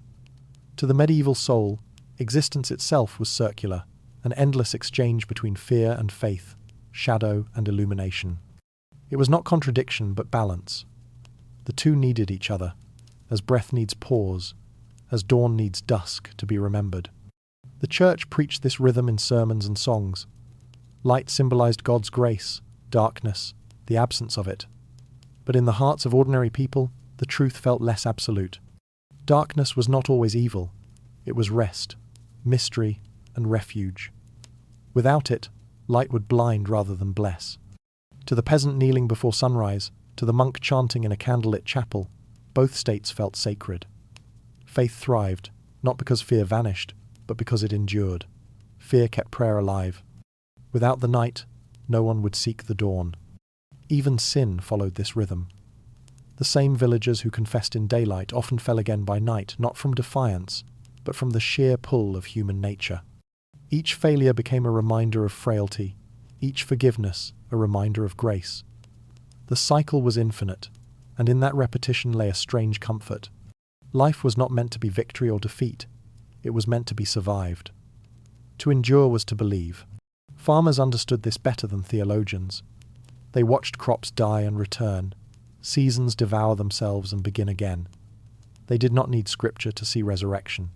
To the medieval soul, existence itself was circular, an endless exchange between fear and faith, shadow and illumination. It was not contradiction but balance. The two needed each other, as breath needs pause, as dawn needs dusk to be remembered. The church preached this rhythm in sermons and songs. Light symbolized God's grace, darkness, the absence of it. But in the hearts of ordinary people, the truth felt less absolute. Darkness was not always evil. It was rest, mystery, and refuge. Without it, light would blind rather than bless. To the peasant kneeling before sunrise, to the monk chanting in a candlelit chapel, both states felt sacred. Faith thrived, not because fear vanished, but because it endured. Fear kept prayer alive. Without the night, no one would seek the dawn. Even sin followed this rhythm. The same villagers who confessed in daylight often fell again by night, not from defiance, but from the sheer pull of human nature. Each failure became a reminder of frailty, each forgiveness a reminder of grace. The cycle was infinite, and in that repetition lay a strange comfort. Life was not meant to be victory or defeat, it was meant to be survived. To endure was to believe. Farmers understood this better than theologians. They watched crops die and return, seasons devour themselves and begin again. They did not need scripture to see resurrection.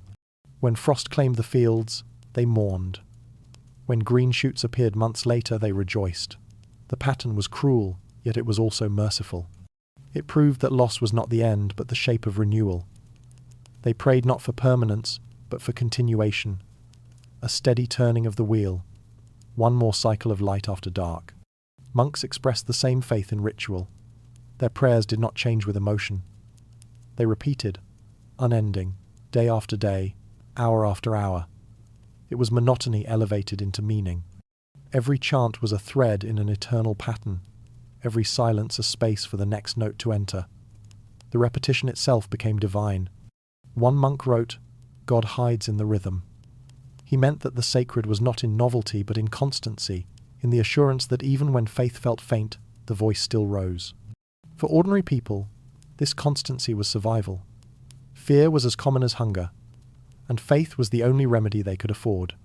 When frost claimed the fields, they mourned. When green shoots appeared months later, they rejoiced. The pattern was cruel, yet it was also merciful. It proved that loss was not the end, but the shape of renewal. They prayed not for permanence, but for continuation. A steady turning of the wheel. One more cycle of light after dark. Monks expressed the same faith in ritual. Their prayers did not change with emotion. They repeated, unending, day after day, hour after hour. It was monotony elevated into meaning. Every chant was a thread in an eternal pattern, every silence a space for the next note to enter. The repetition itself became divine. One monk wrote, God hides in the rhythm. He meant that the sacred was not in novelty but in constancy, in the assurance that even when faith felt faint, the voice still rose. For ordinary people, this constancy was survival. Fear was as common as hunger, and faith was the only remedy they could afford.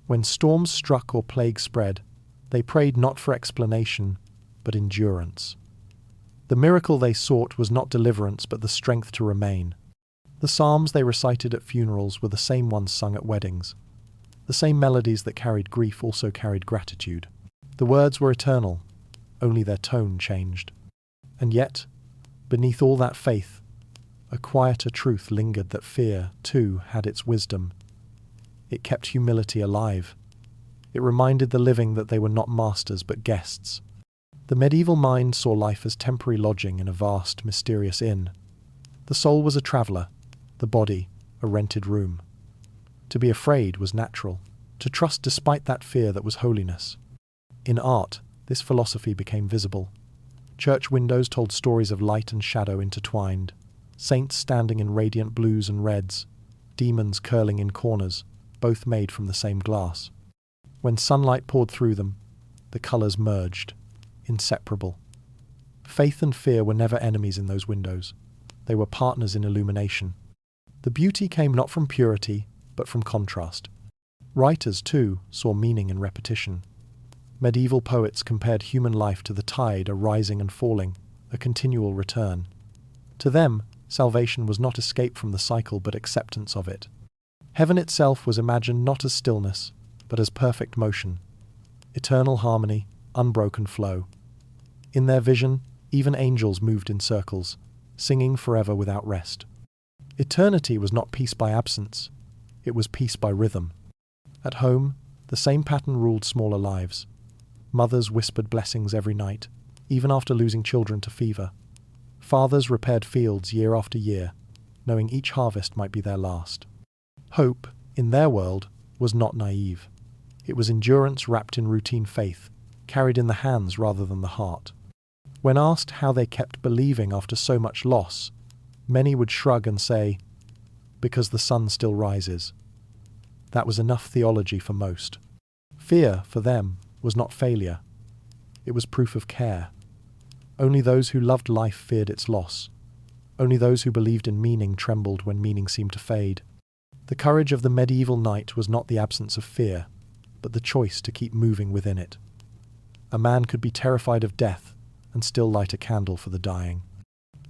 When storms struck or plague spread, they prayed not for explanation, but endurance. The miracle they sought was not deliverance, but the strength to remain. The psalms they recited at funerals were the same ones sung at weddings. The same melodies that carried grief also carried gratitude. The words were eternal, only their tone changed. And yet, beneath all that faith, a quieter truth lingered that fear, too, had its wisdom. It kept humility alive. It reminded the living that they were not masters but guests. The medieval mind saw life as temporary lodging in a vast, mysterious inn. The soul was a traveller, the body a rented room. To be afraid was natural, to trust despite that fear that was holiness. In art, this philosophy became visible. Church windows told stories of light and shadow intertwined, saints standing in radiant blues and reds, demons curling in corners, both made from the same glass. When sunlight poured through them, the colours merged, inseparable. Faith and fear were never enemies in those windows. They were partners in illumination. The beauty came not from purity, but from contrast. Writers, too, saw meaning in repetition. Medieval poets compared human life to the tide, a rising and falling, a continual return. To them, salvation was not escape from the cycle, but acceptance of it. Heaven itself was imagined not as stillness, but as perfect motion, eternal harmony, unbroken flow. In their vision, even angels moved in circles, singing forever without rest. Eternity was not peace by absence, it was peace by rhythm. At home, the same pattern ruled smaller lives. Mothers whispered blessings every night, even after losing children to fever. Fathers repaired fields year after year, knowing each harvest might be their last. Hope, in their world, was not naive. It was endurance wrapped in routine faith, carried in the hands rather than the heart. When asked how they kept believing after so much loss, many would shrug and say, "Because the sun still rises." That was enough theology for most. Fear, for them, was not failure. It was proof of care. Only those who loved life feared its loss. Only those who believed in meaning trembled when meaning seemed to fade. The courage of the medieval knight was not the absence of fear, but the choice to keep moving within it. A man could be terrified of death and still light a candle for the dying.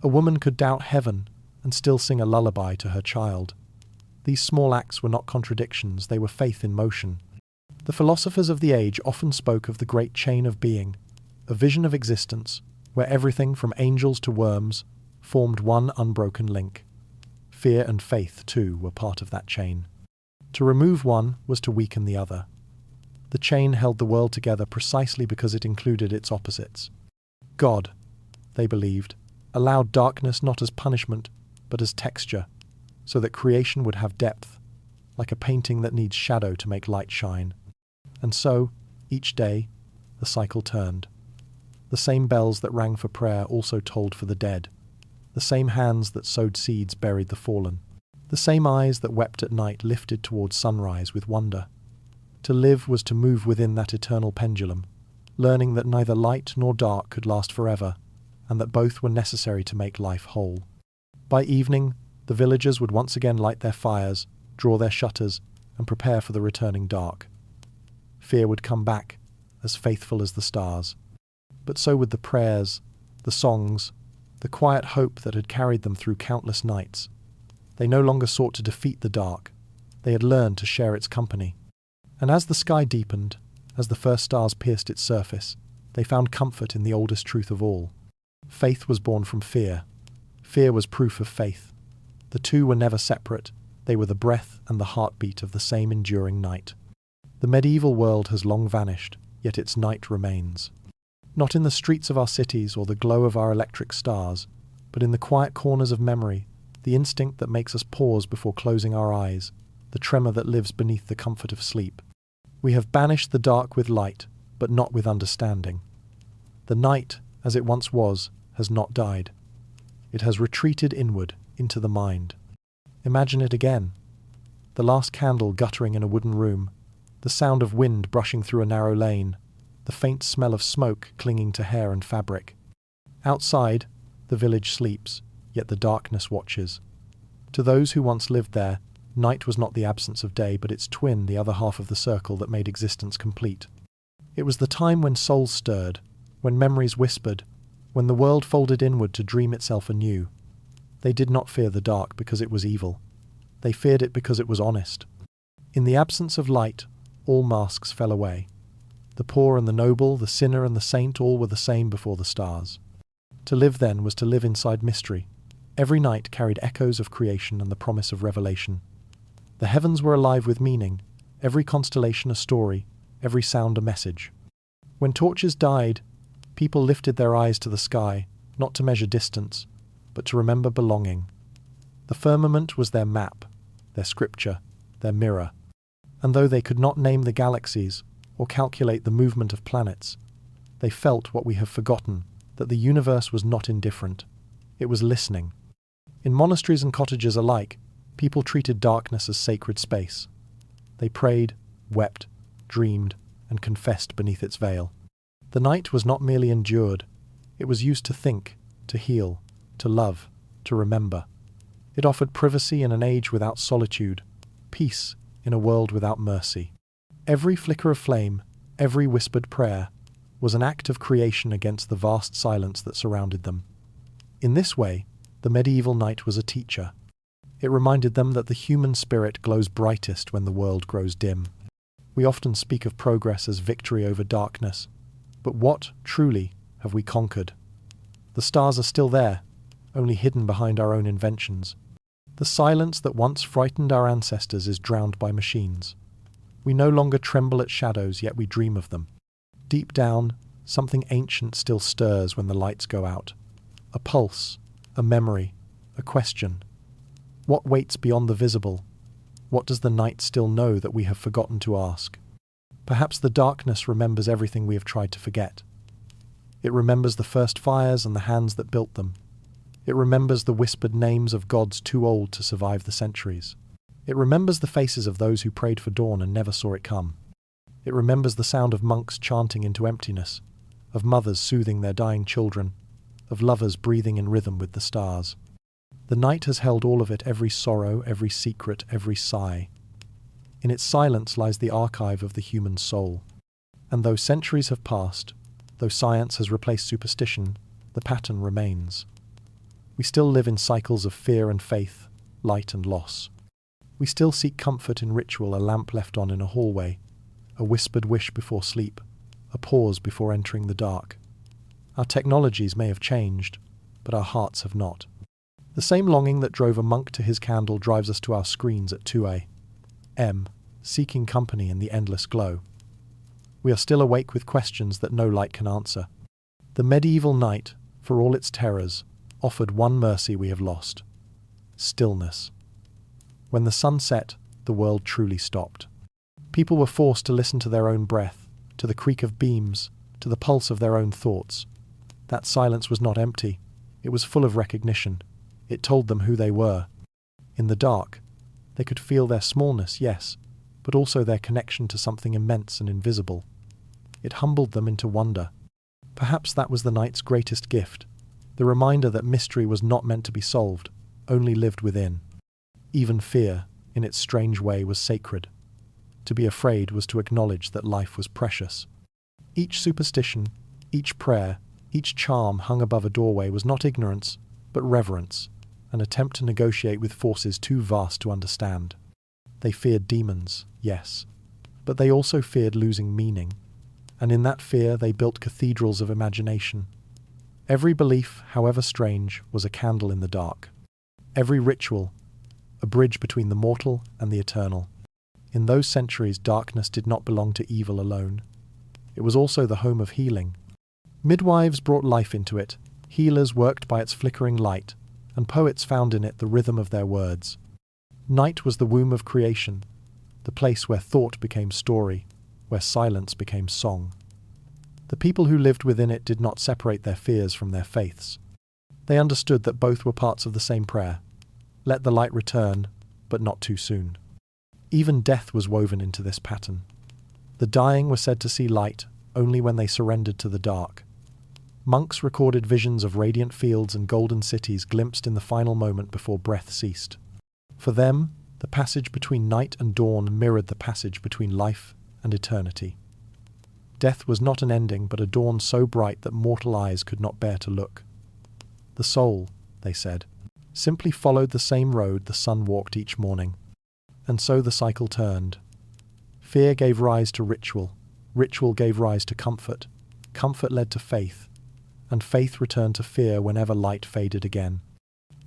A woman could doubt heaven and still sing a lullaby to her child. These small acts were not contradictions, they were faith in motion. The philosophers of the age often spoke of the great chain of being, a vision of existence where everything from angels to worms formed one unbroken link. Fear and faith, too, were part of that chain. To remove one was to weaken the other. The chain held the world together precisely because it included its opposites. God, they believed, allowed darkness not as punishment, but as texture, so that creation would have depth, like a painting that needs shadow to make light shine. And so, each day, the cycle turned. The same bells that rang for prayer also tolled for the dead. The same hands that sowed seeds buried the fallen. The same eyes that wept at night lifted towards sunrise with wonder. To live was to move within that eternal pendulum, learning that neither light nor dark could last forever, and that both were necessary to make life whole. By evening, the villagers would once again light their fires, draw their shutters, and prepare for the returning dark. Fear would come back, as faithful as the stars. But so would the prayers, the songs, the quiet hope that had carried them through countless nights. They no longer sought to defeat the dark. They had learned to share its company. And as the sky deepened, as the first stars pierced its surface, they found comfort in the oldest truth of all. Faith was born from fear. Fear was proof of faith. The two were never separate. They were the breath and the heartbeat of the same enduring night. The medieval world has long vanished, yet its night remains. Not in the streets of our cities or the glow of our electric stars, but in the quiet corners of memory, the instinct that makes us pause before closing our eyes, the tremor that lives beneath the comfort of sleep. We have banished the dark with light, but not with understanding. The night, as it once was, has not died. It has retreated inward, into the mind. Imagine it again. The last candle guttering in a wooden room, the sound of wind brushing through a narrow lane, the faint smell of smoke clinging to hair and fabric. Outside, the village sleeps, yet the darkness watches. To those who once lived there, Night was not the absence of day, but its twin, the other half of the circle that made existence complete. It was the time when souls stirred, when memories whispered, when the world folded inward to dream itself anew. They did not fear the dark because it was evil. They feared it because it was honest. In the absence of light, all masks fell away. The poor and the noble, the sinner and the saint, all were the same before the stars. To live then was to live inside mystery. Every night carried echoes of creation and the promise of revelation. The heavens were alive with meaning, every constellation a story, every sound a message. When torches died, people lifted their eyes to the sky, not to measure distance, but to remember belonging. The firmament was their map, their scripture, their mirror. And though they could not name the galaxies or calculate the movement of planets, they felt what we have forgotten, that the universe was not indifferent. It was listening. In monasteries and cottages alike, people treated darkness as sacred space. They prayed, wept, dreamed, and confessed beneath its veil. The night was not merely endured, it was used to think, to heal, to love, to remember. It offered privacy in an age without solitude, peace in a world without mercy. Every flicker of flame, every whispered prayer, was an act of creation against the vast silence that surrounded them. In this way, the medieval night was a teacher. It reminded them that the human spirit glows brightest when the world grows dim. We often speak of progress as victory over darkness, but what, truly, have we conquered? The stars are still there, only hidden behind our own inventions. The silence that once frightened our ancestors is drowned by machines. We no longer tremble at shadows, yet we dream of them. Deep down, something ancient still stirs when the lights go out. A pulse, a memory, a question. What waits beyond the visible? What does the night still know that we have forgotten to ask? Perhaps the darkness remembers everything we have tried to forget. It remembers the first fires and the hands that built them. It remembers the whispered names of gods too old to survive the centuries. It remembers the faces of those who prayed for dawn and never saw it come. It remembers the sound of monks chanting into emptiness, of mothers soothing their dying children, of lovers breathing in rhythm with the stars. The night has held all of it, every sorrow, every secret, every sigh. In its silence lies the archive of the human soul. And though centuries have passed, though science has replaced superstition, the pattern remains. We still live in cycles of fear and faith, light and loss. We still seek comfort in ritual, a lamp left on in a hallway, a whispered wish before sleep, a pause before entering the dark. Our technologies may have changed, but our hearts have not. The same longing that drove a monk to his candle drives us to our screens at 2 a.m., seeking company in the endless glow. We are still awake with questions that no light can answer. The medieval night, for all its terrors, offered one mercy we have lost: stillness. When the sun set, the world truly stopped. People were forced to listen to their own breath, to the creak of beams, to the pulse of their own thoughts. That silence was not empty. It was full of recognition. It told them who they were. In the dark, they could feel their smallness, yes, but also their connection to something immense and invisible. It humbled them into wonder. Perhaps that was the night's greatest gift, the reminder that mystery was not meant to be solved, only lived within. Even fear, in its strange way, was sacred. To be afraid was to acknowledge that life was precious. Each superstition, each prayer, each charm hung above a doorway was not ignorance, but reverence, an attempt to negotiate with forces too vast to understand. They feared demons, yes, but they also feared losing meaning, and in that fear they built cathedrals of imagination. Every belief, however strange, was a candle in the dark. Every ritual, a bridge between the mortal and the eternal. In those centuries, darkness did not belong to evil alone. It was also the home of healing. Midwives brought life into it, healers worked by its flickering light, and poets found in it the rhythm of their words. Night was the womb of creation, the place where thought became story, where silence became song. The people who lived within it did not separate their fears from their faiths. They understood that both were parts of the same prayer. Let the light return, but not too soon. Even death was woven into this pattern. The dying were said to see light only when they surrendered to the dark. Monks recorded visions of radiant fields and golden cities glimpsed in the final moment before breath ceased. For them, The passage between night and dawn mirrored the passage between life and eternity. Death was not an ending, but a dawn so bright that mortal eyes could not bear to look. The soul, they said, simply followed the same road the sun walked each morning. And so the cycle turned. Fear gave rise to ritual, ritual gave rise to comfort, comfort led to faith, and faith returned to fear whenever light faded again.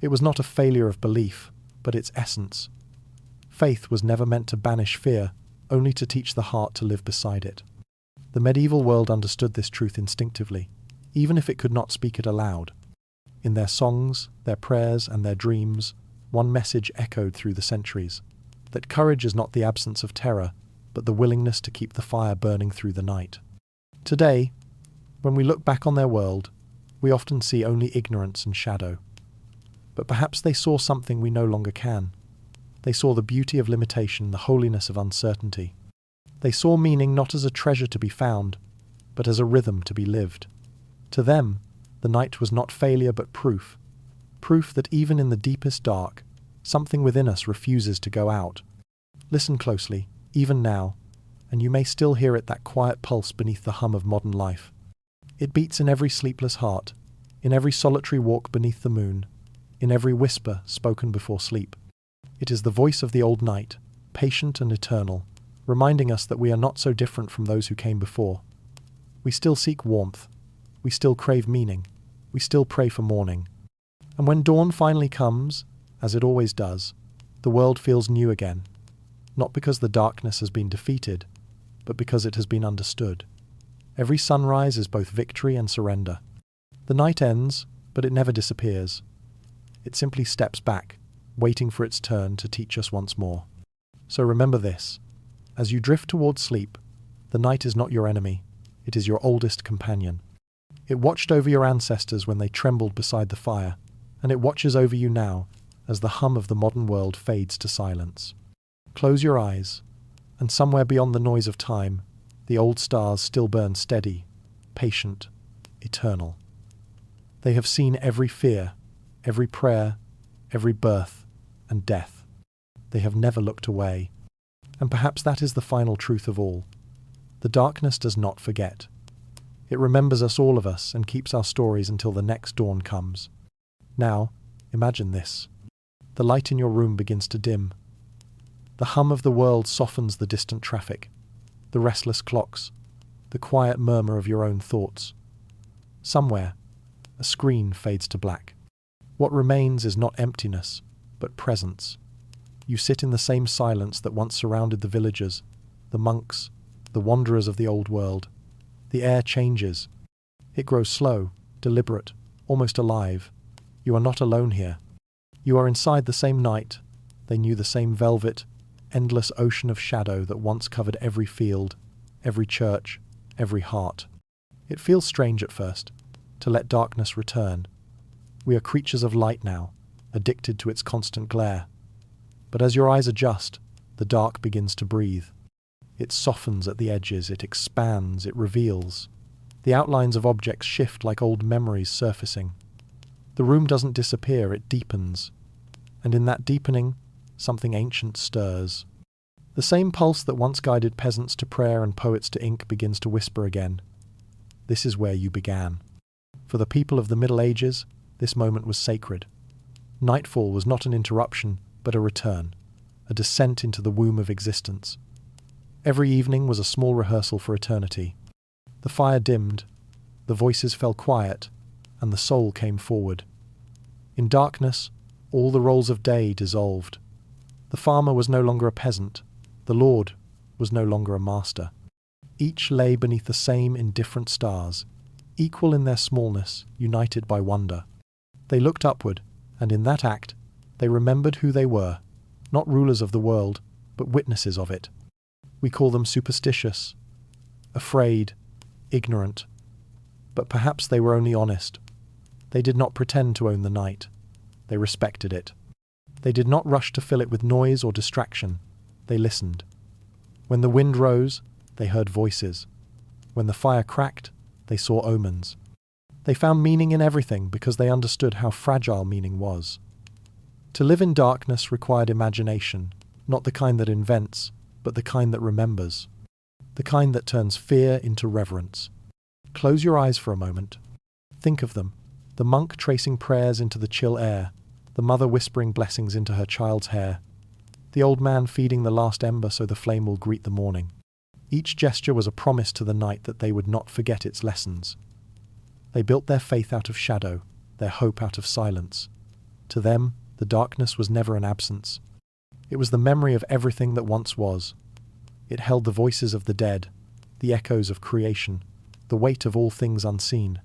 It was not a failure of belief, but its essence. Faith was never meant to banish fear, only to teach the heart to live beside it. The medieval world understood this truth instinctively, even if it could not speak it aloud. In their songs, their prayers, and their dreams, one message echoed through the centuries, that courage is not the absence of terror, but the willingness to keep the fire burning through the night. Today, when we look back on their world, we often see only ignorance and shadow. But perhaps they saw something we no longer can. They saw the beauty of limitation, the holiness of uncertainty. They saw meaning not as a treasure to be found, but as a rhythm to be lived. To them, the night was not failure but proof. Proof that even in the deepest dark, something within us refuses to go out. Listen closely, even now, and you may still hear it, that quiet pulse beneath the hum of modern life. It beats in every sleepless heart, in every solitary walk beneath the moon, in every whisper spoken before sleep. It is the voice of the old night, patient and eternal, reminding us that we are not so different from those who came before. We still seek warmth, we still crave meaning, we still pray for morning. And when dawn finally comes, as it always does, the world feels new again, not because the darkness has been defeated, but because it has been understood. Every sunrise is both victory and surrender. The night ends, but it never disappears. It simply steps back, waiting for its turn to teach us once more. So remember this: as you drift towards sleep, the night is not your enemy, it is your oldest companion. It watched over your ancestors when they trembled beside the fire, and it watches over you now as the hum of the modern world fades to silence. Close your eyes, and somewhere beyond the noise of time, the old stars still burn steady, patient, eternal. They have seen every fear, every prayer, every birth and death. They have never looked away. And perhaps that is the final truth of all. The darkness does not forget. It remembers us, all of us, and keeps our stories until the next dawn comes. Now, imagine this. The light in your room begins to dim. The hum of the world softens the distant traffic, the restless clocks, the quiet murmur of your own thoughts. Somewhere, a screen fades to black. What remains is not emptiness, but presence. You sit in the same silence that once surrounded the villagers, the monks, the wanderers of the old world. The air changes. It grows slow, deliberate, almost alive. You are not alone here. You are inside the same night. They knew the same velvet, endless ocean of shadow that once covered every field, every church, every heart. It feels strange at first, to let darkness return. We are creatures of light now, addicted to its constant glare. But as your eyes adjust, the dark begins to breathe. It softens at the edges, it expands, it reveals. The outlines of objects shift like old memories surfacing. The room doesn't disappear, it deepens. And in that deepening, something ancient stirs. The same pulse that once guided peasants to prayer and poets to ink begins to whisper again. This is where you began. For the people of the Middle Ages, this moment was sacred. Nightfall was not an interruption, but a return, a descent into the womb of existence. Every evening was a small rehearsal for eternity. The fire dimmed, the voices fell quiet, and the soul came forward. In darkness, all the roles of day dissolved. The farmer was no longer a peasant, the lord was no longer a master. Each lay beneath the same indifferent stars, equal in their smallness, united by wonder. They looked upward, and in that act, they remembered who they were, not rulers of the world, but witnesses of it. We call them superstitious, afraid, ignorant. But perhaps they were only honest. They did not pretend to own the night. They respected it. They did not rush to fill it with noise or distraction. They listened. When the wind rose, they heard voices. When the fire cracked, they saw omens. They found meaning in everything because they understood how fragile meaning was. To live in darkness required imagination, Not the kind that invents, but the kind that remembers. The kind that turns fear into reverence. Close your eyes for a moment. Think of them. The monk tracing prayers into the chill air, the mother whispering blessings into her child's hair, the old man feeding the last ember so the flame will greet the morning. Each gesture was a promise to the night that they would not forget its lessons. They built their faith out of shadow, their hope out of silence. To them, the darkness was never an absence. It was the memory of everything that once was. It held the voices of the dead, the echoes of creation, the weight of all things unseen.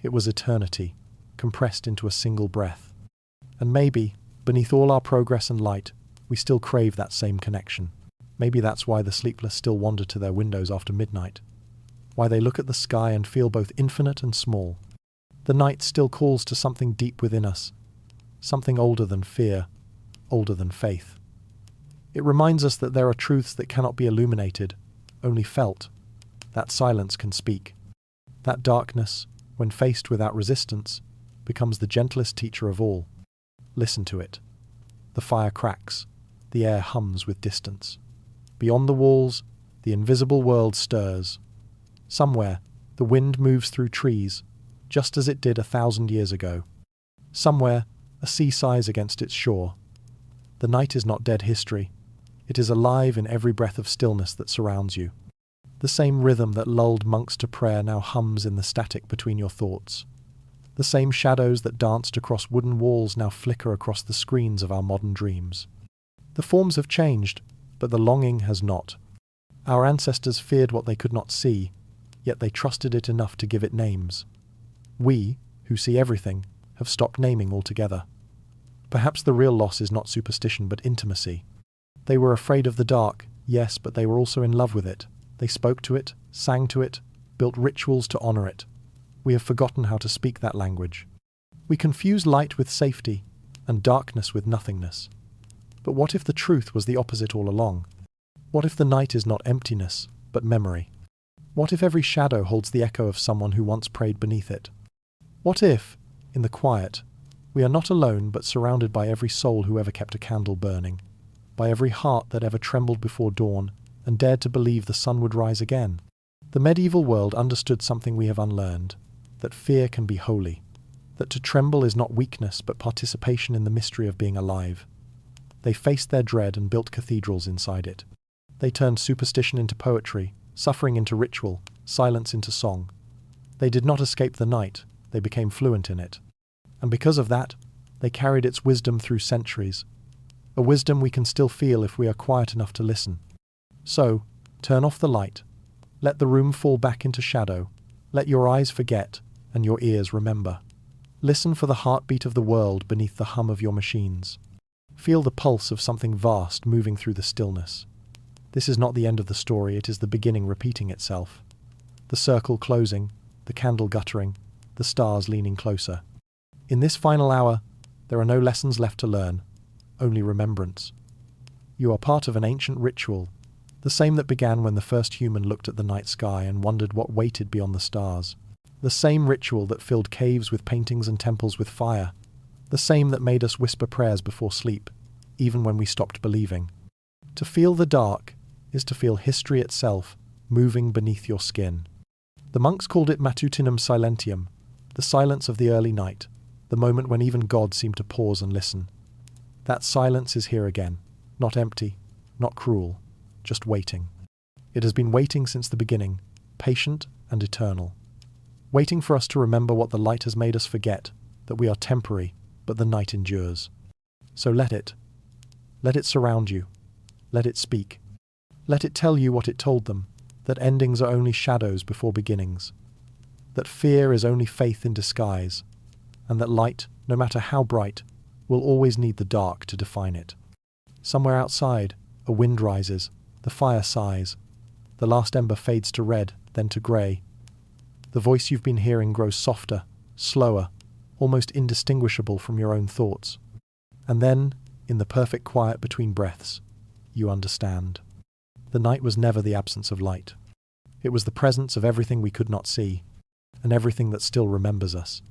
It was eternity, compressed into a single breath. And maybe, beneath all our progress and light, we still crave that same connection. Maybe that's why the sleepless still wander to their windows after midnight. Why they look at the sky and feel both infinite and small. The night still calls to something deep within us, something older than fear, older than faith. It reminds us that there are truths that cannot be illuminated, only felt. That silence can speak. That darkness, when faced without resistance, becomes the gentlest teacher of all. Listen to it. The fire cracks, the air hums with distance. Beyond the walls, the invisible world stirs. Somewhere, the wind moves through trees, just as it did 1,000 years ago. Somewhere, a sea sighs against its shore. The night is not dead history. It is alive in every breath of stillness that surrounds you. The same rhythm that lulled monks to prayer now hums in the static between your thoughts. The same shadows that danced across wooden walls now flicker across the screens of our modern dreams. The forms have changed, but the longing has not. Our ancestors feared what they could not see, yet they trusted it enough to give it names. We, who see everything, have stopped naming altogether. Perhaps the real loss is not superstition but intimacy. They were afraid of the dark, yes, but they were also in love with it. They spoke to it, sang to it, built rituals to honor it. We have forgotten how to speak that language. We confuse light with safety, and darkness with nothingness. But what if the truth was the opposite all along? What if the night is not emptiness, but memory? What if every shadow holds the echo of someone who once prayed beneath it? What if, in the quiet, we are not alone but surrounded by every soul who ever kept a candle burning, by every heart that ever trembled before dawn and dared to believe the sun would rise again? The medieval world understood something we have unlearned, that fear can be holy, that to tremble is not weakness but participation in the mystery of being alive. They faced their dread and built cathedrals inside it. They turned superstition into poetry, suffering into ritual, silence into song. They did not escape the night, they became fluent in it. And because of that, they carried its wisdom through centuries, a wisdom we can still feel if we are quiet enough to listen. So, turn off the light, let the room fall back into shadow, let your eyes forget and your ears remember. Listen for the heartbeat of the world beneath the hum of your machines. Feel the pulse of something vast moving through the stillness. This is not the end of the story, it is the beginning repeating itself. The circle closing, the candle guttering, the stars leaning closer. In this final hour, there are no lessons left to learn, only remembrance. You are part of an ancient ritual, the same that began when the first human looked at the night sky and wondered what waited beyond the stars. The same ritual that filled caves with paintings and temples with fire. The same that made us whisper prayers before sleep, even when we stopped believing. To feel the dark is to feel history itself moving beneath your skin. The monks called it matutinum silentium, the silence of the early night, the moment when even God seemed to pause and listen. That silence is here again, not empty, not cruel, just waiting. It has been waiting since the beginning, patient and eternal. Waiting for us to remember what the light has made us forget, that we are temporary, but the night endures. So let it surround you. Let it speak. Let it tell you what it told them, that endings are only shadows before beginnings, that fear is only faith in disguise, and that light, no matter how bright, will always need the dark to define it. Somewhere outside, a wind rises, the fire sighs, the last ember fades to red, then to grey. The voice you've been hearing grows softer, slower, almost indistinguishable from your own thoughts. And then, in the perfect quiet between breaths, you understand. The night was never the absence of light. It was the presence of everything we could not see, and everything that still remembers us.